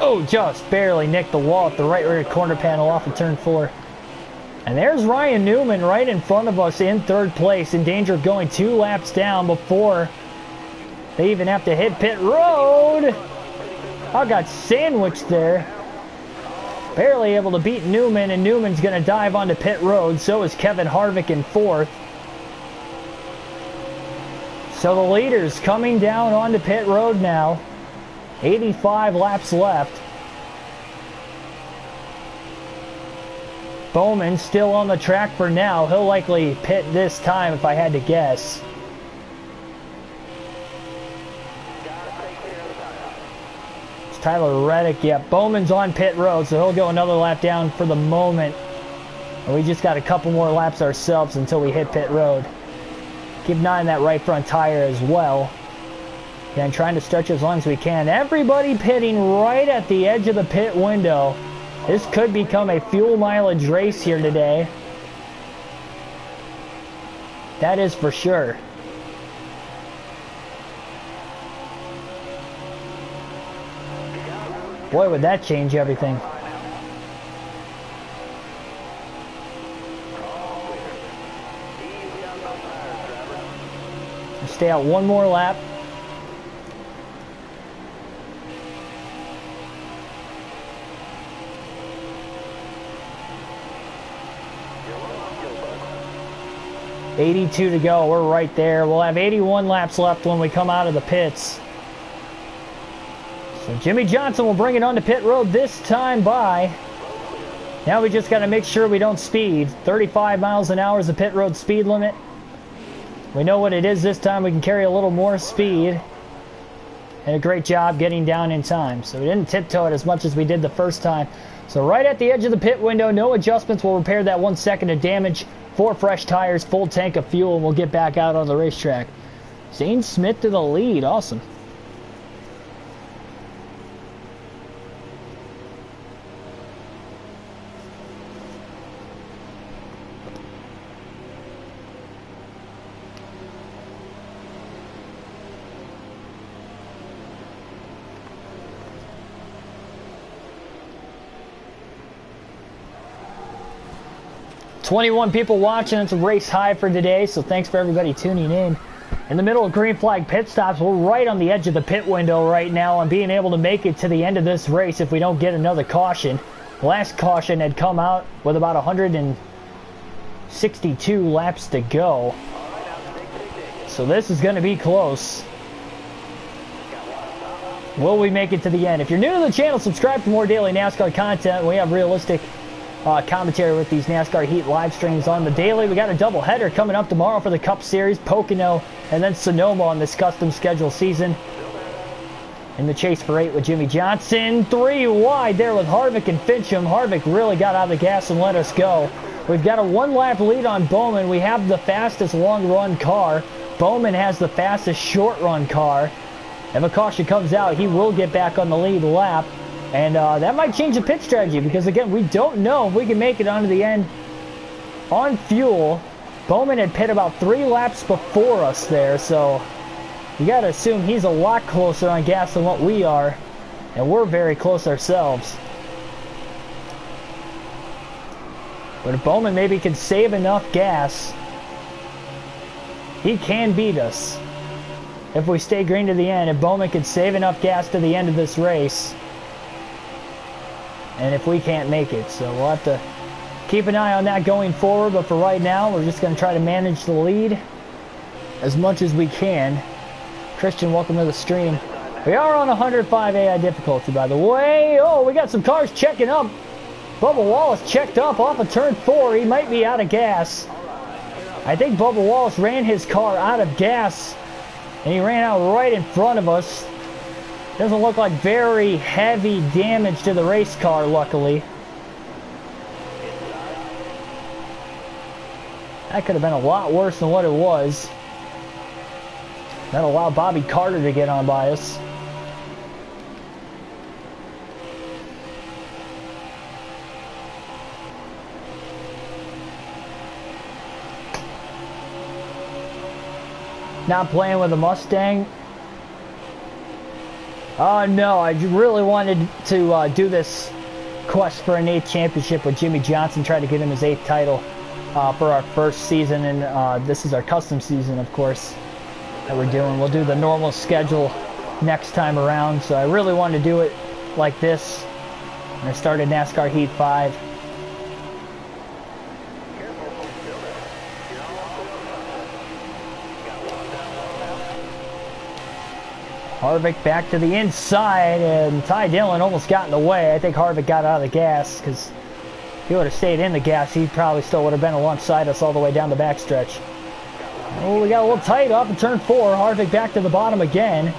Oh, just barely nicked the wall at the right rear corner panel off of turn 4. And there's Ryan Newman right in front of us in third place, in danger of going 2 laps down before they even have to hit pit road. I got sandwiched there. Barely able to beat Newman, and Newman's going to dive onto pit road. So is Kevin Harvick in 4th. So the leaders coming down onto pit road now. 85 laps left. Bowman still on the track for now. He'll likely pit this time if I had to guess. It's Tyler Reddick. Yeah, Bowman's on pit road, so he'll go another lap down for the moment. And we just got a couple more laps ourselves until we hit pit road. Keep an eye on that right front tire as well. Again, trying to stretch as long as we can. Everybody pitting right at the edge of the pit window. This could become a fuel mileage race here today. That is for sure. Boy, would that change everything. Stay out one more lap. $82 to go. We're right there. We'll have 81 laps left when we come out of the pits. So Jimmy Johnson will bring it onto pit road this time by. Now we just got to make sure we don't speed. 35 miles an hour is the pit road speed limit. We know what it is this time. We can carry a little more speed. And a great job getting down in time. So we didn't tiptoe it as much as we did the first time. So right at the edge of the pit window, no adjustments. We'll repair that 1 second of damage. 4 fresh tires, full tank of fuel, and we'll get back out on the racetrack. Zane Smith to the lead. Awesome. $21 people watching. It's a race high for today, so thanks for everybody tuning in. In the middle of green flag pit stops, we're right on the edge of the pit window right now on being able to make it to the end of this race if we don't get another caution. The last caution had come out with about 162 laps to go. So this is going to be close. Will we make it to the end? If you're new to the channel, subscribe for more daily NASCAR content. We have realistic commentary with these NASCAR Heat live streams on the daily. We got a doubleheader coming up tomorrow for the Cup Series, Pocono, and then Sonoma on this custom schedule season. In the chase for 8 with Jimmy Johnson. 3 wide there with Harvick and Fincham. Harvick really got out of the gas and let us go. We've got a 1-lap lead on Bowman. We have the fastest long-run car. Bowman has the fastest short-run car. If a caution comes out, he will get back on the lead lap. And that might change the pit strategy because, again, we don't know if we can make it onto the end on fuel. Bowman had pit about 3 laps before us there, so you got to assume he's a lot closer on gas than what we are, and we're very close ourselves. But if Bowman maybe can save enough gas, he can beat us. If we stay green to the end, if Bowman can save enough gas to the end of this race, and if we can't make it. So we'll have to keep an eye on that going forward, but for right now, we're just going to try to manage the lead as much as we can. Christian, welcome to the stream. We are on 105 AI difficulty, by the way. Oh, we got some cars checking up. Bubba Wallace checked up off of turn 4. He might be out of gas. I think Bubba Wallace ran his car out of gas, and he ran out right in front of us. Doesn't look like very heavy damage to the race car, luckily. That could have been a lot worse than what it was. That allowed Bobby Carter to get on by us. Not playing with a Mustang. No, I really wanted to do this quest for an 8th championship with Jimmy Johnson, try to get him his 8th title for our first season, and this is our custom season, of course, that we're doing. We'll do the normal schedule next time around, so I really wanted to do it like this when I started NASCAR Heat 5. Harvick back to the inside, and Ty Dillon almost got in the way. I think Harvick got out of the gas, because if he would have stayed in the gas, he probably still would have been alongside us all the way down the backstretch. Oh, we got a little tight off of turn 4. Harvick back to the bottom again,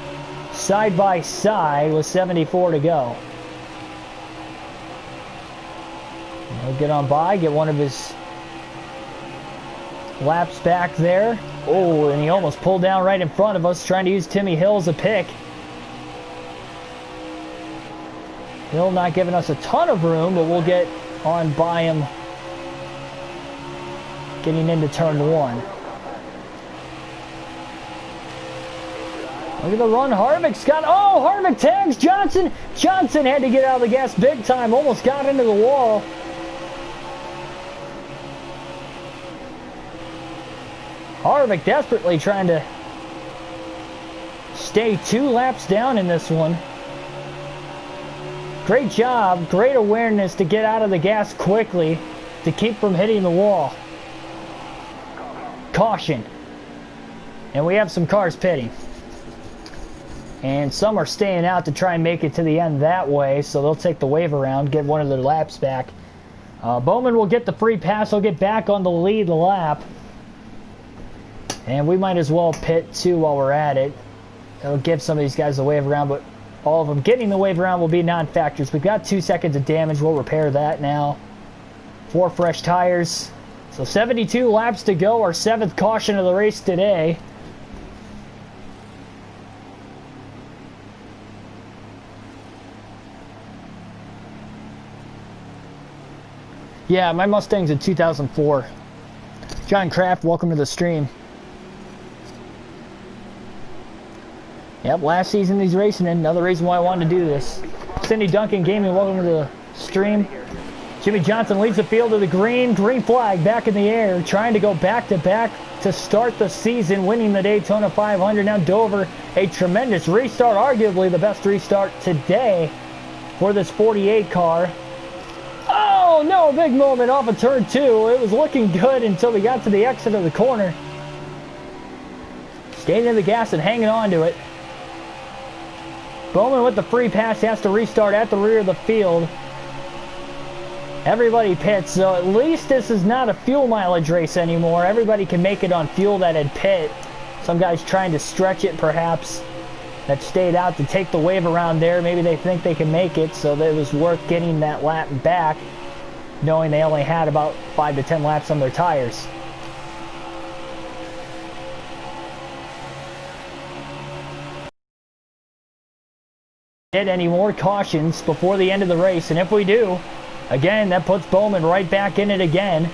side by side with 74 to go. He'll get on by, get one of his laps back there. Oh, and he almost pulled down right in front of us, trying to use Timmy Hill as a pick. Hill not giving us a ton of room, but we'll get on by him getting into turn 1. Look at the run Harvick's got. Oh, Harvick tags Johnson. Johnson had to get out of the gas big time, almost got into the wall. Harvick desperately trying to stay 2 laps down in this one. Great job, great awareness to get out of the gas quickly to keep from hitting the wall. Caution. And we have some cars pitting. And some are staying out to try and make it to the end that way, so they'll take the wave around, get one of their laps back. Bowman will get the free pass, he'll get back on the lead lap. And we might as well pit too while we're at it. It'll give some of these guys the wave around, but all of them getting the wave around will be non-factors. We've got 2 seconds of damage. We'll repair that now. 4 fresh tires. So 72 laps to go. Our 7th caution of the race today. Yeah, my Mustang's in 2004. John Kraft, welcome to the stream. Yep, last season he's racing in. Another reason why I wanted to do this. Cindy Duncan Gaming, welcome to the stream. Jimmy Johnson leads the field to the green flag back in the air, trying to go back-to-back to start the season, winning the Daytona 500. Now Dover, a tremendous restart, arguably the best restart today for this 48 car. Oh no, big moment off of turn 2. It was looking good until we got to the exit of the corner. Staying in the gas and hanging on to it. Bowman with the free pass has to restart at the rear of the field. Everybody pits, so at least this is not a fuel mileage race anymore. Everybody can make it on fuel that had pit. Some guys trying to stretch it perhaps, that stayed out to take the wave around there. Maybe they think they can make it, so it was worth getting that lap back, knowing they only had about 5 to 10 laps on their tires. Get any more cautions before the end of the race, and if we do, again, that puts Bowman right back in it again.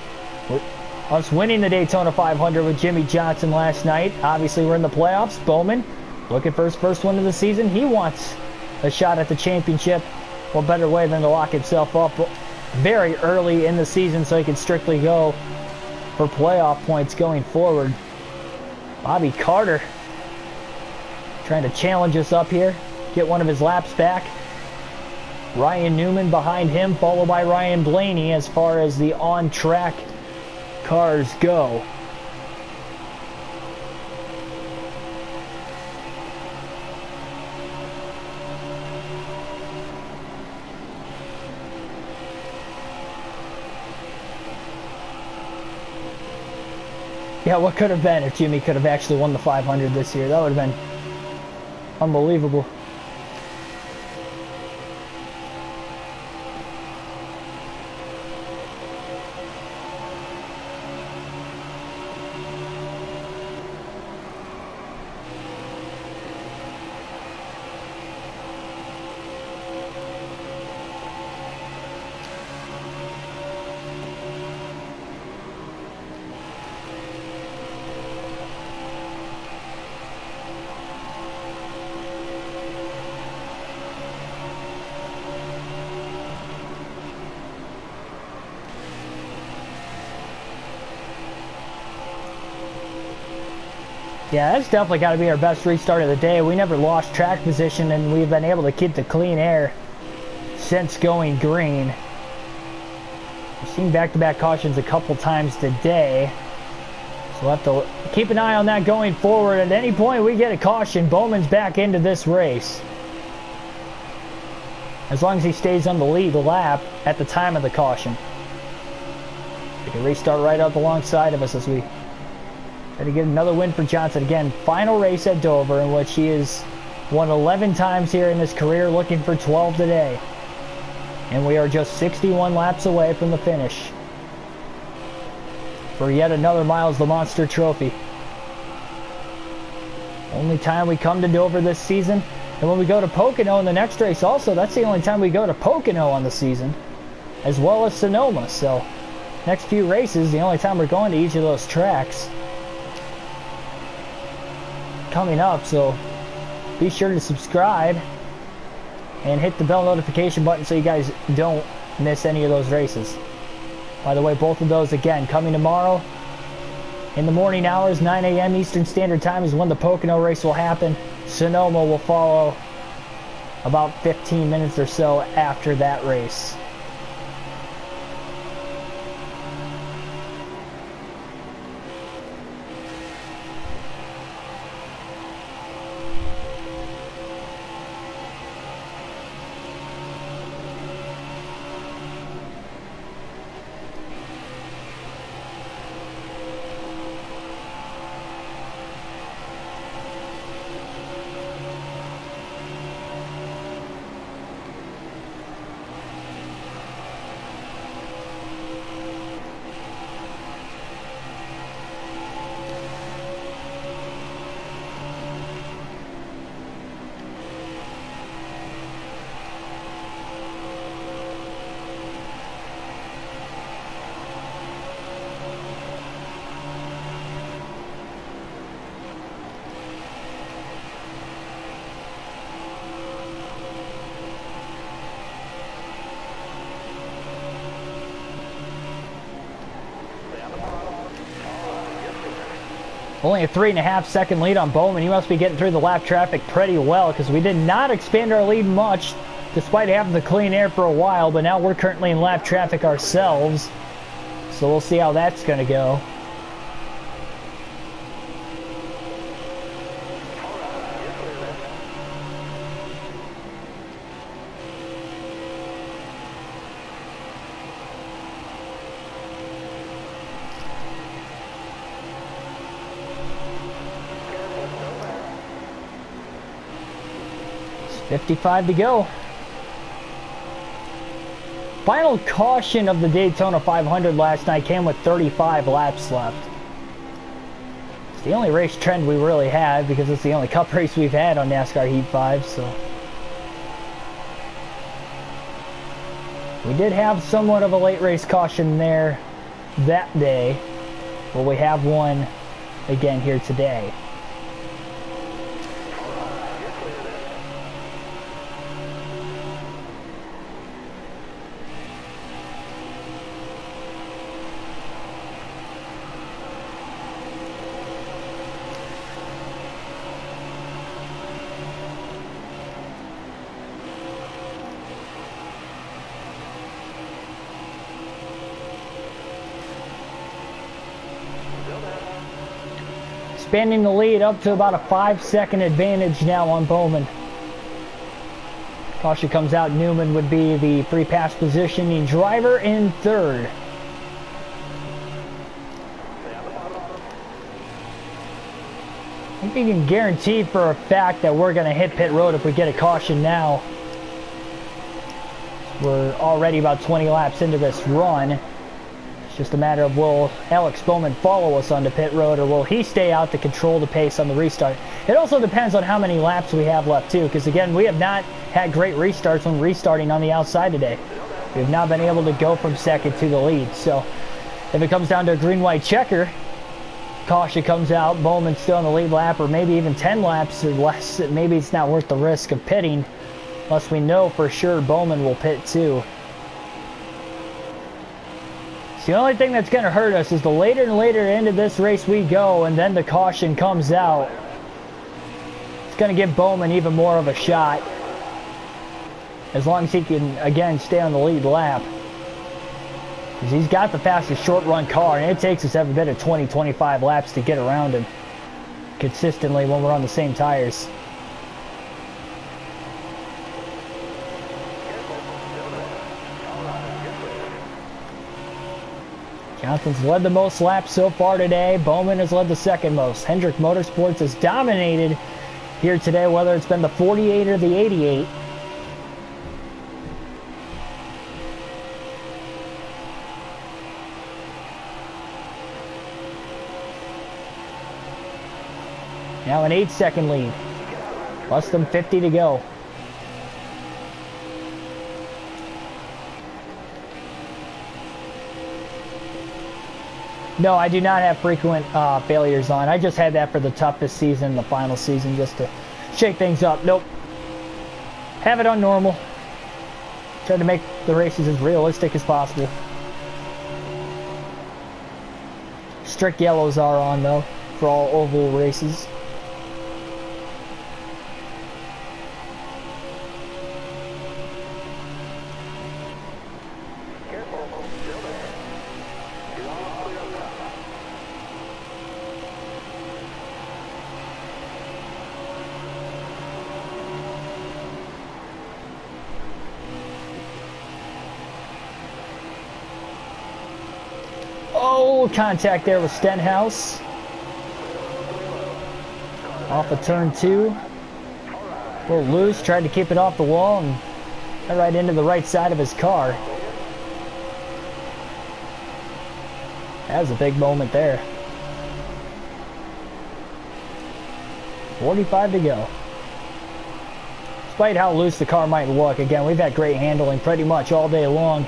With us winning the Daytona 500 with Jimmy Johnson last night. Obviously, we're in the playoffs. Bowman looking for his first win of the season. He wants a shot at the championship. What better way than to lock himself up very early in the season so he can strictly go for playoff points going forward. Bobby Carter trying to challenge us up here. Get one of his laps back. Ryan Newman behind him, followed by Ryan Blaney as far as the on-track cars go. Yeah, what could have been if Jimmy could have actually won the 500 this year? That would have been unbelievable. Yeah, that's definitely got to be our best restart of the day. We never lost track position, and we've been able to keep the clean air since going green. We've seen back-to-back cautions a couple times today, so we'll have to keep an eye on that going forward. At any point we get a caution, Bowman's back into this race. As long as he stays on the lead lap at the time of the caution. We can restart right up alongside of us as we try to get another win for Johnson. Again, final race at Dover, in which he has won 11 times here in his career, looking for 12 today. And we are just 61 laps away from the finish for yet another Miles the Monster trophy. Only time we come to Dover this season. And when we go to Pocono in the next race also, that's the only time we go to Pocono on the season, as well as Sonoma. So next few races, the only time we're going to each of those tracks coming up. So be sure to subscribe and hit the bell notification button so you guys don't miss any of those races. By the way, both of those again coming tomorrow in the morning hours. 9 a.m. Eastern Standard Time is when the Pocono race will happen. Sonoma will follow about 15 minutes or so after that race. Only a 3.5 second lead on Bowman. He must be getting through the lap traffic pretty well, because we did not expand our lead much despite having the clean air for a while, but now we're currently in lap traffic ourselves. So we'll see how that's going to go. It's 55 to go. Final caution of the Daytona 500 last night came with 35 laps left. It's the only race trend we really had, because it's the only cup race we've had on NASCAR Heat 5, so. We did have somewhat of a late race caution there that day, but we have one again here today. Expanding the lead up to about a 5-second advantage now on Bowman. Caution comes out. Newman would be the free pass positioning driver in third. I think we can guarantee for a fact that we're going to hit pit road if we get a caution now. We're already about 20 laps into this run. It's just a matter of, will Alex Bowman follow us onto pit road, or will he stay out to control the pace on the restart? It also depends on how many laps we have left too, because again, we have not had great restarts when restarting on the outside today. We have not been able to go from second to the lead. So if it comes down to a green-white checker, caution comes out, Bowman's still in the lead lap, or maybe even 10 laps or less, maybe it's not worth the risk of pitting, unless we know for sure Bowman will pit too. The only thing that's going to hurt us is the later and later into this race we go, and then the caution comes out. It's going to give Bowman even more of a shot. As long as he can, again, stay on the lead lap. Because he's got the fastest short run car, and it takes us every bit of 20-25 laps to get around him consistently when we're on the same tires. Johnson's led the most laps so far today. Bowman has led the second most. Hendrick Motorsports has dominated here today, whether it's been the 48 or the 88. Now an 8-second lead. Less than 50 to go. No, I do not have frequent failures on. I just had that for the toughest season, the final season, just to shake things up. Nope. Have it on normal. Try to make the races as realistic as possible. Strict yellows are on, though, for all oval races. Oh, contact there with Stenhouse. Off of turn 2. A little loose, tried to keep it off the wall and got right into the right side of his car. That was a big moment there. 45 to go. Despite how loose the car might look, again, we've had great handling pretty much all day long.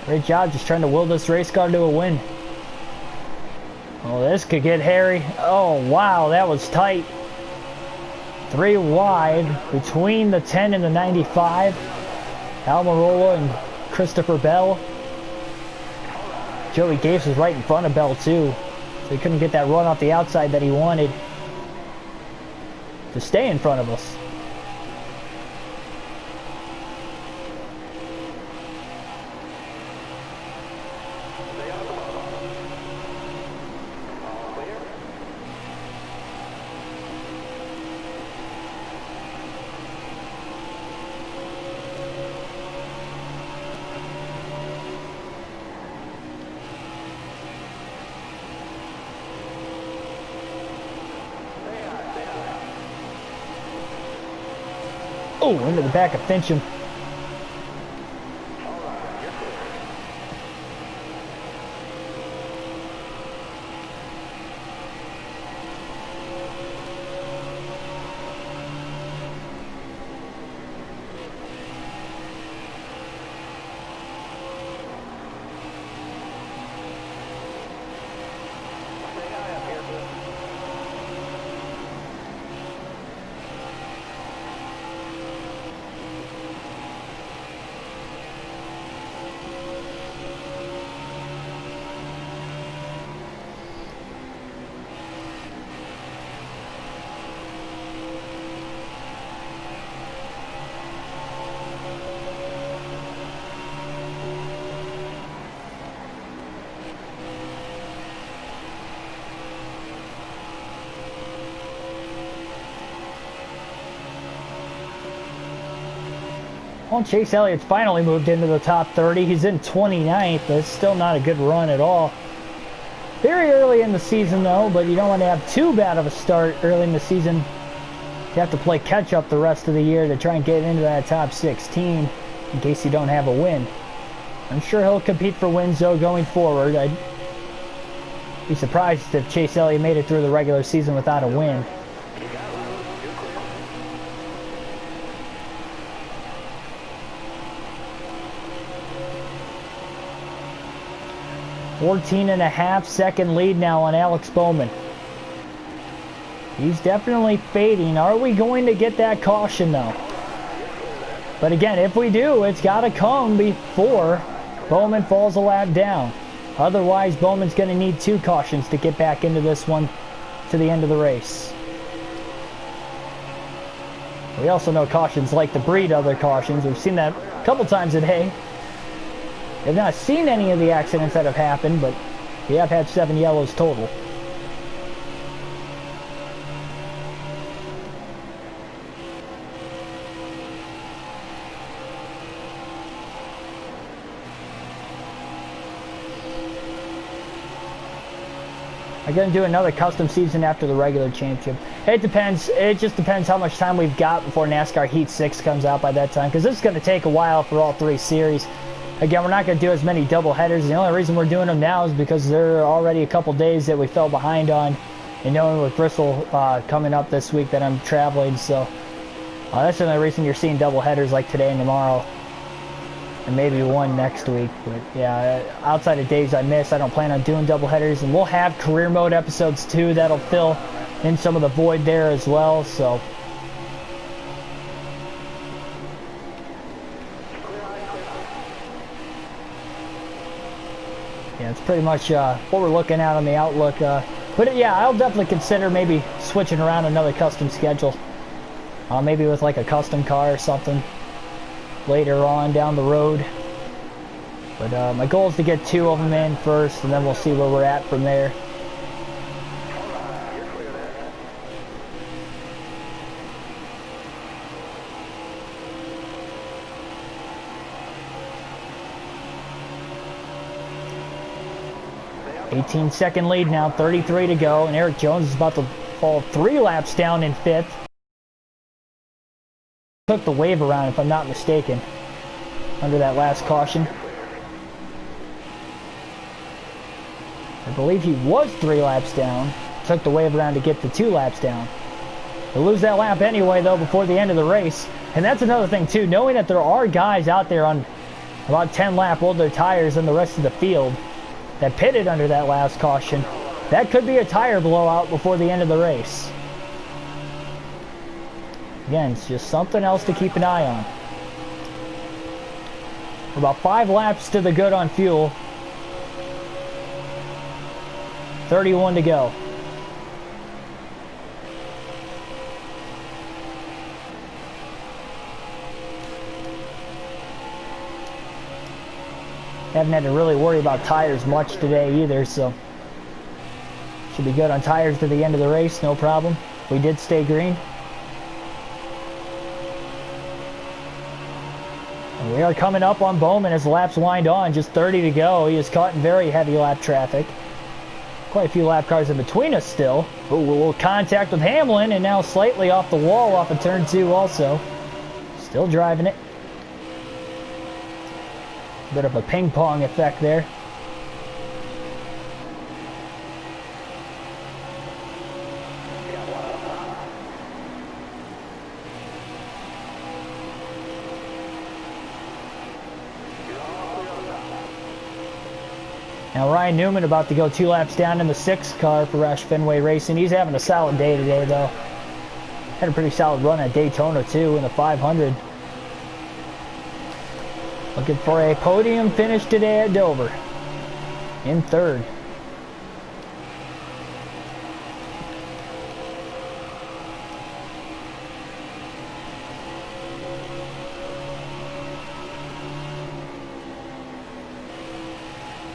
Great job just trying to will this race car to a win. Oh, this could get hairy. Oh, wow, that was tight. 3 wide between the 10 and the 95. Almirola and Christopher Bell. Joey Gapes was right in front of Bell, too. So he couldn't get that run off the outside that he wanted to stay in front of us. Oh, into the back of Fincham. Well, Chase Elliott's finally moved into the top 30. He's in 29th. That's still not a good run at all. Very early in the season, though, but you don't want to have too bad of a start early in the season. You have to play catch-up the rest of the year to try and get into that top 16 in case you don't have a win. I'm sure he'll compete for wins, though, going forward. I'd be surprised if Chase Elliott made it through the regular season without a win. .14.5-second lead now on Alex Bowman. He's definitely fading. Are we going to get that caution, though? But again, if we do, it's got to come before Bowman falls a lap down. Otherwise, Bowman's going to need 2 cautions to get back into this one to the end of the race. We also know cautions like to breed other cautions. We've seen that a couple times today. I've not seen any of the accidents that have happened, but we have had 7 yellows total. I'm going to do another custom season after the regular championship. It depends. It just depends how much time we've got before NASCAR Heat 6 comes out by that time, because this is going to take a while for all 3 series. Again, we're not going to do as many double headers. The only reason we're doing them now is because there are already a couple days that we fell behind on, and knowing with Bristol coming up this week that I'm traveling, so that's the only reason you're seeing double headers like today and tomorrow. And maybe one next week, but yeah, outside of days I miss, I don't plan on doing double headers, and we'll have career mode episodes too that'll fill in some of the void there as well. So yeah, it's pretty much what we're looking at on the outlook. But yeah, I'll definitely consider maybe switching around another custom schedule, maybe with like a custom car or something later on down the road. But my goal is to get 2 of them in first, and then we'll see where we're at from there. $18-second lead now, 33 to go, and Eric Jones is about to fall 3 laps down in 5th. Took the wave around, if I'm not mistaken, under that last caution. I believe he was 3 laps down. Took the wave around to get the 2 laps down. He'll lose that lap anyway, though, before the end of the race. And that's another thing, too. Knowing that there are guys out there on about 10 lap older tires than the rest of the field that pitted under that last caution, that could be a tire blowout before the end of the race. Again, it's just something else to keep an eye on. We're about 5 laps to the good on fuel. 31 to go. Haven't had to really worry about tires much today either, so should be good on tires to the end of the race, no problem. We did stay green. And we are coming up on Bowman as the laps wind on, just 30 to go. He is caught in very heavy lap traffic. Quite a few lap cars in between us still. Ooh, a little contact with Hamlin, and now slightly off the wall off of turn 2 also. Still driving it. Bit of a ping pong effect there. Now Ryan Newman about to go 2 laps down in the 6th car for Roush Fenway Racing. He's having a solid day today though. Had a pretty solid run at Daytona too in the 500. Looking for a podium finish today at Dover. In 3rd.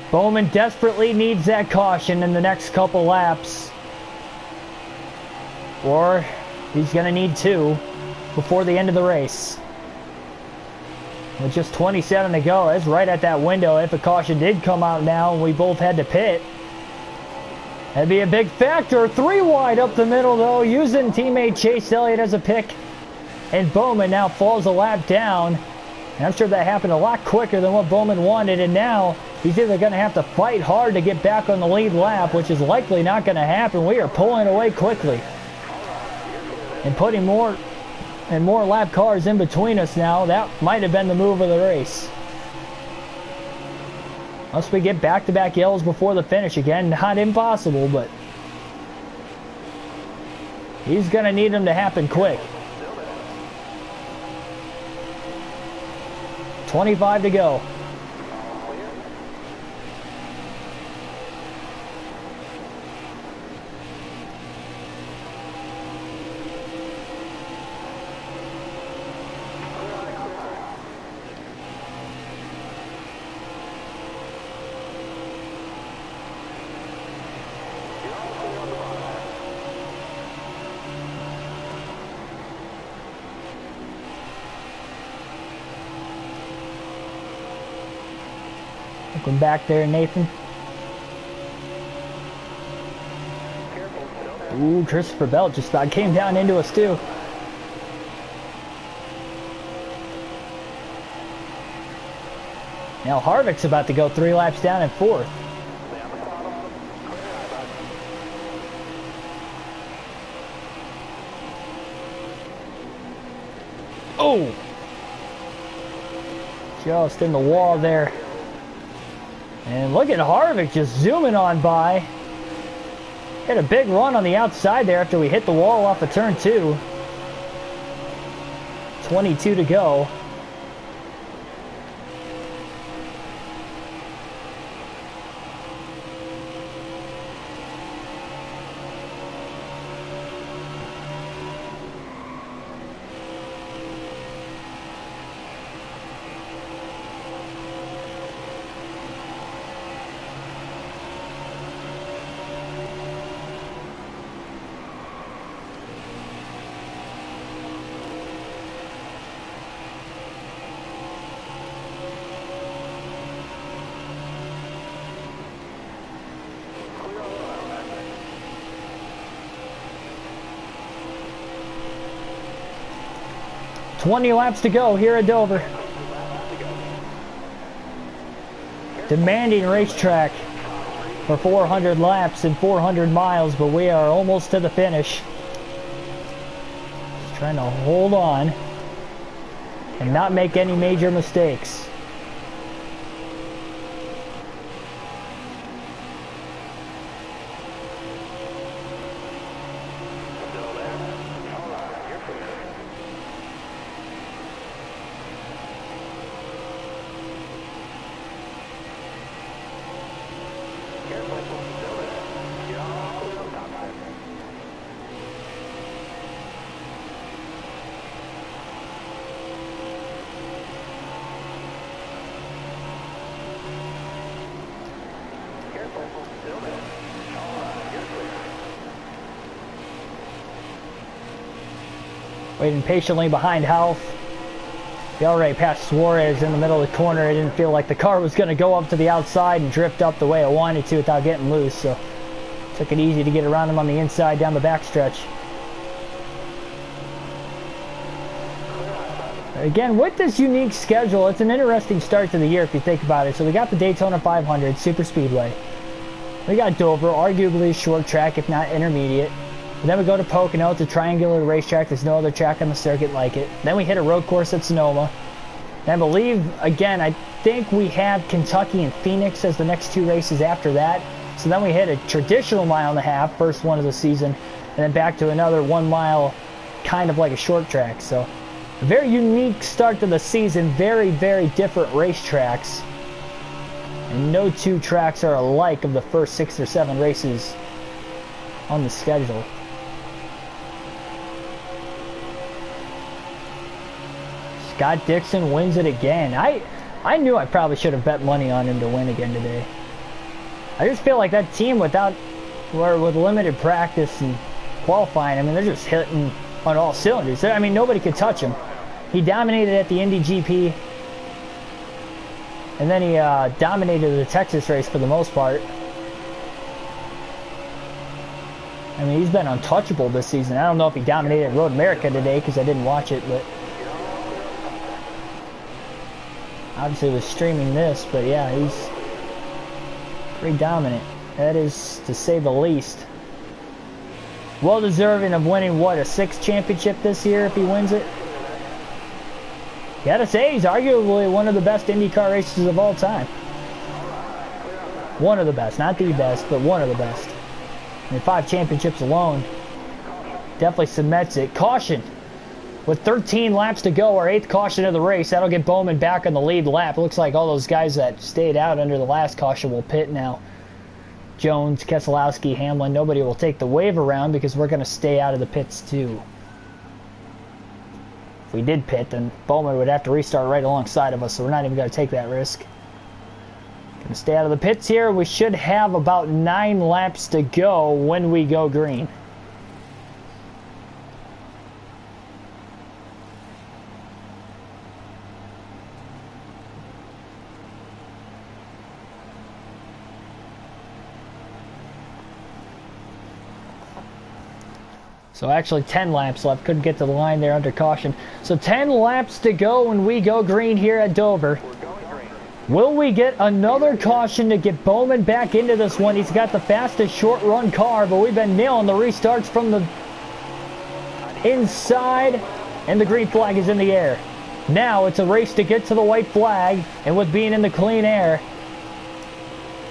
Bowman desperately needs that caution in the next couple laps. Or he's going to need 2 before the end of the race. With just 27 to go, that's right at that window. If a caution did come out now and we both had to pit, that'd be a big factor. 3 wide up the middle though, using teammate Chase Elliott as a pick. And Bowman now falls a lap down. And I'm sure that happened a lot quicker than what Bowman wanted, and now he's either going to have to fight hard to get back on the lead lap, which is likely not going to happen. We are pulling away quickly and putting more and more lap cars in between us now. That might have been the move of the race. Unless we get back-to-back yellows before the finish. Again, not impossible, but he's going to need them to happen quick. 25 to go. Looking back there, Nathan. Ooh, Christopher Belt just about came down into us too. Now Harvick's about to go 3 laps down in 4th. Oh! Just in the wall there. And look at Harvick just zooming on by. Hit a big run on the outside there after we hit the wall off of turn 2. 22 to go. Twenty laps to go here at Dover. Demanding racetrack for 400 laps and 400 miles, but we are almost to the finish. Just trying to hold on and not make any major mistakes. Waiting patiently behind Health. He already passed Suarez in the middle of the corner. I didn't feel like the car was going to go up to the outside and drift up the way I wanted to without getting loose, so took it easy to get around him on the inside down the backstretch. Again, with this unique schedule, it's an interesting start to the year if you think about it. So we got the Daytona 500 Super Speedway. We got Dover, arguably a short track, if not intermediate. And then we go to Pocono. It's a triangular racetrack. There's no other track on the circuit like it. Then we hit a road course at Sonoma. And I believe, again, I think we have Kentucky and Phoenix as the next 2 races after that. So then we hit a traditional 1.5 miles, first one of the season, and then back to another 1 mile, kind of like a short track. So a very unique start to the season. Very, very different racetracks. And no 2 tracks are alike of the first 6 or 7 races on the schedule. Scott Dixon wins it again. I knew I probably should have bet money on him to win again today. I just feel like that team with limited practice and qualifying, I mean, they're just hitting on all cylinders. I mean, nobody could touch him. He dominated at the Indy GP, and then he dominated the Texas race for the most part. I mean, he's been untouchable this season. I don't know if he dominated Road America today because I didn't watch it, but obviously was streaming this, but yeah, he's pretty dominant. That is, to say the least. Well deserving of winning, what, a 6th championship this year if he wins it? You gotta say, he's arguably one of the best IndyCar racers of all time. One of the best, not the best, but one of the best. I mean, 5 championships alone definitely cements it. Caution! with 13 laps to go, our 8th caution of the race. That'll get Bowman back on the lead lap. It looks like all those guys that stayed out under the last caution will pit now. Jones, Keselowski, Hamlin, nobody will take the wave around because we're going to stay out of the pits too. If we did pit, then Bowman would have to restart right alongside of us, so we're not even going to take that risk. Going to stay out of the pits here. We should have about 9 laps to go when we go green. So actually 10 laps left. Couldn't get to the line there under caution. So 10 laps to go when we go green here at Dover. Will we get another caution to get Bowman back into this one? He's got the fastest short run car, but we've been nailing the restarts from the inside, and the green flag is in the air. Now it's a race to get to the white flag, and with being in the clean air,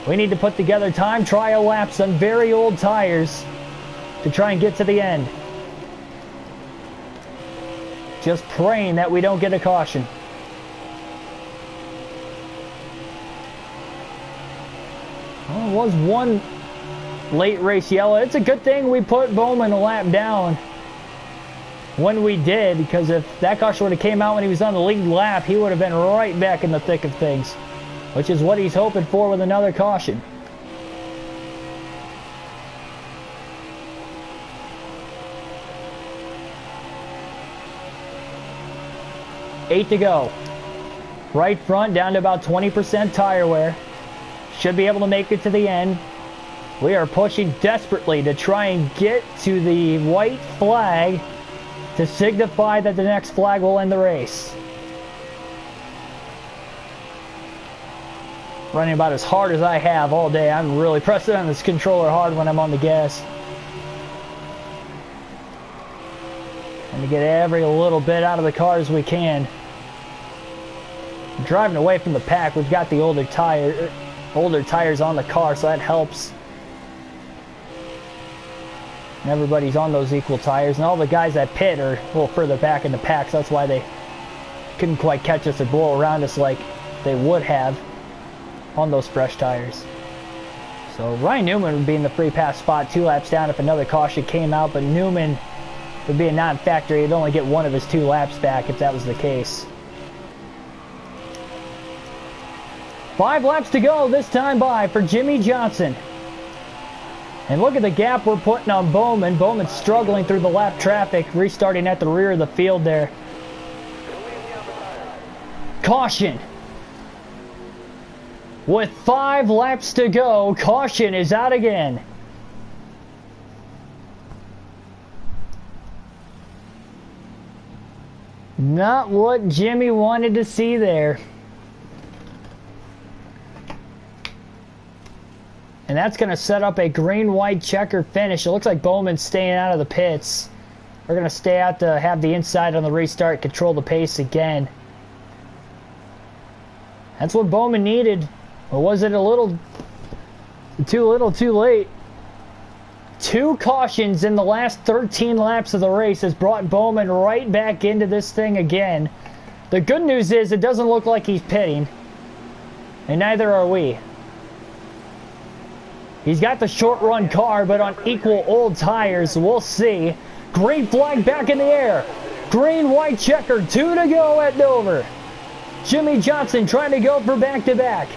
we need to put together time trial laps on very old tires to try and get to the end. Just praying that we don't get a caution. Well, it was one late race yellow. It's a good thing we put Bowman a lap down when we did, because if that caution would have came out when he was on the lead lap, he would have been right back in the thick of things, which is what he's hoping for with another caution. Eight to go. Right front down to about 20% tire wear. Should be able to make it to the end. We are pushing desperately to try and get to the white flag to signify that the next flag will end the race. Running about as hard as I have all day. I'm really pressing on this controller hard when I'm on the gas. And to get every little bit out of the car as we can. Driving away from the pack, we've got the older tires on the car, so that helps. And everybody's on those equal tires, and all the guys that pit are a little further back in the pack, so that's why they couldn't quite catch us or blow around us like they would have on those fresh tires. So Ryan Newman would be in the free pass spot 2 laps down if another caution came out, but Newman would be a non-factor. He'd only get one of his 2 laps back if that was the case. 5 laps to go this time by for Jimmy Johnson. And look at the gap we're putting on Bowman. Bowman's struggling through the lap traffic, restarting at the rear of the field there. Caution. With 5 laps to go, caution is out again. Not what Jimmy wanted to see there. And that's going to set up a green-white checker finish. It looks like Bowman's staying out of the pits. We're going to stay out to have the inside on the restart, control the pace again. That's what Bowman needed. Or was it a little too late? 2 cautions in the last 13 laps of the race has brought Bowman right back into this thing again. The good news is it doesn't look like he's pitting. And neither are we. He's got the short run car, but on equal old tires. We'll see. Green flag back in the air. Green, white checker. 2 to go at Dover. Jimmy Johnson trying to go for back-to-back.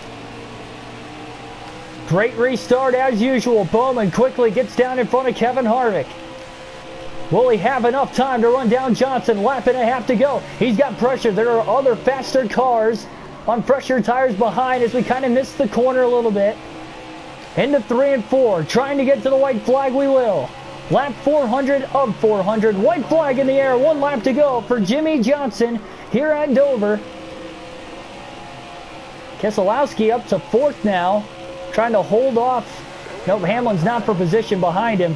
Great restart as usual. Bowman quickly gets down in front of Kevin Harvick. Will he have enough time to run down Johnson? Lap and a half to go. He's got pressure. There are other faster cars on fresher tires behind as we kind of miss the corner a little bit. Into 3 and 4, trying to get to the white flag, we will. Lap 400 of 400, white flag in the air, 1 lap to go for Jimmy Johnson here at Dover. Keselowski up to 4th now, trying to hold off. Nope, Hamlin's not for position behind him.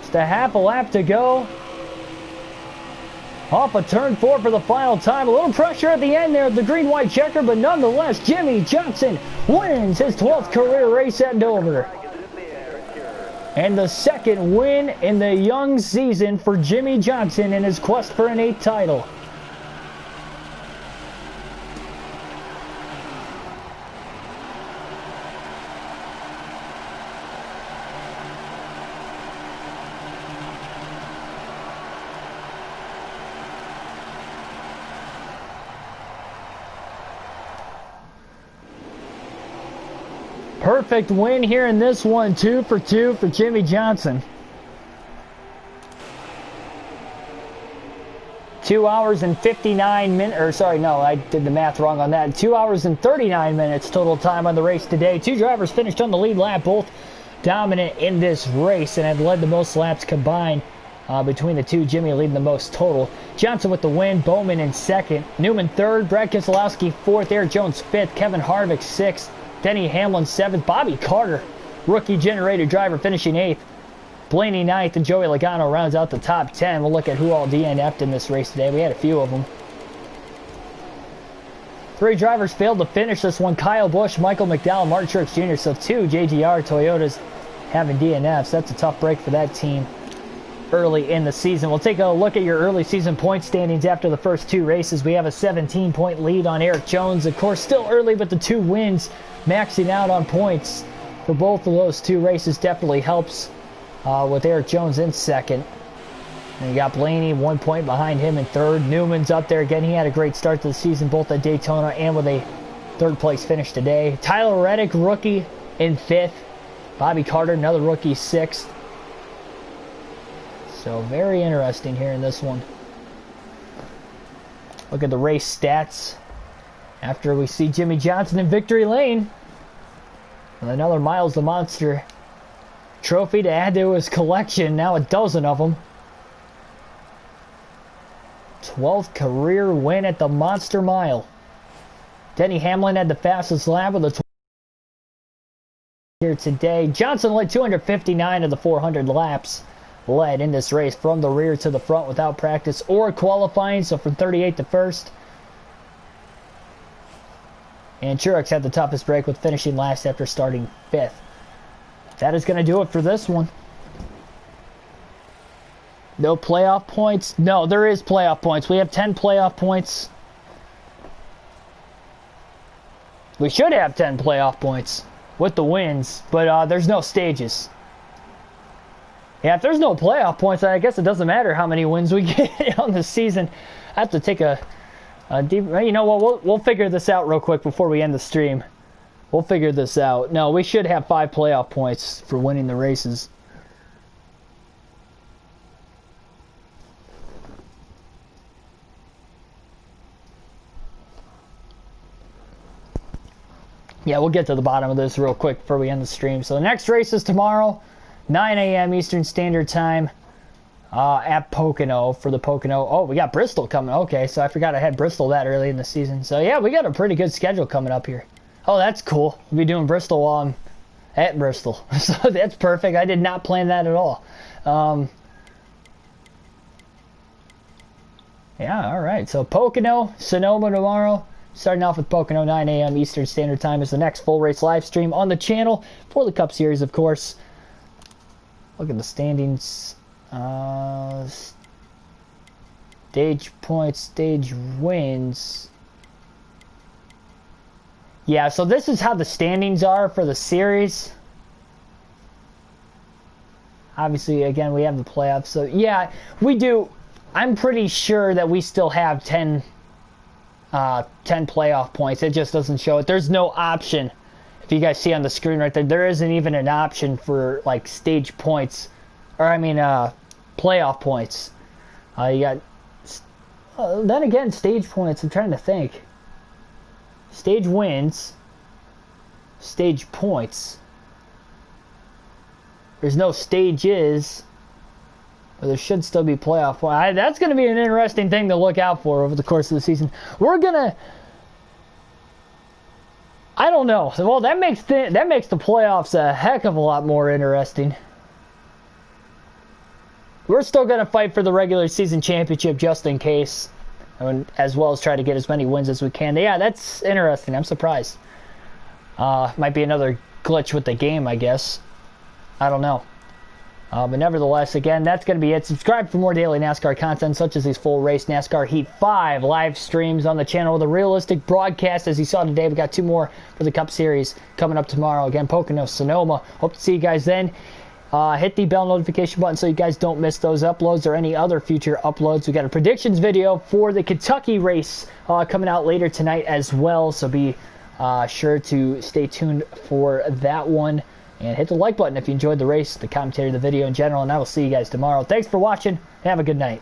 Just a half a lap to go. Off of turn 4 for the final time. A little pressure at the end there of the green-white checker, but nonetheless, Jimmy Johnson wins his 12th career race at Dover. And the second win in the young season for Jimmie Johnson in his quest for an 8th title. Perfect win here in this one, 2 for 2 for Jimmie Johnson. 2 hours and 59 minutes, or sorry, no, I did the math wrong on that. 2 hours and 39 minutes total time on the race today. 2 drivers finished on the lead lap, both dominant in this race and have led the most laps combined between the two. Jimmie leading the most total. Johnson with the win, Bowman in second, Newman third, Brad Keselowski fourth, Eric Jones fifth, Kevin Harvick sixth, Denny Hamlin 7th, Bobby Carter, rookie generator driver, finishing 8th. Blaney 9th, and Joey Logano rounds out the top 10. We'll look at who all DNF'd in this race today. We had a few of them. 3 drivers failed to finish this one. Kyle Busch, Michael McDowell, Martin Truex Jr. So 2 JGR Toyotas having DNFs. That's a tough break for that team early in the season. We'll take a look at your early season point standings after the first 2 races. We have a 17-point lead on Eric Jones. Of course, still early, but the 2 wins maxing out on points for both of those 2 races definitely helps with Eric Jones in second. And you got Blaney 1 point behind him in third. Newman's up there again. He had a great start to the season, both at Daytona and with a 3rd place finish today. Tyler Reddick, rookie, in 5th. Bobby Carter, another rookie, 6th. So very interesting here in this one. Look at the race stats after we see Jimmie Johnson in victory lane with another Miles the Monster trophy to add to his collection. Now a dozen of them. 12th career win at the Monster Mile. Denny Hamlin had the fastest lap with a here today. Johnson led 259 of the 400 laps led in this race from the rear to the front without practice or qualifying, so from 38th to 1st. And Truex had the toughest break with finishing last after starting 5th. That is going to do it for this one. No playoff points? No, there is playoff points. We have 10 playoff points. We should have 10 playoff points with the wins, but there's no stages. Yeah, if there's no playoff points, I guess it doesn't matter how many wins we get on the season. I have to take a deep... You know what? We'll figure this out real quick before we end the stream. We'll figure this out. No, we should have 5 playoff points for winning the races. Yeah, we'll get to the bottom of this real quick before we end the stream. So the next race is tomorrow, 9 a.m. Eastern Standard Time at Pocono for the Pocono. Oh, we got Bristol coming. Okay, so I forgot I had Bristol that early in the season. So yeah, we got a pretty good schedule coming up here. Oh, that's cool. We'll be doing Bristol while I'm at Bristol. So that's perfect. I did not plan that at all. Yeah, all right. So Pocono, Sonoma tomorrow. Starting off with Pocono, 9 a.m. Eastern Standard Time is the next full race live stream on the channel for the Cup Series, of course. Look at the standings. Stage points, stage wins. Yeah, so this is how the standings are for the series. Obviously, again, we have the playoffs. So, yeah, we do. I'm pretty sure that we still have 10 playoff points. It just doesn't show it. There's no option. If you guys see on the screen right there, there isn't even an option for, like, stage points. Or, I mean, playoff points. You got... then again, stage points. I'm trying to think. Stage wins, stage points. There's no stages, but there should still be playoff points. That's going to be an interesting thing to look out for over the course of the season. We're gonna, I don't know. Well, that makes the playoffs a heck of a lot more interesting. We're still going to fight for the regular season championship just in case. As well as try to get as many wins as we can. Yeah, that's interesting. I'm surprised. Might be another glitch with the game, I guess. I don't know. But nevertheless, again, that's going to be it. Subscribe for more daily NASCAR content, such as these full race NASCAR Heat 5 live streams on the channel with a realistic broadcast. As you saw today, we got 2 more for the Cup Series coming up tomorrow. Again, Pocono, Sonoma. Hope to see you guys then. Hit the bell notification button so you guys don't miss those uploads or any other future uploads. We got a predictions video for the Kentucky race coming out later tonight as well. So be sure to stay tuned for that one. And hit the like button if you enjoyed the race, the commentary, the video in general, and I will see you guys tomorrow. Thanks for watching. Have a good night.